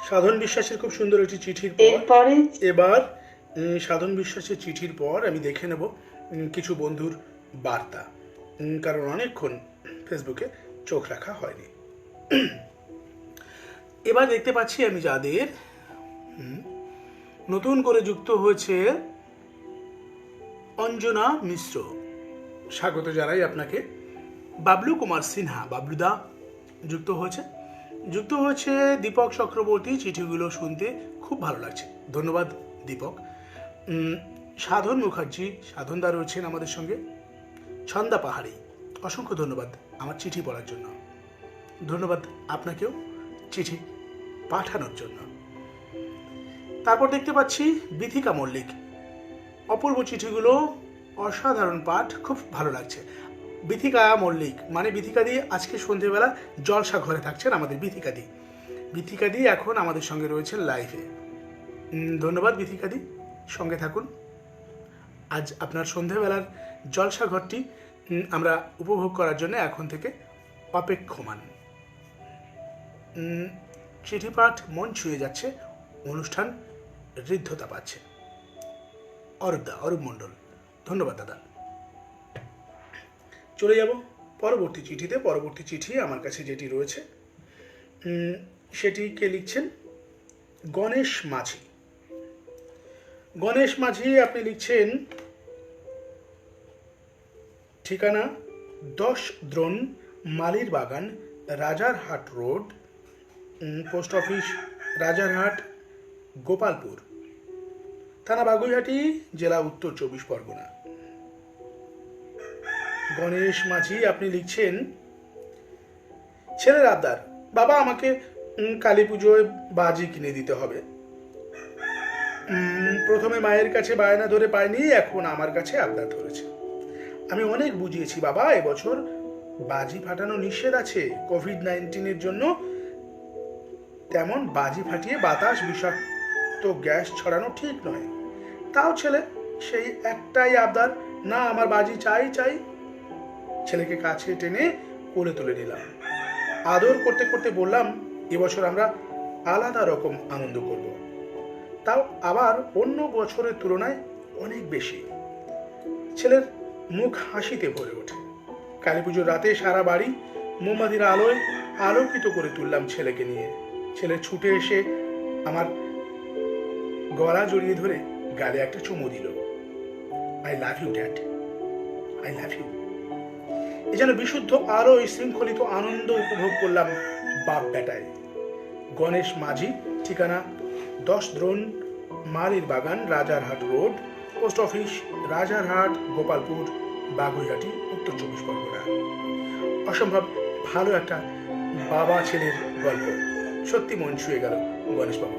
সাধন বিশ্বাসের খুব সুন্দর একটি চিঠির এরপরে এবার সাধন বিশ্বাসের চিঠির পর আমি দেখে নেব কিছু বন্ধুর বার্তা, কারণ অনেকক্ষণ ফেসবুকে চোখ রাখা হয়নি। এবার দেখতে পাচ্ছি আমি যাদের নতুন করে যুক্ত হয়েছে, অঞ্জনা মিশ্র, স্বাগত জানাই আপনাকে। বাবলু কুমার সিনহা, বাবলুদা যুক্ত হয়েছে। দীপক চক্রবর্তী, চিঠিগুলো শুনতে খুব ভালো লাগছে, ধন্যবাদ দীপক। সাধন মুখার্জি, সাধনদা রয়েছেন আমাদের সঙ্গে। ছন্দা পাহাড়ি, অসংখ্য ধন্যবাদ আমার চিঠি পড়ার জন্য, ধন্যবাদ আপনাকেও। চিঠি পাঠানোর জন্য। তারপর দেখতে পাচ্ছি বিথিকা মল্লিক, অপূর্ব চিঠিগুলো, অসাধারণ পাঠ, খুব ভালো লাগছে। বিথিকা মল্লিক মানে বিথিকাদি আজকে সন্ধেবেলা জলসা ঘরে থাকছেন আমাদের বিথিকাদি। বিথিকাদি এখন আমাদের সঙ্গে রয়েছেন লাইভে। ধন্যবাদ বিথিকাদি, সঙ্গে থাকুন। আজ আপনার সন্ধেবেলার জলসা ঘরটি আমরা উপভোগ করার জন্য এখন থেকে অপেক্ষমান। চিঠি পাঠ মন ছুঁয়ে যাচ্ছে, অনুষ্ঠান ঋদ্ধতা পাচ্ছে। অরূপ মণ্ডল, ধন্যবাদ দাদা। চলে যাব পরবর্তী চিঠিতে। পরবর্তী চিঠি আমার কাছে যেটি রয়েছে সেটিকে লিখছেন গণেশ মাঝি। গণেশ মাঝি আপনি লিখছেন ঠিকানা 10 দ্রোণ মালির বাগান, Rajarhat road, post office Rajarhat, Gopalpur, থানা বাগুইহাটি, জেলা উত্তর 24 পরগনা। গণেশ মাঝি আপনি লিখছেন ছেলের আবদার, বাবা আমাকে কালী পুজোয় বাজি কিনে দিতে হবে। প্রথমে মায়ের কাছে বায়না ধরে পাইনি, এখন আমার কাছে আবদার ধরেছে। আমি অনেক বুঝিয়েছি বাবা, এবছর বাজি ফাটানো নিষেধ আছে কোভিড-19 জন্য, তেমন বাজি ফাটিয়ে বাতাস বিষাক্ত গ্যাস ছড়ানো ঠিক নয়। তাও ছেলে সেই একটাই আবদার, না আমার বাজি চাই চাই। ছেলেকে কাছে টেনে কোলে তুলে নিলাম, আদর করতে করতে বললাম এবছর আমরা আলাদা রকম আনন্দ করব, তাও আবার অন্য বছরের তুলনায় অনেক বেশি। ছেলের মুখ হাসিতে ভরে ওঠে। কালী পুজোর রাতে সারা বাড়ি মোমবাতির আলোয় আলোকিত করে তুললাম ছেলেকে নিয়ে। ছেলে ছুটে এসে আমার গলা জড়িয়ে ধরে গালে একটা চুমু দিল। I love you dad, I love you. এ যেন বিশুদ্ধ আলোয় শৃঙ্খলিত আনন্দ উপভোগ করলাম বাপ বেটায়। গণেশ মাঝি, ঠিকানা 10 দ্রোণ মালির বাগান, Rajarhat road, post office Rajarhat, Gopalpur, Baguiati, উত্তর 24 পরগনা। অসম্ভব ভালো একটা বাবা ছেলের গল্প, সত্যি মন ছুঁয়ে গেল গণেশবাবু।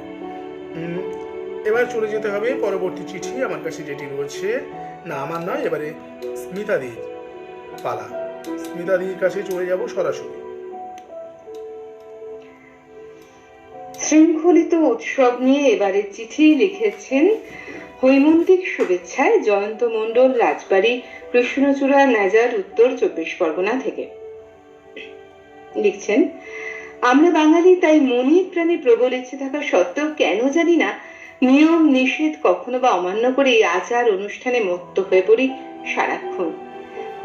এবার চলে যেতে হবে পরবর্তী চিঠি আমার কাছে যেটি রয়েছে, না আমার নয়, এবারে স্মিতাদির পালা। স্মিতাদির কাছে চলে যাব সরাসরি। শৃঙ্খলিত উৎসব নিয়ে এবারে চিঠি লিখেছেন হৈমন্তিক শুভেচ্ছায় জয়ন্ত মণ্ডল, রাজবাড়ী, কৃষ্ণচূড়া, নেজার, উত্তর 24 পরগনা থেকে। লিখছেন, আমরা বাঙালি, তাই মনে প্রাণে প্রবল ইচ্ছে থাকা সত্ত্বেও কেন জানি না নিয়ম নিষেধ কখনো বা অমান্য করে এই আচার অনুষ্ঠানে মত্ত হয়ে পড়ি সারাক্ষণ।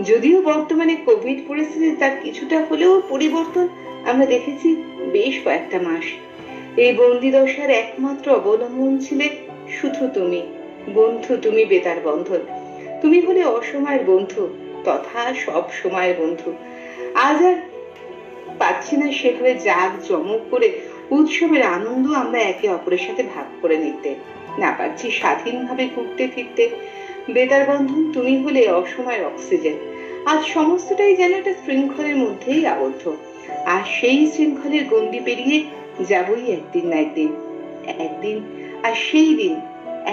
যদিও বর্তমানে কোভিড পরিস্থিতি তার কিছুটা হলেও পরিবর্তন আমরা দেখেছি বেশ কয়েকটা মাস। এই বন্দিদশার একমাত্র অবলম্বন ছিলে শুধু তুমি, বন্ধু তুমি বেতার বন্ধন। তুমি হলে অসময়ের বন্ধু তথা সব সময়ের বন্ধু। আজ আর পাচ্ছি না সেভাবে জাগ জমক করে উৎসবের আনন্দ আমরা একে অপরের সাথে ভাগ করে নিতে, না পারছি স্বাধীনভাবে ঘুরতে ফিরতে। বেতার বন্ধন তুমি হলে অসময়ের অক্সিজেন। আজ সমস্তটাই যেন একটা শৃঙ্খলের মধ্যেই আবদ্ধ, আর সেই শৃঙ্খলের গণ্ডি পেরিয়ে যাবই একদিন না একদিন। আর সেই দিন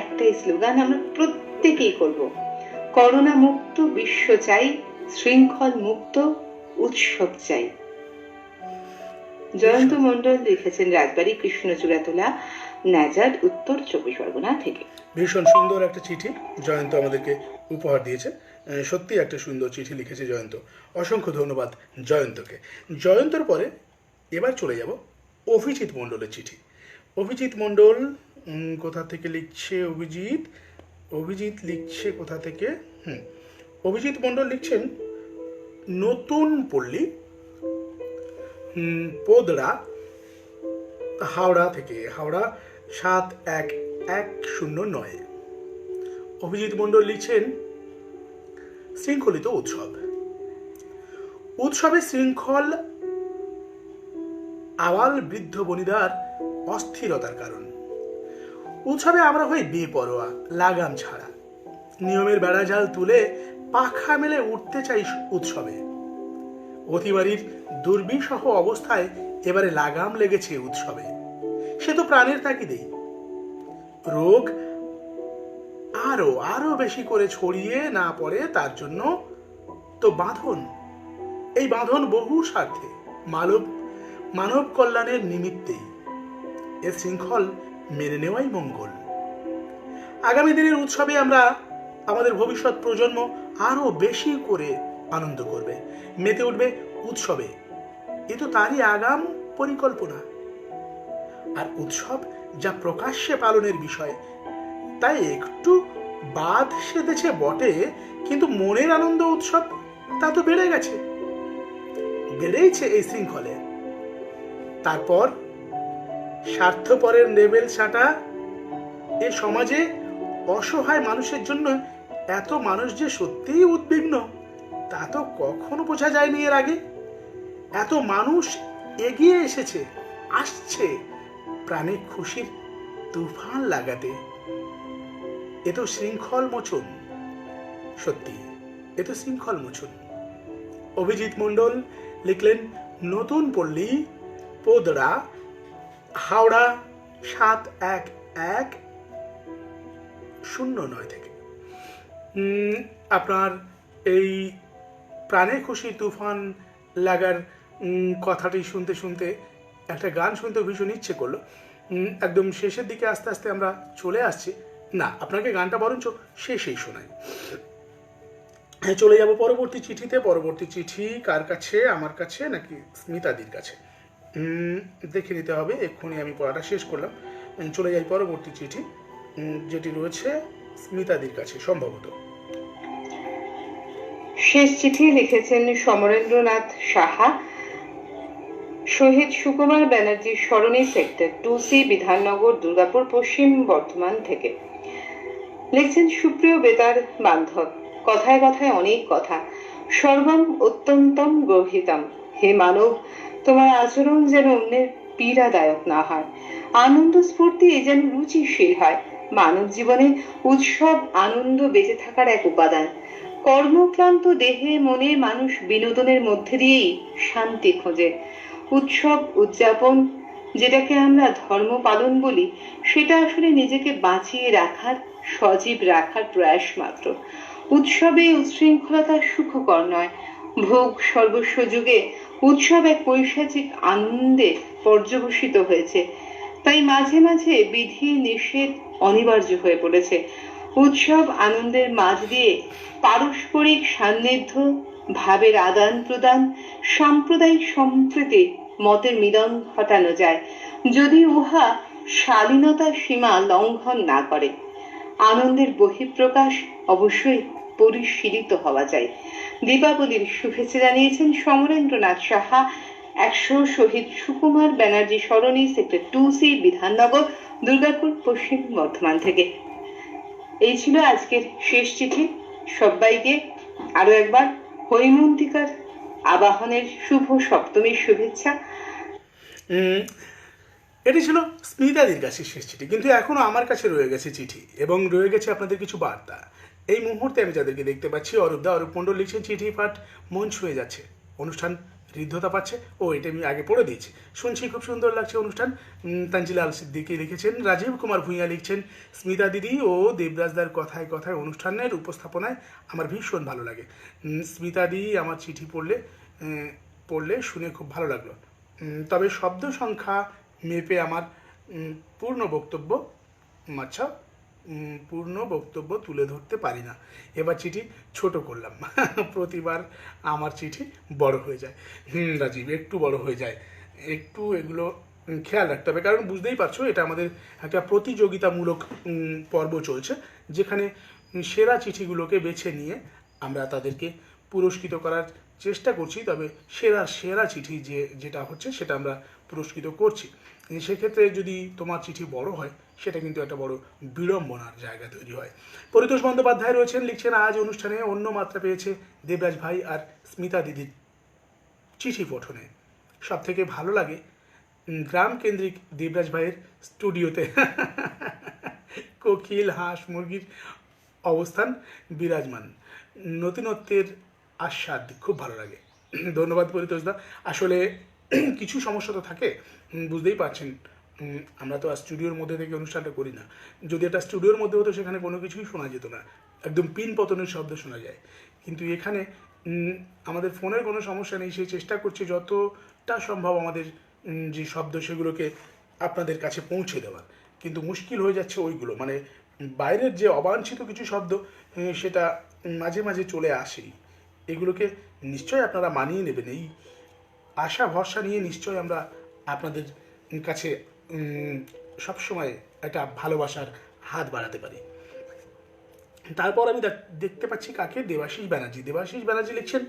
একটাই স্লোগান আমরা প্রত্যেকেই করব, করোনা মুক্ত বিশ্ব চাই, শৃঙ্খল মুক্ত উৎসব চাই। জয়ন্ত মণ্ডল লিখেছেন রাজবাড়ী, কৃষ্ণচূড়াতলা, নেজার, উত্তর 24 পরগনা থেকে। ভীষণ সুন্দর একটা চিঠি জয়ন্ত আমাদেরকে উপহার দিয়েছে। সত্যি একটা সুন্দর চিঠি লিখেছে জয়ন্ত, অসংখ্য ধন্যবাদ জয়ন্তকে। জয়ন্তর পরে এবার চলে যাব অভিজিৎ মণ্ডলের চিঠি। অভিজিৎ মণ্ডল কোথা থেকে লিখছে? অভিজিৎ লিখছে কোথা থেকে? অভিজিৎ মণ্ডল লিখছেন নতুন পল্লী, পোদড়া, হাওড়া থেকে। হাওড়া 71109। অভিজিৎ মণ্ডল লিখছেন শৃঙ্খলিত উৎসব। উৎসবে শৃঙ্খল আবাল বৃদ্ধ বনিদার অস্থিরতার কারণ। উৎসবে আমরা হই বেপরোয়া, লাগাম ছাড়া, নিয়মের বেড়াজাল তুলে পাখা মেলে উঠতে চাই উৎসবে। অতিবারীর দুর্বিষহ অবস্থায় এবারে লাগাম লেগেছে উৎসবে, সে তো প্রাণের তাগিদেই। রোগ আরো আরো বেশি করে ছড়িয়ে না পড়ে তার জন্য তো বাঁধন, এই বাঁধন বহু স্বার্থে, মানব কল্যাণের নিমিত্তেই। এর শৃঙ্খল মেনে নেওয়াই মঙ্গল। আগামী দিনের উৎসবে আমরা আমাদের ভবিষ্যৎ প্রজন্ম আরো বেশি করে আনন্দ করবে, মেতে উঠবে উৎসবে। এ তো তারই আগাম পরিকল্পনা। আর উৎসব যা প্রকাশ্যে পালনের বিষয়, তাই একটু বাদ সেধেছে বটে, কিন্তু মনের আনন্দ উৎসব তা তো বেড়ে গেছে, বেড়েইছে এই শৃঙ্খলে। তারপর স্বার্থপরের লেবেল ছাটা এ সমাজে অসহায় মানুষের জন্য এত মানুষ যে সত্যিই উদ্বিগ্ন, তা তো কখনো বোঝা যায়নি এর আগে। এত মানুষ এগিয়ে এসেছে, আসছে প্রাণে খুশির তুফান লাগাতে। এ তো শৃঙ্খল মোচন, সত্যি এ তো শৃঙ্খল মোচন। অভিজিৎ মণ্ডল লিখলেন নতুন পল্লী, পোদরা, হাওড়া 7110 থেকে। আপনার এই প্রাণে খুশি তুফান লাগার কথাটি শুনতে শুনতে একটা গান শুনতে ভীষণ ইচ্ছে করলো। একদম শেষের দিকে আস্তে আস্তে আমরা চলে আসছি, না আপনাকে গানটা বরঞ্চ শেষেই শোনাই। হ্যাঁ, চলে যাব পরবর্তী চিঠিতে। পরবর্তী চিঠি কার কাছে, আমার কাছে নাকি স্মিতাদির কাছে, দেখে নিতে হবে। এক্ষুনি আমি পড়াটা শেষ করলাম, চলে যাই পরবর্তী চিঠি, যেটি রয়েছে স্মিতাদির কাছে সম্ভবত। শেষ চিঠি লিখেছেন সমরেন্দ্রনাথ সাহা, শহীদ সুকুমার ব্যানার্জি সরণি, সেক্টর 2C, বিধাননগর, দুর্গাপুর, পশ্চিম বর্ধমান থেকে। লিখছেন সুপ্রিয় বেতার বান্ধব, কথায় কথায় অনেক কথা, সর্বম অত্যন্তম গর্হিতম। হে মানব, তোমার আচরণ যেন অন্যের পীড়াদায়ক না হয়, আনন্দ স্ফূর্তি যেন রুচিশীল হয়। মানব জীবনে উৎসব আনন্দ বেঁচে থাকার এক উপাদান। কর্মক্লান্ত দেহে মনে মানুষ বিনোদনের মধ্যে দিয়েই শান্তি খোঁজে। উৎসব উদযাপন, যেটাকে আমরা ধর্ম পালন বলি, সেটা আসলে নিজেকে বাঁচিয়ে রাখার, সজীব রাখার প্রয়াস মাত্র। উৎসবে উচ্ছৃঙ্খলতা সুখকর নয়। ভোগ সর্বস্ব যুগে উৎসব এক পৈশাচিক আনন্দে পর্যবসিত হয়েছে, তাই মাঝে মাঝে বিধি নিষেধ অনিবার্য হয়ে পড়েছে। উৎসব আনন্দের মাঝ দিয়ে পারস্পরিক সান্নিধ্য, ভাবের আদান প্রদান, সাম্প্রদায়িক সম্প্রীতি, মতের মিলন ঘটানো যায়, যদি উহা শালীনতার সীমা লঙ্ঘন না করে। আনন্দের বহিঃপ্রকাশ অবশ্যই পরিশীলিত হওয়া যায়। দীপাবলির শুভেচ্ছা জানিয়েছেন সমরেন্দ্রনাথ সাহা, 100 শহীদ সুকুমার ব্যানার্জি সরণি, সেক্টর 2C, বিধাননগর, দুর্গাপুর, পশ্চিম বর্ধমান থেকে। এই ছিল আজকের শেষ চিঠি। সবাইকে আরো একবার হৈমন্তিকার আবাহনের শুভ সপ্তমীর শুভেচ্ছা। এটি ছিল স্মিতাদির কাছে শেষ চিঠি, কিন্তু এখনো আমার কাছে রয়ে গেছে চিঠি এবং রয়ে গেছে আপনাদের কিছু বার্তা। এই মুহূর্তে আমি যাদেরকে দেখতে পাচ্ছি, অরূপ মণ্ডল লিখছেন চিঠি পাঠ মন ছুঁয়ে যাচ্ছে, অনুষ্ঠান হৃদ্যতা পাচ্ছে। ও এটা আমি আগে পড়ে দিয়েছি, শুনছি খুব সুন্দর লাগছে অনুষ্ঠান। তানজিলাল সিদ্দিকী লিখেছেন, রাজীব কুমার ভূঁইয়া লিখছেন, স্মিতা দিদি ও দেবরাজদার কথায় কথায় অনুষ্ঠানের উপস্থাপনায় আমার ভীষণ ভালো লাগে। স্মিতা দি আমার চিঠি পড়লে শুনে খুব ভালো লাগলো, তবে শব্দ সংখ্যা মেপে আমার পূর্ণ বক্তব্য তুলে ধরতে পারি না। এবার চিঠি ছোট করলাম, প্রতিবার আমার চিঠি বড় হয়ে যায়। রাজীব, একটু বড় হয়ে যায়, একটু এগুলো খেয়াল রাখতে হবে, কারণ বুঝতেই পারছো এটা আমাদের একটা প্রতিযোগিতামূলক পর্ব চলছে, যেখানে সেরা চিঠিগুলোকে বেছে নিয়ে আমরা তাদেরকে পুরস্কৃত করার চেষ্টা করছি। তবে সেরা চিঠি যেটা হচ্ছে সেটা আমরা পুরস্কৃত করছি। সেক্ষেত্রে যদি তোমার চিঠি বড় হয়, সেটা কিন্তু একটা বড় বিড়ম্বনার জায়গা তৈরি হয়। পরিতোষ বন্দ্যোপাধ্যায় রয়েছেন, লিখছেন, আজ অনুষ্ঠানে অন্য মাত্রা পেয়েছে দেবরাজ ভাই আর স্মিতা দিদির চিঠি পঠনে। সব থেকে ভালো লাগে গ্রাম কেন্দ্রিক দেবরাজ ভাইয়ের স্টুডিওতে কোকিল, হাঁস, মুরগির অবস্থান বিরাজমান, নতুনত্বের আস্বাদ খুব ভালো লাগে। ধন্যবাদ পরিতোষ দা। আসলে কিছু সমস্যা তো থাকে, বুঝতেই পারছেন। আমরা তো আর স্টুডিওর মধ্যে থেকে অনুষ্ঠানটা করি না। যদি এটা স্টুডিওর মধ্যে হতো সেখানে কোনো কিছুই শোনা যেত না, একদম পিন পতনের শব্দ শোনা যায়। কিন্তু এখানে আমাদের ফোনের কোনো সমস্যা নেই, সেই চেষ্টা করছি যতটা সম্ভব আমাদের যে শব্দ সেগুলোকে আপনাদের কাছে পৌঁছে দেওয়ার। কিন্তু মুশকিল হয়ে যাচ্ছে ওইগুলো, মানে বাইরের যে অবাঞ্ছিত কিছু শব্দ সেটা মাঝে মাঝে চলে আসেই। এগুলোকে নিশ্চয়ই আপনারা মানিয়ে নেবেন, এই আশা ভরসা নিয়ে নিশ্চয়ই আমরা আপনাদের কাছে সবসময় একটা ভালোবাসার হাত বাড়াতে পারি। তারপর আমি দেখতে পাচ্ছি কাকে, দেবাশিস ব্যানার্জি। দেবাশিস ব্যানার্জি লিখছেন,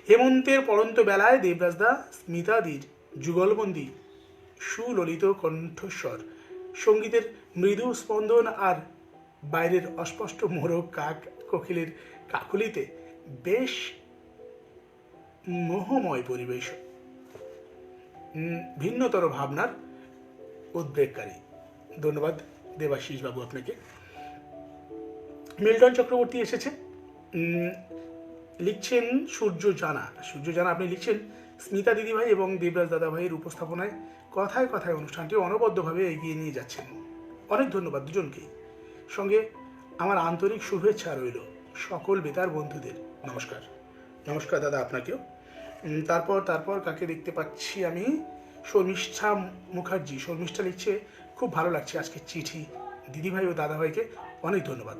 হেমন্তের পড়ন্ত বেলায় দেবরাজদা স্মিতাদির যুগলবন্দি সুললিত কণ্ঠস্বর, সঙ্গীতের মৃদু স্পন্দন আর বাইরের অস্পষ্ট মোরগ কাক কোকিলের কাকলিতে বেশ মোহময় পরিবেশ, ভিন্নতর ভাবনার উদ্বেগকারী। ধন্যবাদ দেবাশিস বাবু আপনাকে। মিল্টন চক্রবর্তী এসেছে, লিখছেন সূর্য জানা। সূর্য জানা আপনি লিখছেন, স্মিতা দিদিভাই এবং দেবরাজ দাদাভাইয়ের উপস্থাপনায় কথায় কথায় অনুষ্ঠানটি অনবদ্যভাবে এগিয়ে নিয়ে যাচ্ছেন। অনেক ধন্যবাদ দুজনকেই। সঙ্গে আমার আন্তরিক শুভেচ্ছা রইল সকল বেতার বন্ধুদের। নমস্কার। নমস্কার দাদা আপনাকেও। তারপর কাকে দেখতে পাচ্ছি আমি, শর্মিষ্ঠা মুখার্জি। শর্মিষ্ঠা লিখছে, খুব ভালো লাগছে আজকে চিঠি, দিদিভাই ও দাদাভাইকে অনেক ধন্যবাদ।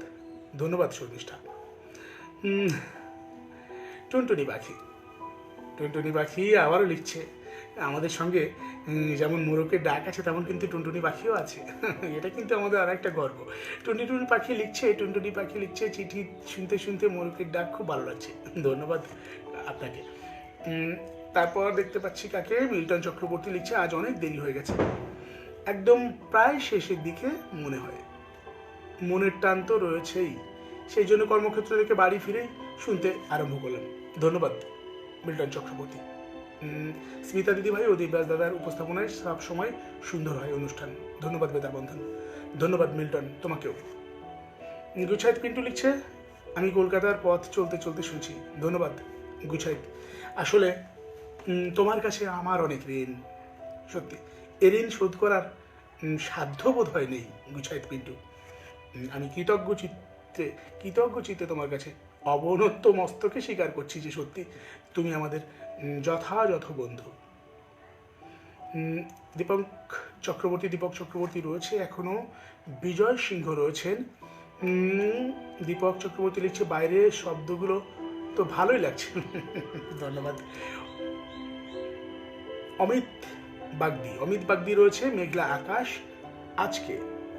ধন্যবাদ শর্মিষ্ঠা। টুনটুনি পাখি। টুনটুনি পাখি আবারও লিখছে, আমাদের সঙ্গে যেমন মোরকের ডাক আছে তেমন কিন্তু টুনটুনি পাখিও আছে। এটা কিন্তু আমাদের আর একটা গর্ব। টুনটুনি পাখি লিখছে, চিঠি শুনতে শুনতে মোরকের ডাক খুব ভালো লাগছে। ধন্যবাদ আপনাকে। তারপর দেখতে পাচ্ছি কাকে, মিল্টন চক্রবর্তী লিখছে, আজ অনেক দেরি হয়ে গেছে, একদম প্রায় শেষের দিকে মনে হয়, মনের টান তো রয়েছেই, সেই জন্য কর্মক্ষেত্র থেকে বাড়ি ফিরেই শুনতে আরম্ভ করলাম। ধন্যবাদ মিল্টন চক্রবর্তী। স্মিতা দিদিভাই ও দেবরাজ দাদার উপস্থাপনায় সব সময় সুন্দর হয় অনুষ্ঠান। ধন্যবাদ বেতার বন্ধন। ধন্যবাদ মিল্টন তোমাকেও। গুছাইত পিন্টু লিখছে, আমি কলকাতার পথ চলতে চলতে শুনছি। ধন্যবাদ গুছাইত। আসলে তোমার কাছে আমার অনেক ঋণ, সত্যি এ ঋণ শোধ করার সাধ্য বোধ হয় নেই গুছাইত পিন্টু। আমি কৃতজ্ঞ চিত্তে তোমার কাছে অবনত মস্তকে স্বীকার করছি যে সত্যি তুমি আমাদের যথাযথ বন্ধু। দীপক চক্রবর্তী রয়েছে এখনো, বিজয় সিংহ রয়েছেন। দীপক চক্রবর্তী লিখছে, বাইরের শব্দগুলো তো ভালোই লাগছে। ধন্যবাদ। অমিত বাগদি রয়েছে, মেঘলা আকাশ আজকে।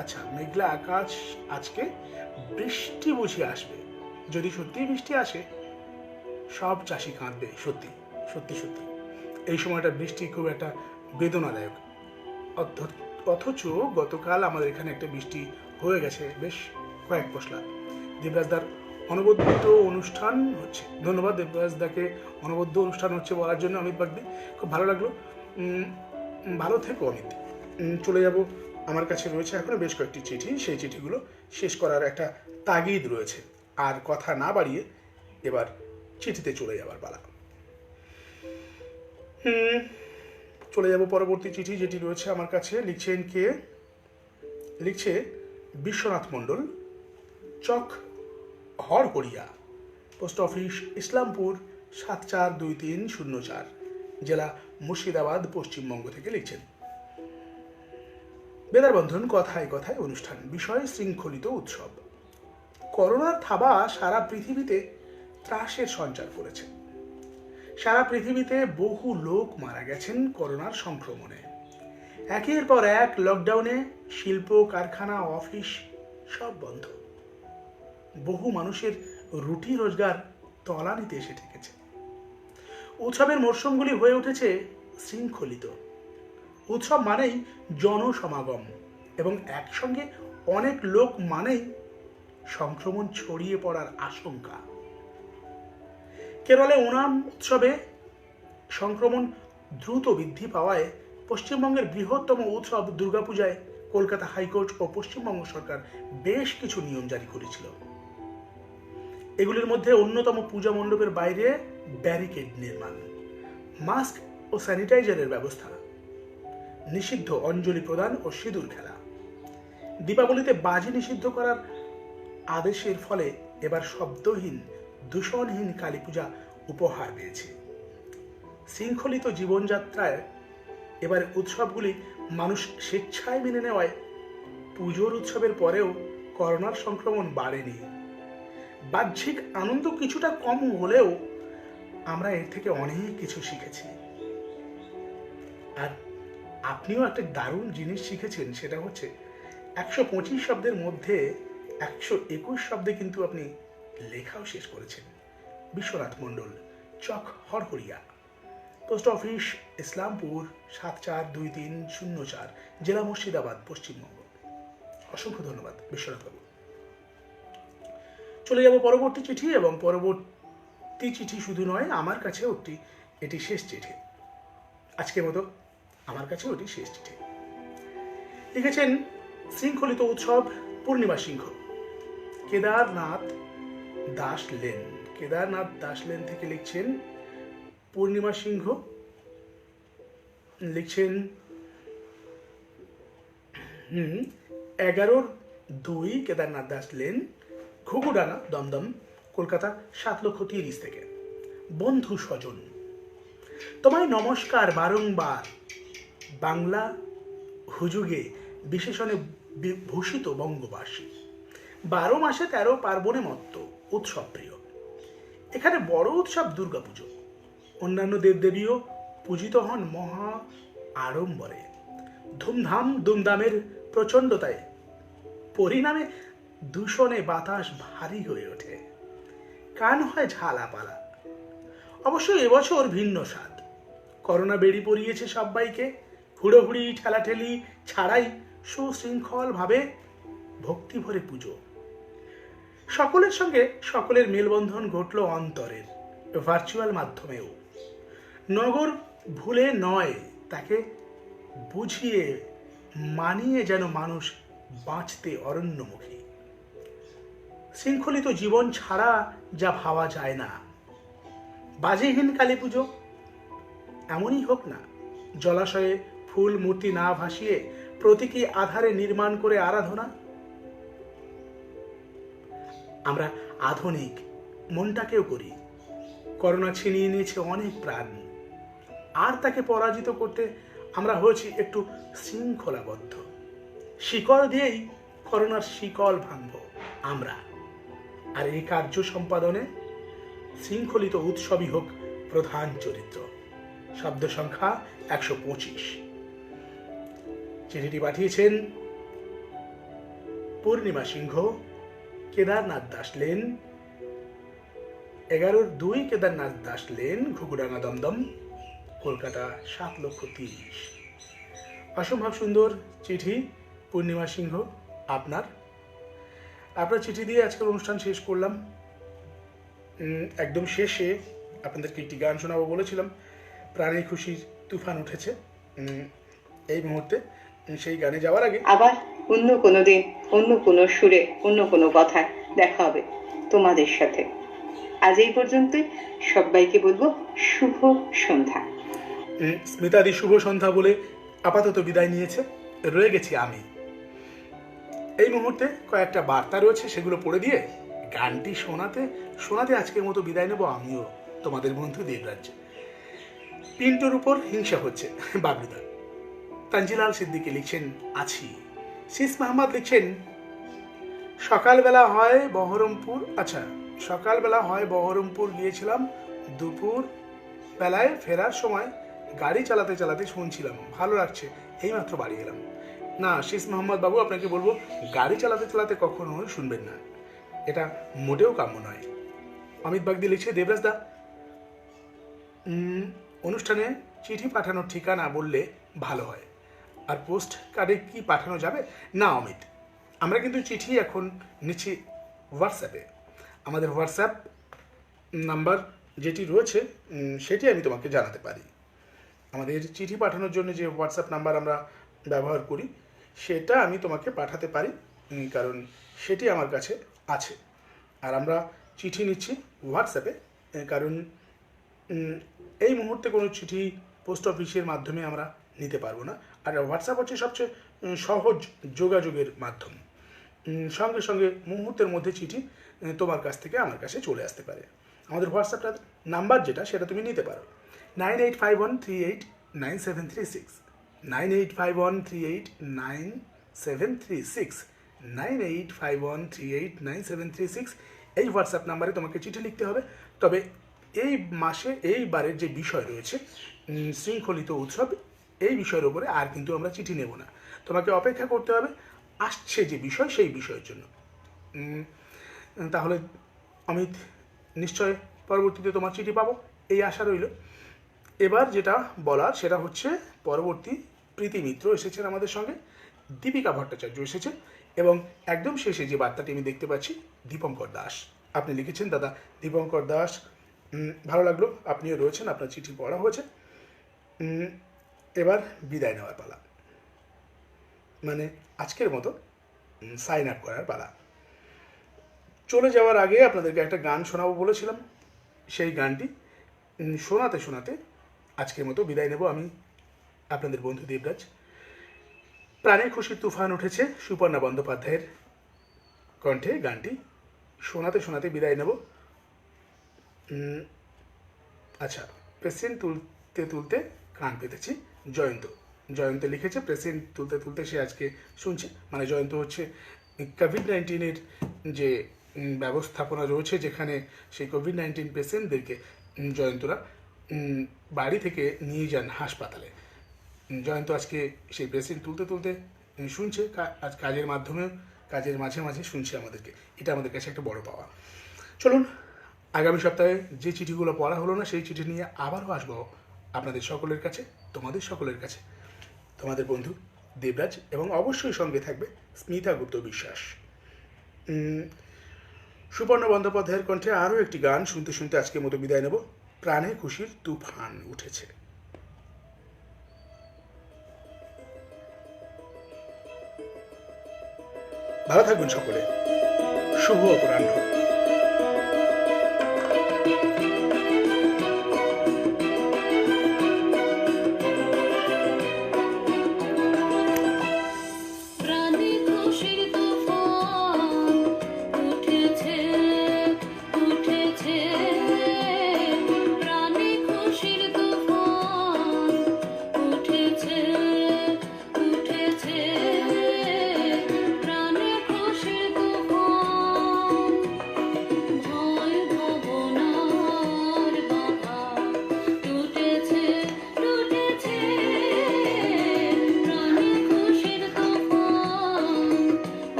আচ্ছা, মেঘলা আকাশ আজকে, বৃষ্টি বুঝি আসবে। যদি সত্যি বৃষ্টি আসে সব চাষি কাঁদবে। সত্যি সত্যি সত্যি এই সময়টা বৃষ্টি খুব একটা বেদনাদায়ক। অথচ গতকাল আমাদের এখানে একটা বৃষ্টি হয়ে গেছে, বেশ কয়েক পশলা। দেবরাজদার অনবদ্য অনুষ্ঠান হচ্ছে। ধন্যবাদ দেবরাজদাকে অনবদ্য অনুষ্ঠান হচ্ছে বলার জন্য অমিত বাগদি, খুব ভালো লাগলো। ভালো থেকো অমিত। চলে যাব, আমার কাছে রয়েছে এখনো বেশ কয়েকটি চিঠি, সেই চিঠিগুলো শেষ করার একটা তাগিদ রয়েছে। আর কথা না বাড়িয়ে এবার চিঠিতে চলে যাবার পালা। চলে যাব পরবর্তী চিঠি যেটি রয়েছে আমার কাছে। লিখছেন কে? লিখছে বিশ্বনাথ মণ্ডল, চক হরহরিয়া, পোস্ট অফিস ইসলামপুর 742304, জেলা মুর্শিদাবাদ, পশ্চিমবঙ্গ থেকে লিখছেন। বেতার বন্ধন কথায় কথায় অনুষ্ঠান, বিষয় শৃঙ্খলিত উৎসব। করোনার থাবা সারা পৃথিবীতে ত্রাসের সঞ্চার করেছে। সারা পৃথিবীতে বহু লোক মারা গেছেন করোনার সংক্রমণে। একের পর এক লকডাউনে শিল্প, কারখানা, অফিস সব বন্ধ। বহু মানুষের রুটি রোজগার তলানিতে এসে ঠেকেছে। উৎসবের মরশুমগুলি হয়ে উঠেছে শৃঙ্খলিত। উৎসব মানেই জনসমাগম এবং একসঙ্গে অনেক লোক মানেই সংক্রমণ ছড়িয়ে পড়ার আশঙ্কা। কেরলে ওনাম উৎসবে সংক্রমণ দ্রুত বৃদ্ধি পাওয়ায় পশ্চিমবঙ্গের বৃহত্তম উৎসব দুর্গাপূজায় কলকাতা হাইকোর্ট ও পশ্চিমবঙ্গ সরকার বেশ কিছু নিয়ম জারি করেছিল। এগুলির মধ্যে অন্যতম পূজা মণ্ডপের বাইরে ব্যারিকেড নির্মাণ, মাস্ক ও স্যানিটাইজারের ব্যবস্থা, নিষিদ্ধ অঞ্জলি প্রদান ও সিঁদুর খেলা। দীপাবলিতে বাজি নিষিদ্ধ করার আদেশের ফলে এবার শব্দহীন দূষণহীন কালী পূজা উপহার পেয়েছে। শৃঙ্খলিত জীবনযাত্রায় এবার উৎসবগুলি মানুষ স্বেচ্ছায় মেনে নেওয়ায় পুজোর উৎসবের পরেও করোনার সংক্রমণ বাড়েনি। বাহ্যিক আনন্দ কিছুটা কম হলেও আমরা এর থেকে অনেক কিছু শিখেছি। আর আপনিও একটা দারুণ জিনিস শিখেছেন, সেটা হচ্ছে 125 শব্দের মধ্যে 121 শব্দে কিন্তু আপনি লেখাও শেষ করেছেন। বিশ্বনাথ মণ্ডল, চক হরহরিয়া, পোস্ট অফিস ইসলামপুর 742304, জেলা মুর্শিদাবাদ, পশ্চিমবঙ্গ। অসংখ্য ধন্যবাদ বিশ্বনাথ বাবু। চলে যাব পরবর্তী চিঠি, এবং পরবর্তী চিঠি শুধু নয়, আমার কাছেও এটি শেষ চিঠি। আজকের মতো আমার কাছেও এটি শেষ চিঠি। লিখেছেন শৃঙ্খলিত উৎসব, পূর্ণিমা সিংহ, কেদারনাথ দাস লেন। কেদারনাথ দাস লেন থেকে লিখছেন পূর্ণিমা সিংহ। লিখছেন 11-2 কেদারনাথ দাস লেন, ঘুঘুডাঙ্গা, দমদম, কলকাতা 7,30,000 থেকে। বন্ধু স্বজন, তোমায় নমস্কার বারংবার। বাংলা হুজুগে বিশেষণে ভূষিত বঙ্গবাসী, 12 মাসে 13 পার্বণে মত্ত, উৎসব প্রিয়। এখানে বড় উৎসব দুর্গাপুজো। অন্যান্য দেবদেবীও পূজিত হন মহা আড়ম্বরে, ধুমধাম দুমদামের প্রচণ্ডতায়। পরিণামে দূষণে বাতাস ভারী হয়ে ওঠে, কান হয় ঝালাপালা। অবশ্য এবছর ভিন্ন স্বাদ। করোনা বেড়ি পড়িয়েছে সবাইকে, হুড়োহুড়ি ঠেলাঠেলি ছাড়াই সুশৃঙ্খল ভাবে ভক্তি ভরে পুজো। সকলের সঙ্গে সকলের মেলবন্ধন ঘটল অন্তরের, ভার্চুয়াল মাধ্যমেও। নগর ভুলে নয়, তাকে বুঝিয়ে মানিয়ে যেন মানুষ বাঁচতে অরণ্যমুখী। শৃঙ্খলিত জীবন ছাড়া যা ভাবা যায় না। বাজিহীন কালী পুজো এমনই হোক না, জলাশয়ে ফুল মূর্তি না ভাসিয়ে প্রতীকী আধারে নির্মাণ করে আরাধনা। আমরা আধুনিক, মনটাকেও করি। করোনা ছিনিয়ে নিয়েছে অনেক প্রাণ, আর তাকে পরাজিত করতে আমরা হয়েছি একটু শৃঙ্খলাবদ্ধ। শিকল দিয়েই করোনার শিকল ভাঙব আমরা। আর এই কার্য সম্পাদনে শৃঙ্খলিত উৎসবই হোক প্রধান চরিত্র। শব্দ সংখ্যা 125। চিঠিটি পাঠিয়েছেন পূর্ণিমা সিংহ, কেদারনাথ দাস লেন, 11-2 কেদারনাথ দাস লেন, ঘুঘুডাঙ্গা, দমদম, কলকাতা 7,30,000। অসম্ভব সুন্দর চিঠি পূর্ণিমা সিংহ আপনার চিঠি দিয়ে আজকের অনুষ্ঠান শেষ করলাম। একদম শেষে আপনাদেরকে একটি গান শোনাবো বলেছিলাম, প্রাণে খুশির তুফান উঠেছে। এই মুহূর্তে সেই গানে যাওয়ার আগে আবার অন্য কোনো দিন, অন্য কোনো সুরে, অন্য কোনো কথায় দেখা হবে তোমাদের সাথে। আজ এই পর্যন্তই। সবাইকে বলবো শুভ সন্ধ্যা। স্মিতাদি শুভ সন্ধ্যা বলে আপাতত বিদায় নিয়েছে, রয়ে গেছি আমি। এই মুহূর্তে কয়েকটা বার্তা রয়েছে, সেগুলো পড়ে দিয়ে গানটি শোনাতে আজকের মতো বিদায় নেব আমিও, তোমাদের বন্ধু দেবরাজ্য। পিন্টুর উপর হিংসা হচ্ছে, বাবলুদা। তানজিলাল সিদ্দিকী লিখছেন আছি। শীষ মাহমুদ লিখছেন সকালবেলা হয় বহরমপুর গিয়েছিলাম, দুপুর বেলায় ফেরার সময় গাড়ি চালাতে চালাতে শুনছিলাম, ভালো লাগছে, এইমাত্র বাড়ি এলাম। না শীষ মোহাম্মদ বাবু, আপনাকে বলবো গাড়ি চালাতে চালাতে কখনো শুনবেন না, এটা মোটেও কাম্য নয়। অমিত বাগদি লিখছে দেবরাজদা, অনুষ্ঠানে চিঠি পাঠানোর ঠিকানা বললে ভালো হয়, আর পোস্ট কার্ডে কি পাঠানো যাবে? না অমিত, আমরা কিন্তু চিঠি এখন নিচ্ছি হোয়াটসঅ্যাপে। আমাদের হোয়াটসঅ্যাপ নাম্বার যেটি রয়েছে সেটি আমি তোমাকে জানাতে পারি। আমাদের চিঠি পাঠানোর জন্য যে হোয়াটসঅ্যাপ নাম্বার আমরা ব্যবহার করি সেটা আমি তোমাকে পাঠাতে পারি, কারণ সেটি আমার কাছে আছে। আর আমরা চিঠি নিচ্ছি হোয়াটসঅ্যাপে, কারণ এই মুহূর্তে কোনো চিঠি পোস্ট অফিসের মাধ্যমে আমরা নিতে পারবো না। আর হোয়াটসঅ্যাপ হচ্ছে সবচেয়ে সহজ যোগাযোগের মাধ্যম। সঙ্গে সঙ্গে মুহূর্তের মধ্যে চিঠি তোমার কাছ থেকে আমার কাছে চলে আসতে পারে। আমাদের হোয়াটসঅ্যাপটা নাম্বার যেটা সেটা তুমি নিতে পারো 9851389736, 9851389736, 9851389736। এই হোয়াটসঅ্যাপ নাম্বারে তোমাকে চিঠি লিখতে হবে। তবে এই মাসে এইবারের যে বিষয় রয়েছে শৃঙ্খলিত উৎসব, এই বিষয়ের উপরে আর কিন্তু আমরা চিঠি নেব না। তোমাকে অপেক্ষা করতে হবে আসছে যে বিষয় সেই বিষয়ের জন্য। তাহলে অমিত, নিশ্চয় পরবর্তীতে তোমার চিঠি পাবো এই আশা রইল। এবার যেটা বলার সেটা হচ্ছে পরবর্তী প্রীতি মিত্র এসেছেন আমাদের সঙ্গে, দীপিকা ভট্টাচার্য এসেছে, এবং একদম শেষে যে বার্তাটি আমি দেখতে পাচ্ছি দীপঙ্কর দাস। আপনি লিখেছেন, দাদা দীপঙ্কর দাস, ভালো লাগলো আপনিও রয়েছেন, আপনার চিঠি পড়া হয়েছে। এবার বিদায় নেওয়ার পালা, মানে আজকের মতো সাইন আপ করার পালা। চলে যাওয়ার আগে আপনাদেরকে একটা গান শোনাবো বলেছিলাম, সেই গানটি শোনাতে শোনাতে আজকের মতো বিদায় নেব আমি, আপনাদের বন্ধু দেবরাজ। প্রাণে খুশির তুফান উঠেছে সুপর্ণা বন্দ্যোপাধ্যায়ের কণ্ঠে গানটি শোনাতে শোনাতে বিদায় নেব। আচ্ছা, প্রেসিডেন্ট তুলতে তুলতে কান পেতেছি, জয়ন্ত লিখেছে প্রেসিডেন্ট তুলতে তুলতে সে আজকে শুনছে, মানে জয়ন্ত হচ্ছে কোভিড-19-এর যে ব্যবস্থাপনা রয়েছে, যেখানে সেই কোভিড-19 পেশেন্টদেরকে জয়ন্তরা বাড়ি থেকে নিয়ে যান হাসপাতালে। জয়ন্ত আজকে সেই পেশেন্ট তুলতে তুলতে শুনছে, আজ কাজের মাধ্যমে, কাজের মাঝে মাঝে শুনছে আমাদেরকে। এটা আমাদের কাছে একটা বড় পাওয়া। চলুন, আগামী সপ্তাহে যে চিঠিগুলো পড়া হলো না সেই চিঠি নিয়ে আবারও আসবো আপনাদের সকলের কাছে, তোমাদের সকলের কাছে। তোমাদের বন্ধু দেবরাজ, এবং অবশ্যই সঙ্গে থাকবে স্মিতা গুপ্ত বিশ্বাস। সুপর্ণা বন্দ্যোপাধ্যায়ের কণ্ঠে আরও একটি গান শুনতে শুনতে আজকের মতো বিদায় নেব। প্রাণে খুশির তুফান উঠেছে। ভালো থাকবেন সকলে, শুভ অপরাহ্ন।